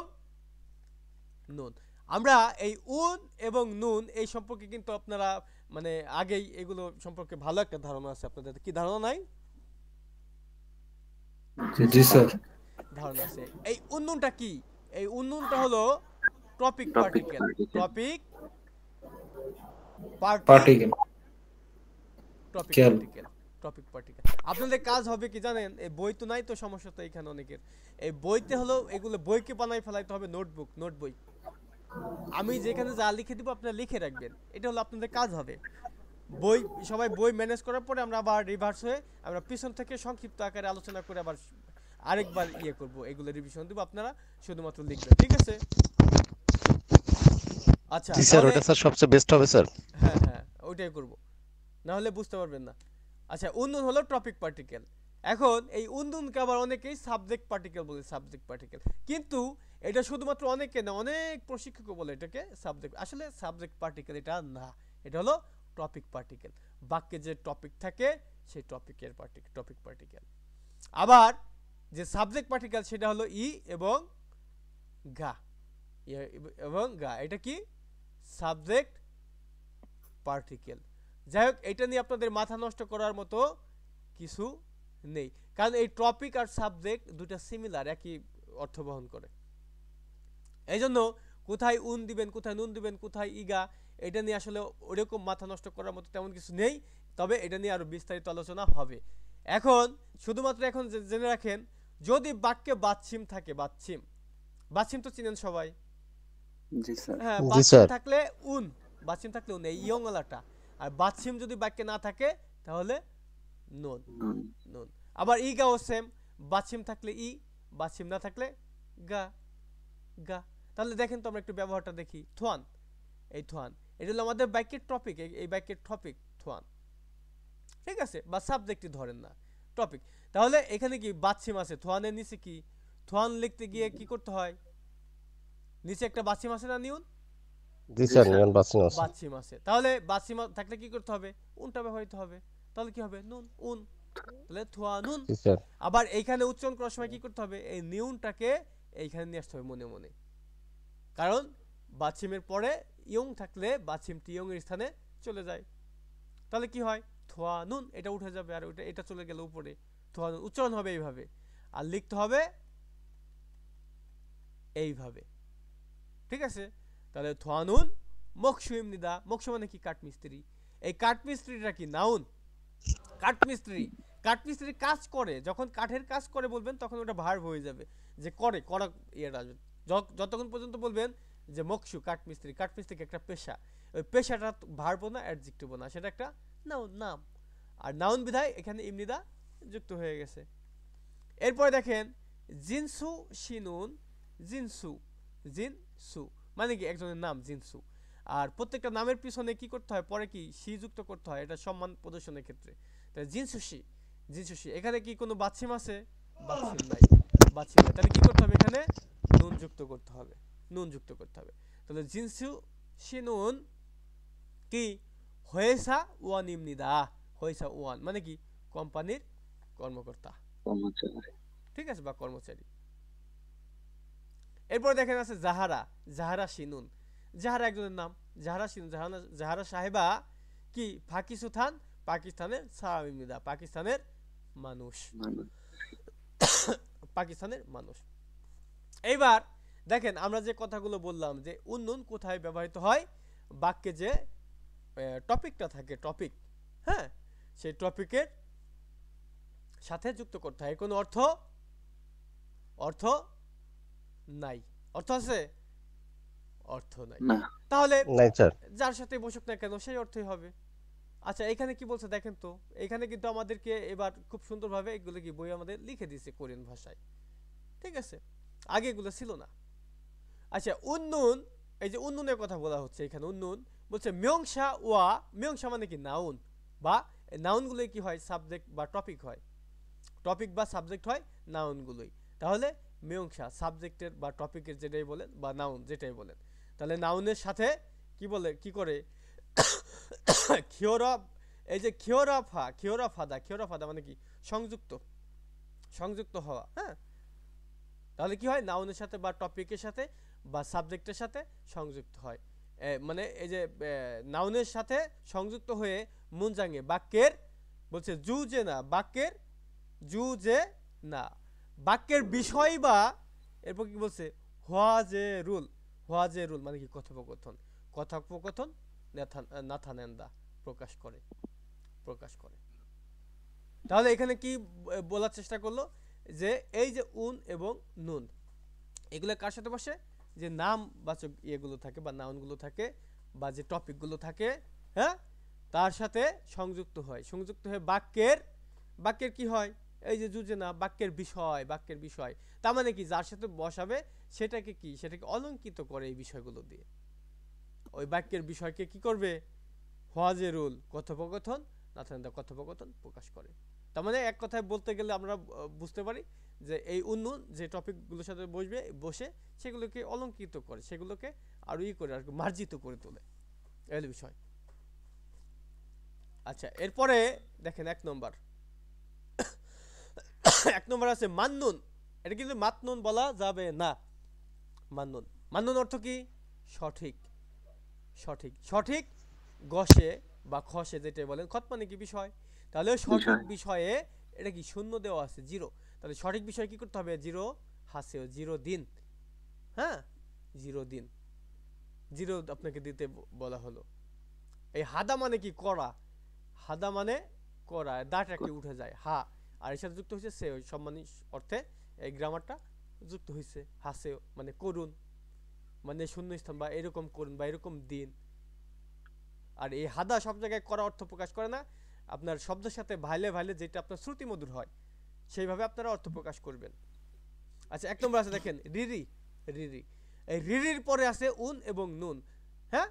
নুন। আমরা এই উন এবং নুন এই সম্পর্কে কিন্তু আপনারা মানে আগেই এগুলো সম্পর্কে ভালো একটা ধারণা আছে আপনাদের, কি ধারণা নাই? জি স্যার। ধারণা আছে। এই উন্নুনটা কি? এই উন্নুনটা হলো টপিক পার্টিকেল, টপিক পার্টিকেল। আপনাদের কাজ হবে কি জানেন? এই বই তো নাই তো সমস্যা তো এখানে অনেকের। এই বইতে হলো এগুলো বইকে বানাই ফেলাইতে হবে নোটবুক, নোট বই। আমি যেখানে যা লিখে দিব আপনারা লিখে রাখবেন, এটা হলো আপনাদের কাজ হবে। বই সবাই বই ম্যানেজ করার পরে আমরা আবার রিভার্স হয়ে আমরা পিছন থেকে সংক্ষিপ্ত আকারে আলোচনা করে আবার আরেকবার ইয়ে করব, এগুলো রিভিশন দেব, আপনারা শুধুমাত্র লিখবেন, ঠিক আছে? আচ্ছা জি স্যার, ওটা স্যার সবচেয়ে বেস্ট হবে স্যার। হ্যাঁ ওইটাই করব, না হলে বুঝতে পারবেন না। আচ্ছা উন্নয়ন হলো টপিক পার্টিকেল। এখন এই উন্নয়নকে আবার অনেকেই সাবজেক্ট পার্টিকেল বলে, সাবজেক্ট পার্টিকেল, কিন্তু এটা শুধুমাত্র অনেকে না, অনেক প্রশিক্ষকও বলে এটাকে সাবজেক্ট। আসলে সাবজেক্ট পার্টিকেল এটা না, এটা হলো টপিক পার্টিকেল। বাক্যে যে টপিক থাকে সেই টপিকের টপিক পার্টিকেল। আবার যে সাবজেক্ট পার্টিকেল সেটা হলো ই এবং গা, এটা কি সাবজেক্ট পার্টিকেল। যাই হোক এটা নিয়ে আপনাদের মাথা নষ্ট করার মতো কিছু নেই, কারণ এই টপিক আর সাবজেক্ট দুটা সিমিলার, একই অর্থ বহন করে। এই জন্য কোথায় উন দিবেন, কোথায় নুন দিবেন, কোথায় ইগা, এটা নিয়ে আসলে ওরকম মাথা নষ্ট করার মতো তেমন কিছু নেই। তবে এটা নিয়ে আরো বিস্তারিত আলোচনা হবে। এখন শুধুমাত্র এখন জেনে রাখেন, যদি বাক্যে বাচ্ছিম থাকে, বাচ্ছিম তো চিনেন সবাই? জি স্যার। হ্যাঁ, বাচ্ছিম থাকলে উন, বাচ্ছিম থাকলে উন, এই ইয়ংলাটা। আর বাচ্ছিম যদি বাক্যে না থাকে তাহলে নুন, নুন। আবার ইগাও সেম, বাচ্ছিম থাকলে ই, বাচ্ছিম না থাকলে গা, গা। তাহলে দেখেন তো আমরা একটু ব্যবহারটা দেখি। থোয়ান, এই থোয়ান এটা হলো আমাদের বাক্যের টপিক, এই বাক্যের টপিক থোয়ান, ঠিক আছে? বা সাবজেক্টই ধরেন না, টপিক। তাহলে এখানে কি বাচ্ছিম আছে, থোয়ানের নিচে কি, থোয়ান লিখতে গিয়ে কি করতে হয়? নিচে একটা বাচ্ছিম আছে না, নিউন? জি স্যার, নিউন বাচ্ছিম আছে। বাচ্ছিম আছে, তাহলে বাচ্ছিম থাকলে কি করতে হবে? উনটা ব্যবহৃত হবে, তাহলে কি হবে? নুন, উন, তাহলে থোয়ানুন। জি স্যার। আবার এইখানে উচ্চারণ করার সময় কি করতে হবে? এই নিউনটাকে এইখানে নিয়ে আসতে হবে মনে মনে, কারণ বাচ্ছিমের পরে ইয়ং থাকলে বাচ্ছিমটি ইয়ং এর স্থানে চলে যায়। তাহলে কি হয়? থোয়ানুন, এটা উঠে যাবে, আর ওটা এটা চলে গেল উপরে, থোয়ানুন। উচ্চারণ হবে এইভাবে, আর লিখতে হবে এইভাবে, ঠিক আছে? তাহলে থোয়ানুন মকসু ইমনিদা। মকসু মানে কি? কাঠমিস্ত্রি। এই কাঠমিস্ত্রিটা কি? নাউন। কাঠমিস্ত্রি, কাঠমিস্ত্রি কাজ করে, যখন কাঠের কাজ করে বলবেন তখন ওটা ভার্ব হয়ে যাবে, যে করে, করা ইয়েটা। যতক্ষণ পর্যন্ত বলবেন যে মকসু কাঠমিস্ত্রি, কাঠমিস্ত্রি একটা পেশা, ওই পেশাটা ভার্বও না অ্যাডজেক্টিভও না, সেটা একটা নাউন, নাম। আর নাউন বিধায় এখানে ইমনিদা যুক্ত হয়ে গেছে। এরপরে দেখেন জিনসু শিনুন, জিনসু, জিনসু মানে কি? একজনের নাম জিনসু। আর প্রত্যেকটা নামের পিছনে কি করতে হয়? পরে কি সি যুক্ত করতে হয়, এটা সম্মান প্রদর্শনের ক্ষেত্রে। তাহলে জিনসুশি, জিনসুশি। এখানে কি কোনো বাচ্ছিম আছে? বাচ্ছিম নাই, বাচ্ছিম নাই। তাহলে কি করতে হবে? এখানে যুক্ত করতে হবে, নুন যুক্ত করতে হবে। তাহলে জিনসু শিনুন কি হয়েসা ওয়ান ইমনিদা, হয়েসা ওয়ান মানে কি কোম্পানির কর্মকর্তা, কর্মচারী। ঠিক আছে, বা কর্মচারী। এরপর দেখেন আছে জাহারা, জাহারা শিনুন, জাহারা একজনের নাম, জাহারা শিনুন, জাহারা সাহেবা কি পাকিস্তান, পাকিস্তানের সালাম ইমনিদা, পাকিস্তানের মানুষ, পাকিস্তানের মানুষ। এইবার দেখেন আমরা যে কথাগুলো বললাম যে উন্নুন কোথায় ব্যবহৃত হয়, বাক্যে যে টপিকটা থাকে, টপিক, হ্যাঁ, সেই টপিকের সাথে যুক্ত করতে হয়। কোনো অর্থ অর্থ নাই, অর্থ আছে, অর্থ নাই, তাহলে নাই স্যার। যার সাথে বসুক না কেন সেই অর্থই হবে। আচ্ছা এখানে কি বলছে দেখেন তো, এখানে কিন্তু আমাদেরকে এবার খুব সুন্দরভাবে এগুলো কি বই আমাদের লিখে দিয়েছে কোরিয়ান ভাষায়, ঠিক আছে, আগে এগুলো ছিল না। আচ্ছা উন্নুন, এই যে উন্নুনের কথা বলা হচ্ছে এখানে, উন্নুন বলছে মিয়ংসা ওয়া, মিয়ংসা মানে কি নাউন, বা নাউনগুলোই কি হয় সাবজেক্ট বা টপিক হয়, টপিক বা সাবজেক্ট হয় নাউনগুলোই। তাহলে মিয়ংসা সাবজেক্টের বা টপিকের যেটাই বলেন বা নাউন যেটাই বলেন, তাহলে নাউনের সাথে কি বলে, কি করে খিওরা, এই যে খিওরাফা, খিওরাফাদা, খিওরাফাদা মানে কি সংযুক্ত, সংযুক্ত হওয়া, হ্যাঁ, তাহলে কি হয় নাউনের সাথে বা টপিকের সাথে বা সাবজেক্টের সাথে সংযুক্ত হয়, মানে এই যে নাউনের সাথে সংযুক্ত হয়ে মুনজাঙ্গে বাক্যের বলছে জু যে না, বাক্যের জু যে না, বাক্যের বিষয় বা, এরপর কি বলছে হোয়া যে রুল, হোয়া যে রুল মানে কি কথোপকথন, কথোপকথন নাথানেন্দা প্রকাশ করে, প্রকাশ করে। তাহলে এখানে কি বলার চেষ্টা করলো যে এই যে উন এবং নুন এগুলো কার সাথে বসে, যে নাম বাচক ইয়েগুলো থাকে বা নাউনগুলো থাকে বা যে টপিকগুলো থাকে, হ্যাঁ, তার সাথে সংযুক্ত হয়, সংযুক্ত হয়ে বাক্যের, বাক্যের কি হয়, এই যে জুজে না বাক্যের বিষয়, বাক্যের বিষয়, তার মানে কি যার সাথে বসাবে সেটাকে কি, সেটাকে অলঙ্কিত করে এই বিষয়গুলো দিয়ে, ওই বাক্যের বিষয়কে কি করবে, হওয়াজে রুল কথোপকথন, নাথানেন্দা কথোপকথন প্রকাশ করে। তার মানে এক কথায় বলতে গেলে আমরা বুঝতে পারি যে এই উন্নুন যে টপিকগুলোর সাথে বসবে, বসে সেগুলোকে অলঙ্কৃত করে, সেগুলোকে আরো ই করে আর কি মার্জিত করে তোলে, এই বিষয়। আচ্ছা এরপরে দেখেন এক নম্বর, এক নম্বর আছে মান্নুন, এটা কিন্তু মাতনুন বলা যাবে না, মান্নুন, মান্নুন অর্থ কি সঠিক, সঠিক, সঠিক গসে বা খসে যেটা বলেন, খত মানে কি বিষয়, তাহলে সঠিক বিষয়ে এটা কি শূন্য দেওয়া আছে, জিরো, তাহলে সঠিক বিষয় কি করতে হবে, জিরো হাসেও, জিরো দিন, হ্যাঁ, জিরো দিন, জিরো আপনাকে দিতে বলা হলো। এই হাদা মানে কি করা, হাদা মানে করা, দাটা কি উঠে যায়, হা, আর এর সাথে যুক্ত হয়েছে সে, সম্মানী অর্থে এই গ্রামারটা যুক্ত হয়েছে, হাসেও মানে করুন, মানে শূন্যস্থান বা এরকম করুন বা এরকম দিন। আর এই হাদা সব জায়গায় করা অর্থ প্রকাশ করে না, আপনার শব্দের সাথে ভাইলে ভাইলে যেটা আপনার শ্রুতি মধুর হয় সেইভাবে আপনারা অর্থ প্রকাশ করবেন। আচ্ছা এক নম্বর আছে দেখেন রিরি, রিরি, এই রিরির পরে আছে উন এবং নুন, হ্যাঁ,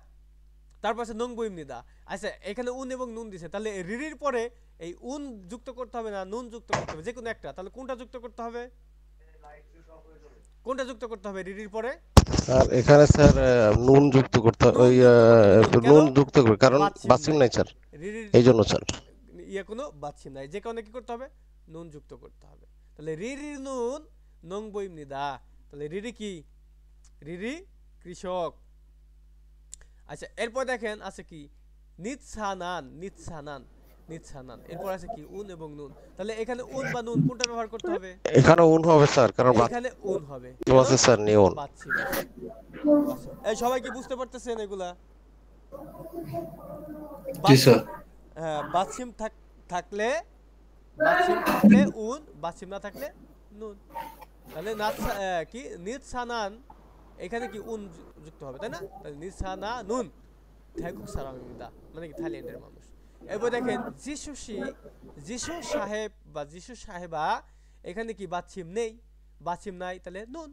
তারপর আছে নং বইমনিদা। আচ্ছা এখানে উন এবং নুন দিছে, তাহলে রিরির পরে এই উন যুক্ত করতে হবে না নুন যুক্ত করতে হবে, যে কোনো একটা, তাহলে কোনটা যুক্ত করতে হবে, কোনটা যুক্ত করতে হবে রিরির পরে, আর এখানে স্যার নুন যুক্ত করতে, ওই নুন যুক্ত করবে কারণ বাসিম নাই স্যার, রিরির এই জন্য স্যার ইয়ে কোনো বাচ্চি নাই, যে কারণে কি করতে হবে, নুন যুক্ত করতে হবে। তাহলে রিরি নুন নং বইমনিদা, তাহলে রিরি কি, রিরি কৃষক। আচ্ছা এরপর দেখেন আছে কি নিৎসানান, নিৎসানান, নিৎসানান, এরপর আছে কি উন এবং নুন, তাহলে এখানে উন বা নুন কোনটা ব্যবহার করতে হবে, এখানে উন হবে স্যার, কারণ এখানে উন হবে, আছে স্যার নিয়ন। বাচ্চি, এই সবাই কি বুঝতে পারতেছেন এগুলা, জি স্যার। হ্যাঁ, বাছিম থাকলে, বাছিম থাকলে উন, বাছিম না থাকলে নুন, তাহলে কি নিৎসানান, এখানে কি উন যুক্ত হবে তাই না, তাহলে নিৎসানা নুন থাকুক সারামিদা মানে কি থাইল্যান্ডের মানুষ। এরপর দেখেন যিশুশি, যিশু সাহেব বা যিশু সাহেবা, এখানে কি বাছিম নেই, বাছিম নাই, তাহলে নুন,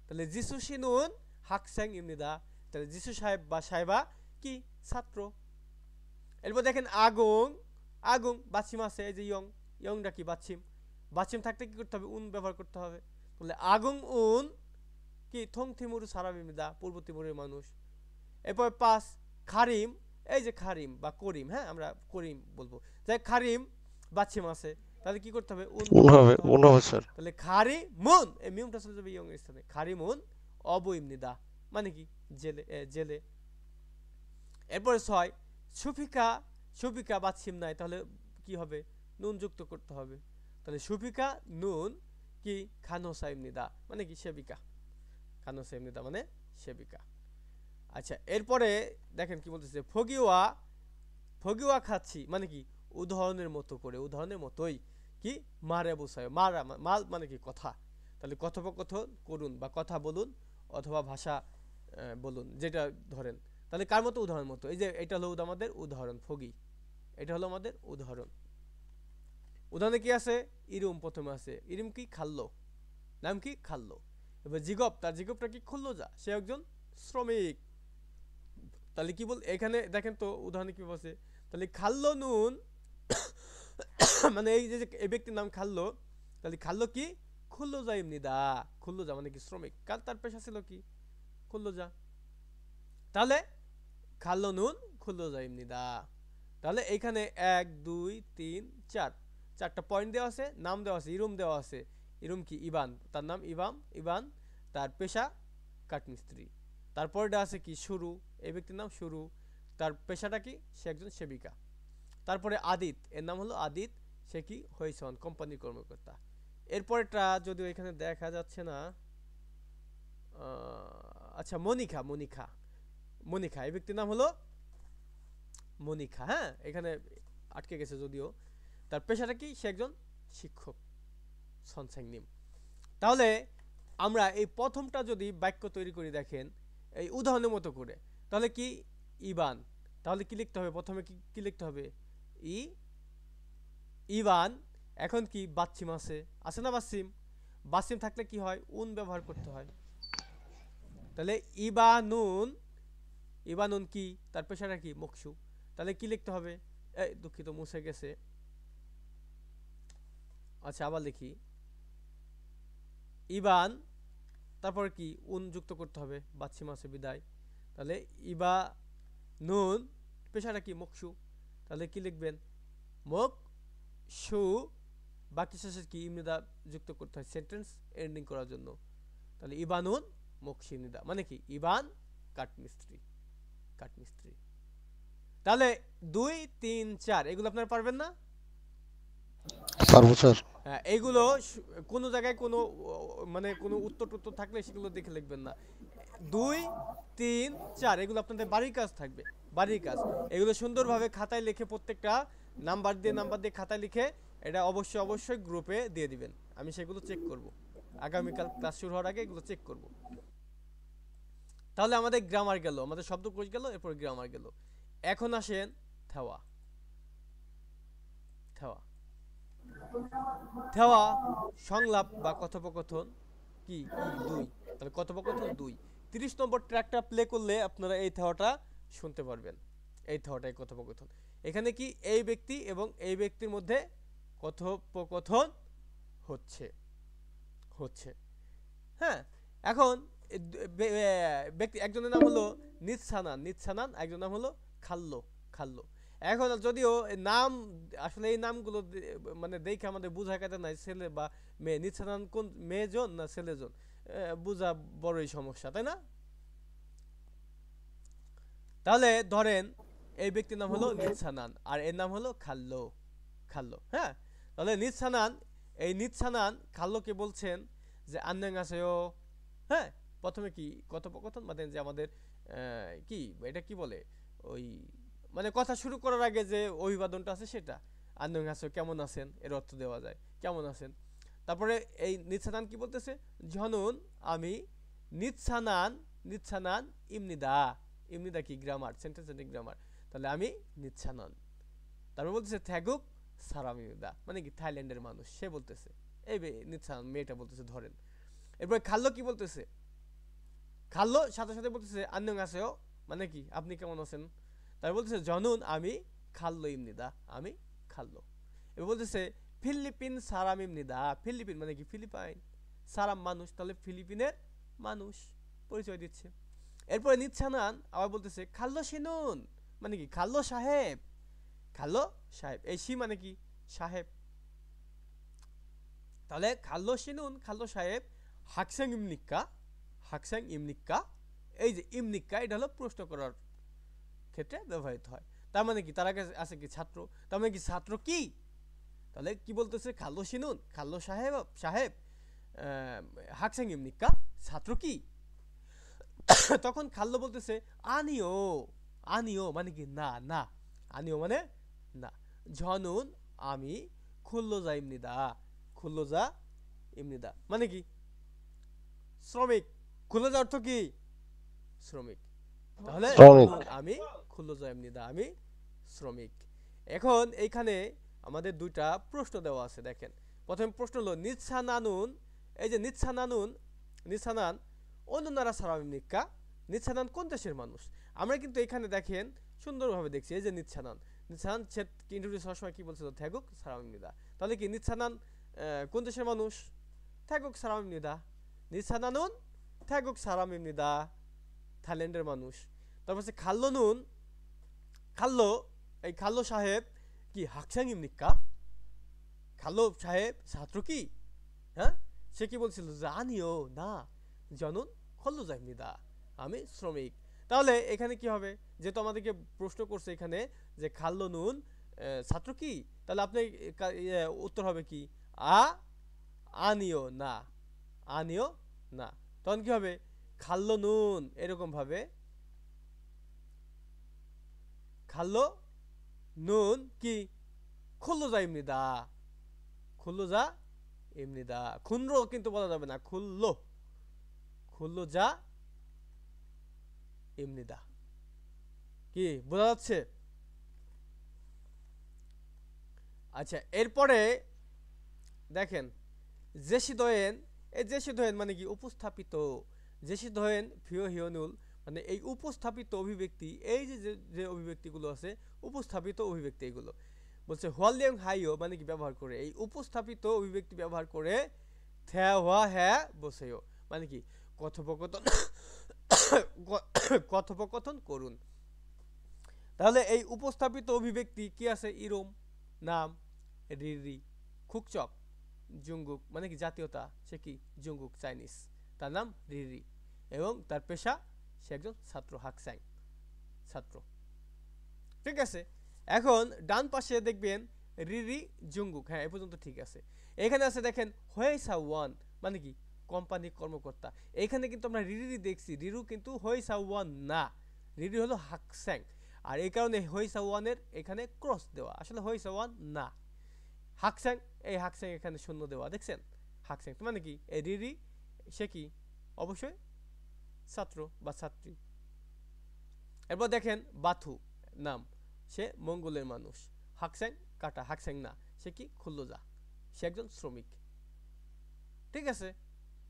তাহলে যিশুশি নুন হাকস্যাং ইমনিদা, তাহলে যিশু সাহেব বা সাহেবা কি ছাত্র। এরপর দেখেন আগুন, আগুন বাছিম আছে, এই যে ইয়ং, ইয়ংটা কি বাছিম, বাছিম থাকতে কি করতে হবে, উন ব্যবহার করতে হবে, তাহলে আগুন উন কি থং থিমুর সারাম ইমনিদা, পূর্ব তিমুরের মানুষ। এরপর 5 খারিম, এই যে খারিম বা করিম, হ্যাঁ আমরা করিম বলবো, যাই খারিম বাচ্চিম আছে, তাহলে কি করতে হবে? উন হবে স্যার। তাহলে খারি মুন, এই মিমটা চলে যাবে ইয়ং স্থানে, খারি মুন অব ইমনিদা, মানে কি জেলে, জেলে। এরপরে 6 সুফিকা, সুফিকা বাচ্চিম নাই, তাহলে কি হবে? নুন যুক্ত করতে হবে। তাহলে সুফিকা নুন কি খানোসা ইমনিদা, মানে কি সেবিকা, খানোসা ইমনিদা মানে সেবিকা। আচ্ছা, এরপরে দেখেন কি বলতেছে, ফগিওয়া, ফগিওয়া খাচ্ছি, মানে কি উদাহরণের মতো করে, উদাহরণের মতোই কি মারে বোঝায়, মারা মাল মানে কি কথা। তাহলে কথোপকথন করুন বা কথা বলুন অথবা ভাষা বলুন, যেটা ধরেন। তাহলে কার মতো? উদাহরণ মতো। এই যে এটা হলো আমাদের উদাহরণ, ফগি, এটা হলো আমাদের উদাহরণ। উদাহরণে কি আছে? ইরুম প্রথমে আছে, ইরুম কি খাল্লো, নাম কি খাল্লো। এবার জিগব, তার জিগবটা কি খুললো যা, সে একজন শ্রমিক। তাহলে কি বল এখানে দেখেন তো উদাহরণে কি বলছে, তাহলে খাল্লো নুন মানে এই যে এই ব্যক্তির নাম খাল্লো, তাহলে খাল্লো কি খুল্লো যা ইমনিদা, খুল্লো যা মানে কি শ্রমিক, কাল তার পেশা ছিল কি খুল্লো যা। তাহলে খাল্লো নুন খুল্লো যা ইমনিদা। তাহলে এইখানে 1 2 3 4 চারটা পয়েন্ট দেওয়া আছে, নাম দেওয়া আছে, ইরুম দেওয়া আছে। ইরুম কি ইবান, তার নাম ইবাম, ইবান, তার পেশা কাঠমিস্ত্রি। তারপরটা আছে কি শুরু, এই ব্যক্তির নাম শুরু, তার পেশাটা কি সে একজন সেবিকা। তারপরে আদিত, এর নাম হলো আদিত, সে কি হইসন কোম্পানির কর্মকর্তা। এরপরটা যদিও এখানে দেখা যাচ্ছে না, আচ্ছা মনিকা, মনিকা, মনিকা, এই ব্যক্তির নাম হলো মনিকা, হ্যাঁ এখানে আটকে গেছে যদিও। তার পেশাটা কি সে একজন শিক্ষক, সনসাংনিম। তাহলে আমরা এই প্রথমটা যদি বাক্য তৈরি করি দেখেন এই উদাহরণের মতো করে, তাহলে কি ইবান, তাহলে কি লিখতে হবে? প্রথমে কি লিখতে হবে? ইবান, এখন কি বাচ্চিম আছে না বাচ্চিম, বাচ্চিম থাকলে কি হয়? উন ব্যবহার করতে হয়। তাহলে ইবানুন, ইবানুন কি তার পেশাটা কি মকসু, তাহলে কি লিখতে হবে? এই দুঃখিত মুছে গেছে, আচ্ছা আবার লিখি, ইবান তারপর কি উন যুক্ত করতে হবে, বাচ্চিম আছে বিদায়। তাহলে ইবা নুন পেশাটা কি মকসু, তাহলে কি লিখবেন? মক সু, বাকি শেষে কি ইমনিদা যুক্ত করতে হয় সেন্টেন্স এন্ডিং করার জন্য। তাহলে ইবানুন মকসি ইমনিদা মানে কি ইবান কাঠমিস্ত্রি, কাঠমিস্ত্রি। তাহলে 2 3 4 এগুলো আপনারা পারবেন না? পারবো স্যার। হ্যাঁ, এইগুলো কোনো জায়গায় কোনো মানে কোনো উত্তর টুত্তর থাকলে সেগুলো দেখে লিখবেন না। 2 3 4 এগুলো আপনাদের বাড়ির কাজ থাকবে, বাড়ির কাজ। এগুলো সুন্দরভাবে খাতায় লিখে প্রত্যেকটা নাম্বার দিয়ে খাতায় লিখে এটা অবশ্যই গ্রুপে দিয়ে দিবেন, আমি সেগুলো চেক করব আগামীকাল ক্লাস শুরু হওয়ার আগে, এগুলো চেক করব। তাহলে আমাদের গ্রামার গেল, আমাদের শব্দকোষ গেল, এরপর গ্রামার গেল। এখন আসেন থেওয়া, থেওয়া, থেওয়া সংলাপ বা কথোপকথন কি 2, তাহলে কথোপকথন 2। 30 নম্বর ট্র্যাকটা প্লে করলে আপনারা এই থেওয়াটা শুনতে পারবেন, এই থেওয়াটাই কথোপকথন। এখানে কি এই ব্যক্তি এবং এই ব্যক্তির মধ্যে কথোপকথন হচ্ছে, হ্যাঁ। এখন ব্যক্তি একজনের নাম হলো নিৎসানান, নিৎসানান, একজনের নাম হলো খাল্লো, খাল্লো। এখন যদিও নাম আসলে এই নামগুলো মানে দেখে আমাদের বোঝা কাটা নাই ছেলে বা মেয়ে, নিৎসানান কোন মেয়েজন না ছেলেজন বোঝা বড়ই সমস্যা, তাই না? তাহলে ধরেন এই ব্যক্তির নাম হলো নিৎসানান আর এর নাম হলো খাল্লো, খাল্লো, হ্যাঁ। তাহলে নিৎসানান, এই নিৎসানান খাল্লোকে বলছেন যে আন্নাঙ্গাসেও, হ্যাঁ। প্রথমে কি কথোপকথন মানে যে আমাদের কি এটা কি বলে ওই মানে কথা শুরু করার আগে যে অভিবাদনটা আছে সেটা, আন্নাঙ্গাসেও কেমন আছেন এর অর্থ দেওয়া যায়, কেমন আছেন। তারপরে এই নিৎসানান কি বলতেছে? জনুন আমি নিৎসানান, নিৎসানান ইমনিদা, ইমনিদা কি গ্রামার, সেন্টেন্স এন্ডিং গ্রামার। তাহলে আমি নিৎসানান। তারপর বলতেছে থ্যাগুক সারামিদা মানে কি থাইল্যান্ডের মানুষ, সে বলতেছে, এই নিৎসানান মেয়েটা বলতেছে ধরেন। এরপরে খাল্লো কি বলতেছে? খাল্লো সাথে সাথে বলতেছে আন্নাঙ্গাসেও মানে কি আপনি কেমন আছেন। তারপর বলতেছে জনুন আমি খাল্লো ইমনিদা, আমি খাল্লো। এবার বলতেছে ফিলিপিন সারাম ইমনিদা, ফিলিপিন মানে কি ফিলিপাইন, সারাম মানুষ, তাহলে ফিলিপিনের মানুষ, পরিচয় দিচ্ছে। এরপরে নিচ্ছানান আবার বলতেছে খাল্লো শিনুন, মানে কি খাল্লো সাহেব, খাল্লো সাহেব, এই সি মানে কি সাহেব। তাহলে খাল্লো শিনুন খাল্লো সাহেব হাকসাং ইমনিক্কা, হাকসাং ইমনিক্কা, এই যে ইমনিক্কা এটা হলো প্রশ্ন করার ক্ষেত্রে ব্যবহৃত হয়। তার মানে কি তার আগে আছে কি ছাত্র, তার মানে কি ছাত্র কি, তাহলে কি বলতেছে খাল্লো শিনুন খাল্লো সাহেব সাহেব হাকসাং ইমনিক্কা, ছাত্র কি। তখন খাল্লো বলতেছে আনিও, আনিও মানে কি না, না, আনিও মানে না। ঝনুন আমি খুল্লোজা ইমনিদা, খুল্লোজা ইমনিদা মানে কি শ্রমিক, খুল্লোজা অর্থ কি শ্রমিক, তাহলে শ্রমিক। আমি খুল্লোজা ইমনিদা আমি শ্রমিক। এখন এইখানে আমাদের দুইটা প্রশ্ন দেওয়া আছে, দেখেন প্রথম প্রশ্ন হলো নিচ্ছানানুন, এই যে নিচ্ছানানুন, নিচ্ছানান অনুনারা সারামিনিকা, নিচ্ছানান কোন দেশের মানুষ। আমরা কিন্তু এখানে দেখেন সুন্দরভাবে দেখছি, এই যে নিচ্ছানান, নিচ্ছানান ইন্টারভিউ হওয়ার সময় কি বলছিল থাকুক সারামিনিদা, তাহলে কি নিচ্ছানান কোন দেশের মানুষ, থাকুক সারামিনিদা, নিচ্ছানানুন থাকুক সারামিনিদা, থাইল্যান্ডের মানুষ। তারপর হচ্ছে খাল্লো নুন, খাল্লো এই খাল্লো সাহেব কি হাকসাং ইমনিকা, খাল্লো সাহেব ছাত্র কি, হ্যাঁ সে কি বলছিল জানিও না, জানুন খল্লো জাইমনিদা আমি শ্রমিক। তাহলে এখানে কি হবে, যেহেতু আমাদেরকে প্রশ্ন করছে এখানে যে খাল্লো নুন ছাত্র কি, তাহলে আপনি উত্তর হবে কি আনিও না, আনিও না। তখন কি হবে খাল্লো নুন এরকম ভাবে, খাল্লো নুন কি খুল্লোজা ইমনিদা, খুল্লোজা ইমনিদা, খুন্দ্র কিন্তু বলা যাবে না, খুল্লো, খুল্লোজা ইমনিদা। কি বোঝা যাচ্ছে? আচ্ছা এরপরে দেখেন জেসিদয়েন, এই জেসিদয়েন মানে কি উপস্থাপিত, জেসিদয়েন ফিও হিওনুল মানে এই উপস্থাপিত অভিব্যক্তি, এই যে যে অভিব্যক্তিগুলো আছে উপস্থাপিত অভিব্যক্তি, এগুলো বলছে হোয়ালিয়াং হাইও মানে কি ব্যবহার করে, এই উপস্থাপিত অভিব্যক্তি ব্যবহার করে থ্যা হওয়া হ্যাঁ বসেও মানে কি কথোপকথন কথোপকথন করুন। তাহলে এই উপস্থাপিত অভিব্যক্তি কি আছে, ইরোম নাম, রিরি, খুকচক, জুঙ্গুক মানে কি জাতীয়তা, সে কি জুঙ্গুক চাইনিজ, তার নাম রিরি এবং তার পেশা সে একজন ছাত্র, হাকসাং ছাত্র। ঠিক আছে, এখন ডান পাশে দেখবেন রিরি জুঙ্গুক, হ্যাঁ এ পর্যন্ত ঠিক আছে। এখানে আছে দেখেন হোয়েসা ওয়ান মানে কি কোম্পানি কর্মকর্তা, এখানে কিন্তু আমরা রিরি দেখছি, রিরু কিন্তু হোয়েসা ওয়ান না, রিরি হলো হাকসাং, আর এই কারণে হোয়েসা ওয়ানের এখানে ক্রস দেওয়া, আসলে হোয়েসা ওয়ান না হাকসাং, এই হাকসাং এখানে শূন্য দেওয়া, দেখছেন হাকসাং মানে কি এই রিরি সে কি অবশ্যই ছাত্র বা ছাত্রী। এরপর দেখেন বাথু নাম, সে মঙ্গলের মানুষ, হাকসাং কাটা, হাকসাং না, সে কি খুল্লোজা, সে একজন শ্রমিক। ঠিক আছে,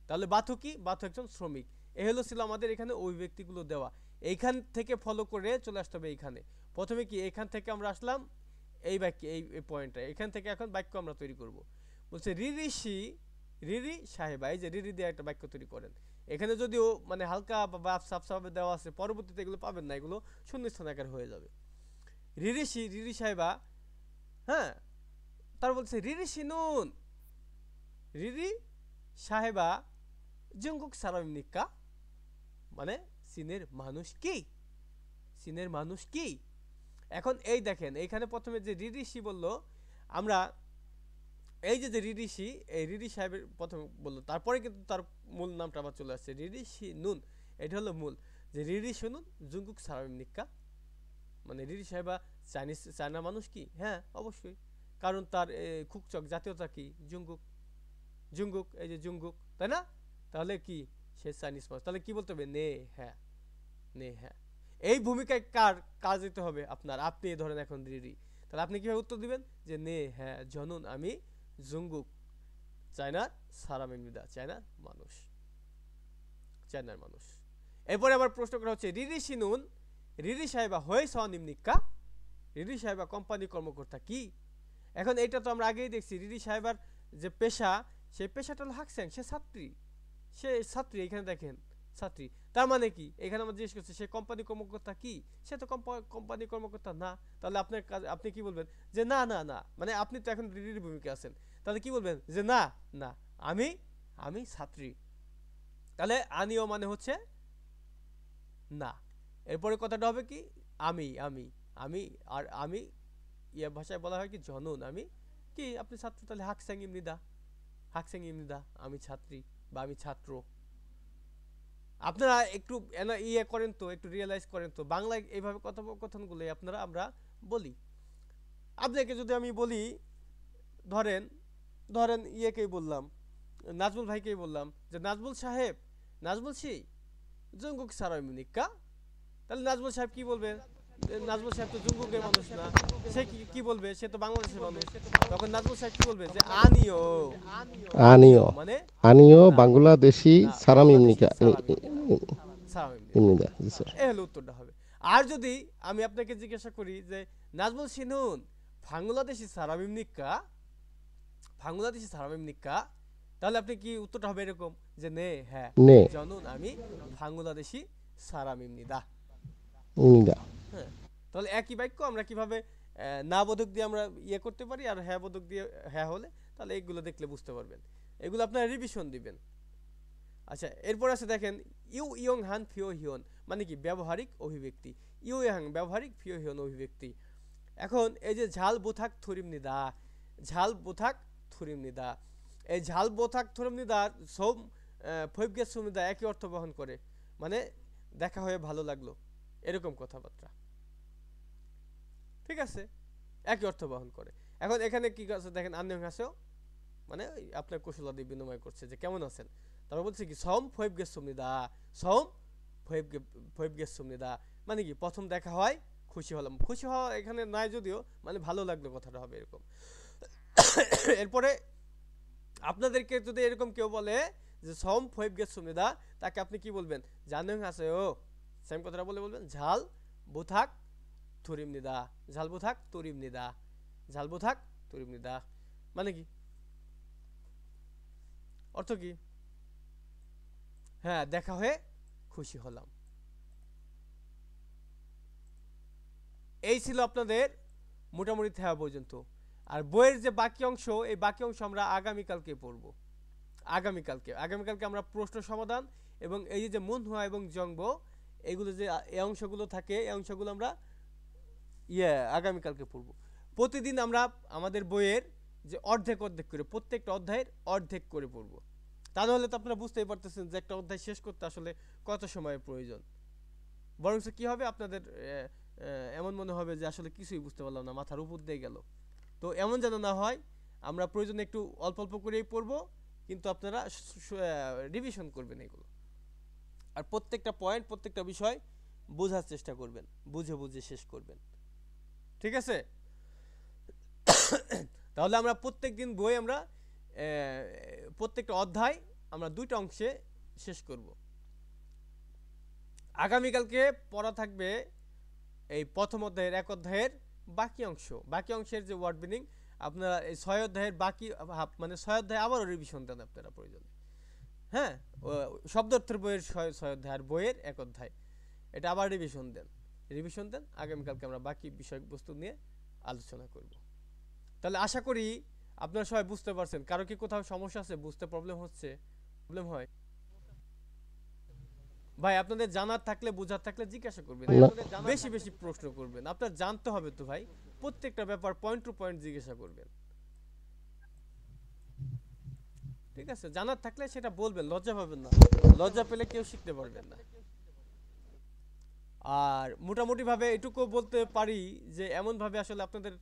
তাহলে বাথু কি, বাথু একজন শ্রমিক। এই হলো ছিল আমাদের এখানে অভিব্যক্তিগুলো দেওয়া, এইখান থেকে ফলো করে চলে আসতে হবে এইখানে। প্রথমে কি এখান থেকে আমরা আসলাম এই বাক্যে, এই পয়েন্টটা এখান থেকে এখন বাক্য আমরা তৈরি করব। বলছে রিরিশি, রিরি সাহেবা, এই যে রিরি দিয়ে একটা বাক্য তৈরি করেন। এখানে যদিও মানে হালকা বা সাফসাফে দেওয়া আছে, পরবর্তীতে এগুলো পাবেন না, এগুলো শূন্যস্থান আকার হয়ে যাবে। রিরিশি, রিরি সাহেবা, হ্যাঁ তার বলছে রিরিশি নুন, রিরি সাহেবা জুঙ্গুক সারামিনিকা মানে চীনের মানুষ কি, চীনের মানুষ কি। এখন এই দেখেন এইখানে প্রথমে যে রিরিশি বললো, আমরা এই যে রিরিশি, এই রিরি সাহেবের প্রথমে বললো, তারপরে কিন্তু তার মূল নামটা আবার চলে আসছে রিরিশি নুন, এটা হলো মূল যে রিরিশি নুন জুঙ্গুক সারামিনিকা মানে রিরি সাহেবা চাইনিজ, চায়না মানুষ কি, হ্যাঁ অবশ্যই, কারণ তার খুকচক জাতীয়তা কি জুঙ্গুক, জুঙ্গুক এই যে জুঙ্গুক, তাই না, তাহলে কি সে চাইনিজ মানুষ। তাহলে কি বলতে হবে নে হ্যাঁ, নে হ্যাঁ। এই ভূমিকায় কার কাজ দিতে হবে আপনার, আপনি ধরেন এখন রিরি, তাহলে আপনি কিভাবে উত্তর দিবেন যে নে হ্যাঁ জনুন আমি জুঙ্গুক চায়নার সারামিনিদা, চায়নার মানুষ, চায়নার মানুষ। এরপরে আবার প্রশ্ন করা হচ্ছে রিরি শিনুন, রিরি সাহেবা হয়ে সনিমনিকা, রিরি সাহেবা কোম্পানি কর্মকর্তা কি। এখন এটা তো আমরা আগেই দেখছি, রিরি সাহেবার যে পেশা, সেই পেশাটা হলো হাকসাং, সে ছাত্রী, সে ছাত্রী, এখানে দেখেন ছাত্রী। তার মানে কি, এখানে আমরা জিজ্ঞেস করছি সে কোম্পানি কর্মকর্তা কি, সে তো কোম্পানি কর্মকর্তা না। তাহলে আপনার কাজ, আপনি কি বলবেন যে না না না, মানে আপনি তো এখন রিডির ভূমিকা আছেন, তাহলে কি বলবেন যে না না আমি আমি ছাত্রী। তাহলে আনিও মানে হচ্ছে না। এরপরে কথাটা হবে কি আমি আমি আমি আর আমি ইয়া ভাষায় বলা হয় কি জনন, আমি কি আপনি ছাত্র, তাহলে হাকসাং ইমনিদা, হাকসাং ইমনিদা, আমি ছাত্রী বা আমি ছাত্র। আপনারা একটু ইয়ে করেন তো, একটু রিয়েলাইজ করেন তো, বাংলায় এইভাবে কথোপকথনগুলো আপনারা আমরা বলি। আপনাকে যদি আমি বলি, ধরেন ধরেন ইয়েকেই বললাম, নাজমুল ভাইকেই বললাম যে নাজমুল সাহেব, নাজমুল সি জঙ্গুক সারামিনিকা, তাহলে নাজমুল সাহেব কি বলবেন? নাজমুল সাহেব তো জঙ্গুকের মানুষ না, সে কি বলবে? সে তো বাংলাদেশের মানুষ। তখন নাজমুল সাহেব কি বলবে? যে আনিও, আনিও মানে আনিও না, বাংলাদেশি না, সারাম বাংলাদেশি ইমনিকা সারামিনিকা। ইমনিদা। জি স্যার। এই হলো উত্তরটা হবে। আর যদি আমি আপনাকে জিজ্ঞাসা করি যে নাজমুল সিনুন বাংলাদেশি সারামিনিকা, বাংলাদেশি সারামিনিকা, তাহলে আপনি কি উত্তরটা হবে এরকম যে নে হ্যাঁ নে জনুন আমি বাংলাদেশি সারামিনিদা। ইমনিদা। হ্যাঁ, তাহলে একই বাক্য আমরা কিভাবে না বোধক দিয়ে আমরা ইয়ে করতে পারি, আর হ্যাঁ বোধক দিয়ে হ্যাঁ হলে, তাহলে এইগুলো দেখলে বুঝতে পারবেন। এগুলো আপনারা রিভিশন দিবেন। আচ্ছা, এরপর আছে দেখেন ইউ ইয়ং হান ফিও হিয়ন, মানে কি ব্যবহারিক অভিব্যক্তি। ইউ ইয়ং ব্যবহারিক, ফিও হিয়ন অভিব্যক্তি। এখন এই যে ঝাল বোথাক থুরিম নিদা, ঝাল বোথাক থুরিম নিদা, এই ঝাল বোথাক থুরিম নিদা সোম ফৈবগে সুমিদা একই অর্থ বহন করে, মানে দেখা হয়ে ভালো লাগলো, এরকম কথাবার্তা। ঠিক আছে, একই অর্থ বহন করে। এখন এখানে কি আছে দেখেন, আন্যং হাসেও মানে আপনার কুশলাদি বিনিময় করছে যে কেমন আছেন। তারপর বলছে কি সম ফৈবগে সুমিদা, সম ফৈবগে সুমিদা, মানে কি প্রথম দেখা হয় খুশি হলাম। খুশি হওয়া এখানে নাই যদিও, মানে ভালো লাগলো কথাটা হবে এরকম। এরপরে আপনাদেরকে যদি এরকম কেউ বলে যে সম ফৈবগে সুমিদা, তাকে আপনি কি বলবেন? জানেন আছে ও সেম কথাটা বলবেন ঝাল বুথাক তুরিম নিদা, ঝাল বুথাক তুরিম নিদা, ঝাল বুথাক তুরিম নিদা, মানে কি অর্থ কি? হ্যাঁ, দেখা হয়ে খুশি হলাম। এই ছিল আপনাদের মোটামুটি থেওয়া পর্যন্ত। আর বইয়ের যে বাকি অংশ, এই বাকি অংশ আমরা আগামীকালকে পড়ব। আগামীকালকে আমরা প্রশ্ন সমাধান এবং এই যে মন হুয়া এবং জংব, এইগুলো যে এই অংশগুলো থাকে, এই অংশগুলো আমরা আগামীকালকে পড়ব। প্রতিদিন আমরা আমাদের বইয়ের যে অর্ধেক করে, প্রত্যেকটা অধ্যায়ের অর্ধেক করে পড়ব। তা নাহলে তো আপনারা বুঝতেই পারতেছেন যে একটা অধ্যায় শেষ করতে আসলে কত সময়ের প্রয়োজন। বরঞ্চ কি হবে, আপনাদের এমন মনে হবে যে আসলে কিছুই বুঝতে পারলাম না, মাথার উপর দিয়ে গেল। তো এমন যেন না হয়, আমরা প্রয়োজনে একটু অল্প অল্প করেই পড়ব, কিন্তু আপনারা রিভিশন করবেন এগুলো। আর প্রত্যেকটা পয়েন্ট, প্রত্যেকটা বিষয় বোঝার চেষ্টা করবেন, বুঝে বুঝে শেষ করবেন। ঠিক আছে? তাহলে আমরা প্রত্যেকদিন বই আমরা প্রত্যেকটা অধ্যায় আমরা দুইটা অংশে শেষ করব। আগামীকালকে পড়া থাকবে এই প্রথম অধ্যায়ের এক অধ্যায়ের বাকি অংশ। বাকি অংশের যে ওয়ার্ড মিনিং আপনারা এই 6 অধ্যায়ের বাকি মানে 6 অধ্যায় আবারও রিভিশন দেন আপনারা প্রয়োজনে। হ্যাঁ, শব্দার্থের বইয়ের 6 অধ্যায় আর বইয়ের এক অধ্যায়, এটা আবার রিভিশন দেন। আগামীকালকে আমরা বাকি বিষয়বস্তু নিয়ে আলোচনা করব। তাহলে আশা করি আপনারা সবাই বুঝতে পারছেন। কারো কি কোথাও সমস্যা আছে, বুঝতে প্রবলেম হচ্ছে, প্রবলেম হয়? ভাই আপনাদের জানার থাকলে, বোঝার থাকলে জিজ্ঞাসা করবেন, বেশি বেশি প্রশ্ন করবেন। আপনার জানতে হবে তো ভাই, প্রত্যেকটা ব্যাপার পয়েন্ট টু পয়েন্ট জিজ্ঞাসা করবেন। ঠিক আছে? জানার থাকলে সেটা বলবেন, লজ্জা পাবেন না। লজ্জা পেলে কেউ শিখতে পারবেন না। আর মোটামুটি ভাবে এটুকু বলতে পারি যে এমন ভাবে আসলে আপনাদের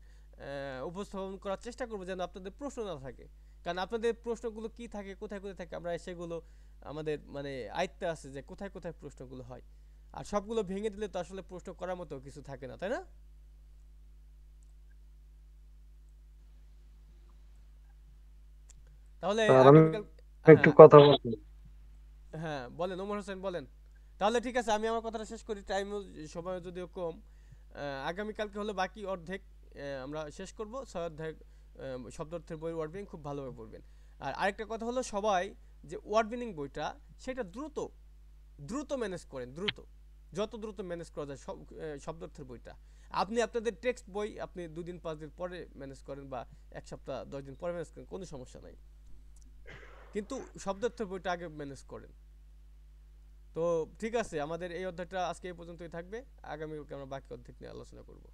উপস্থাপন করার চেষ্টা করবো যেন আপনাদের প্রশ্ন না থাকে। কারণ আপনাদের প্রশ্নগুলো কি থাকে, কোথায় কোথায় থাকে, আমরা সেগুলো আমাদের মানে আয়ত্তে আছে যে কোথায় কোথায় প্রশ্নগুলো হয়। আর সবগুলো ভেঙে দিলে তো আসলে প্রশ্ন করার মতো কিছু থাকে না, তাই না? তাহলে আগামীকাল একটু কথা বলতে। হ্যাঁ বলেন, ওমর হোসেন বলেন। তাহলে ঠিক আছে, আমি আমার কথাটা শেষ করি, টাইম সময় যদিও কম। আগামীকালকে হলো বাকি অর্ধেক আমরা শেষ করব। 6 অধ্যায় শব্দার্থের বই ওয়ার্ড মিনিং খুব ভালোভাবে পড়বেন। আর আরেকটা কথা হলো, সবাই যে ওয়ার্ড মিনিং বইটা সেটা দ্রুত ম্যানেজ করেন, যত দ্রুত ম্যানেজ করা যায় শব্দার্থের বইটা। আপনি আপনাদের টেক্সট বই আপনি 2 দিন 5 দিন পরে ম্যানেজ করেন বা 1 সপ্তাহ 10 দিন পরে ম্যানেজ করেন, কোনো সমস্যা নাই, কিন্তু শব্দার্থের বইটা আগে ম্যানেজ করেন। তো ঠিক আছে, আমাদের এই অধ্যায়টা আজকে এই পর্যন্তই থাকবে। আগামীকালকে আমরা বাকি অধ্যায় নিয়ে আলোচনা করব।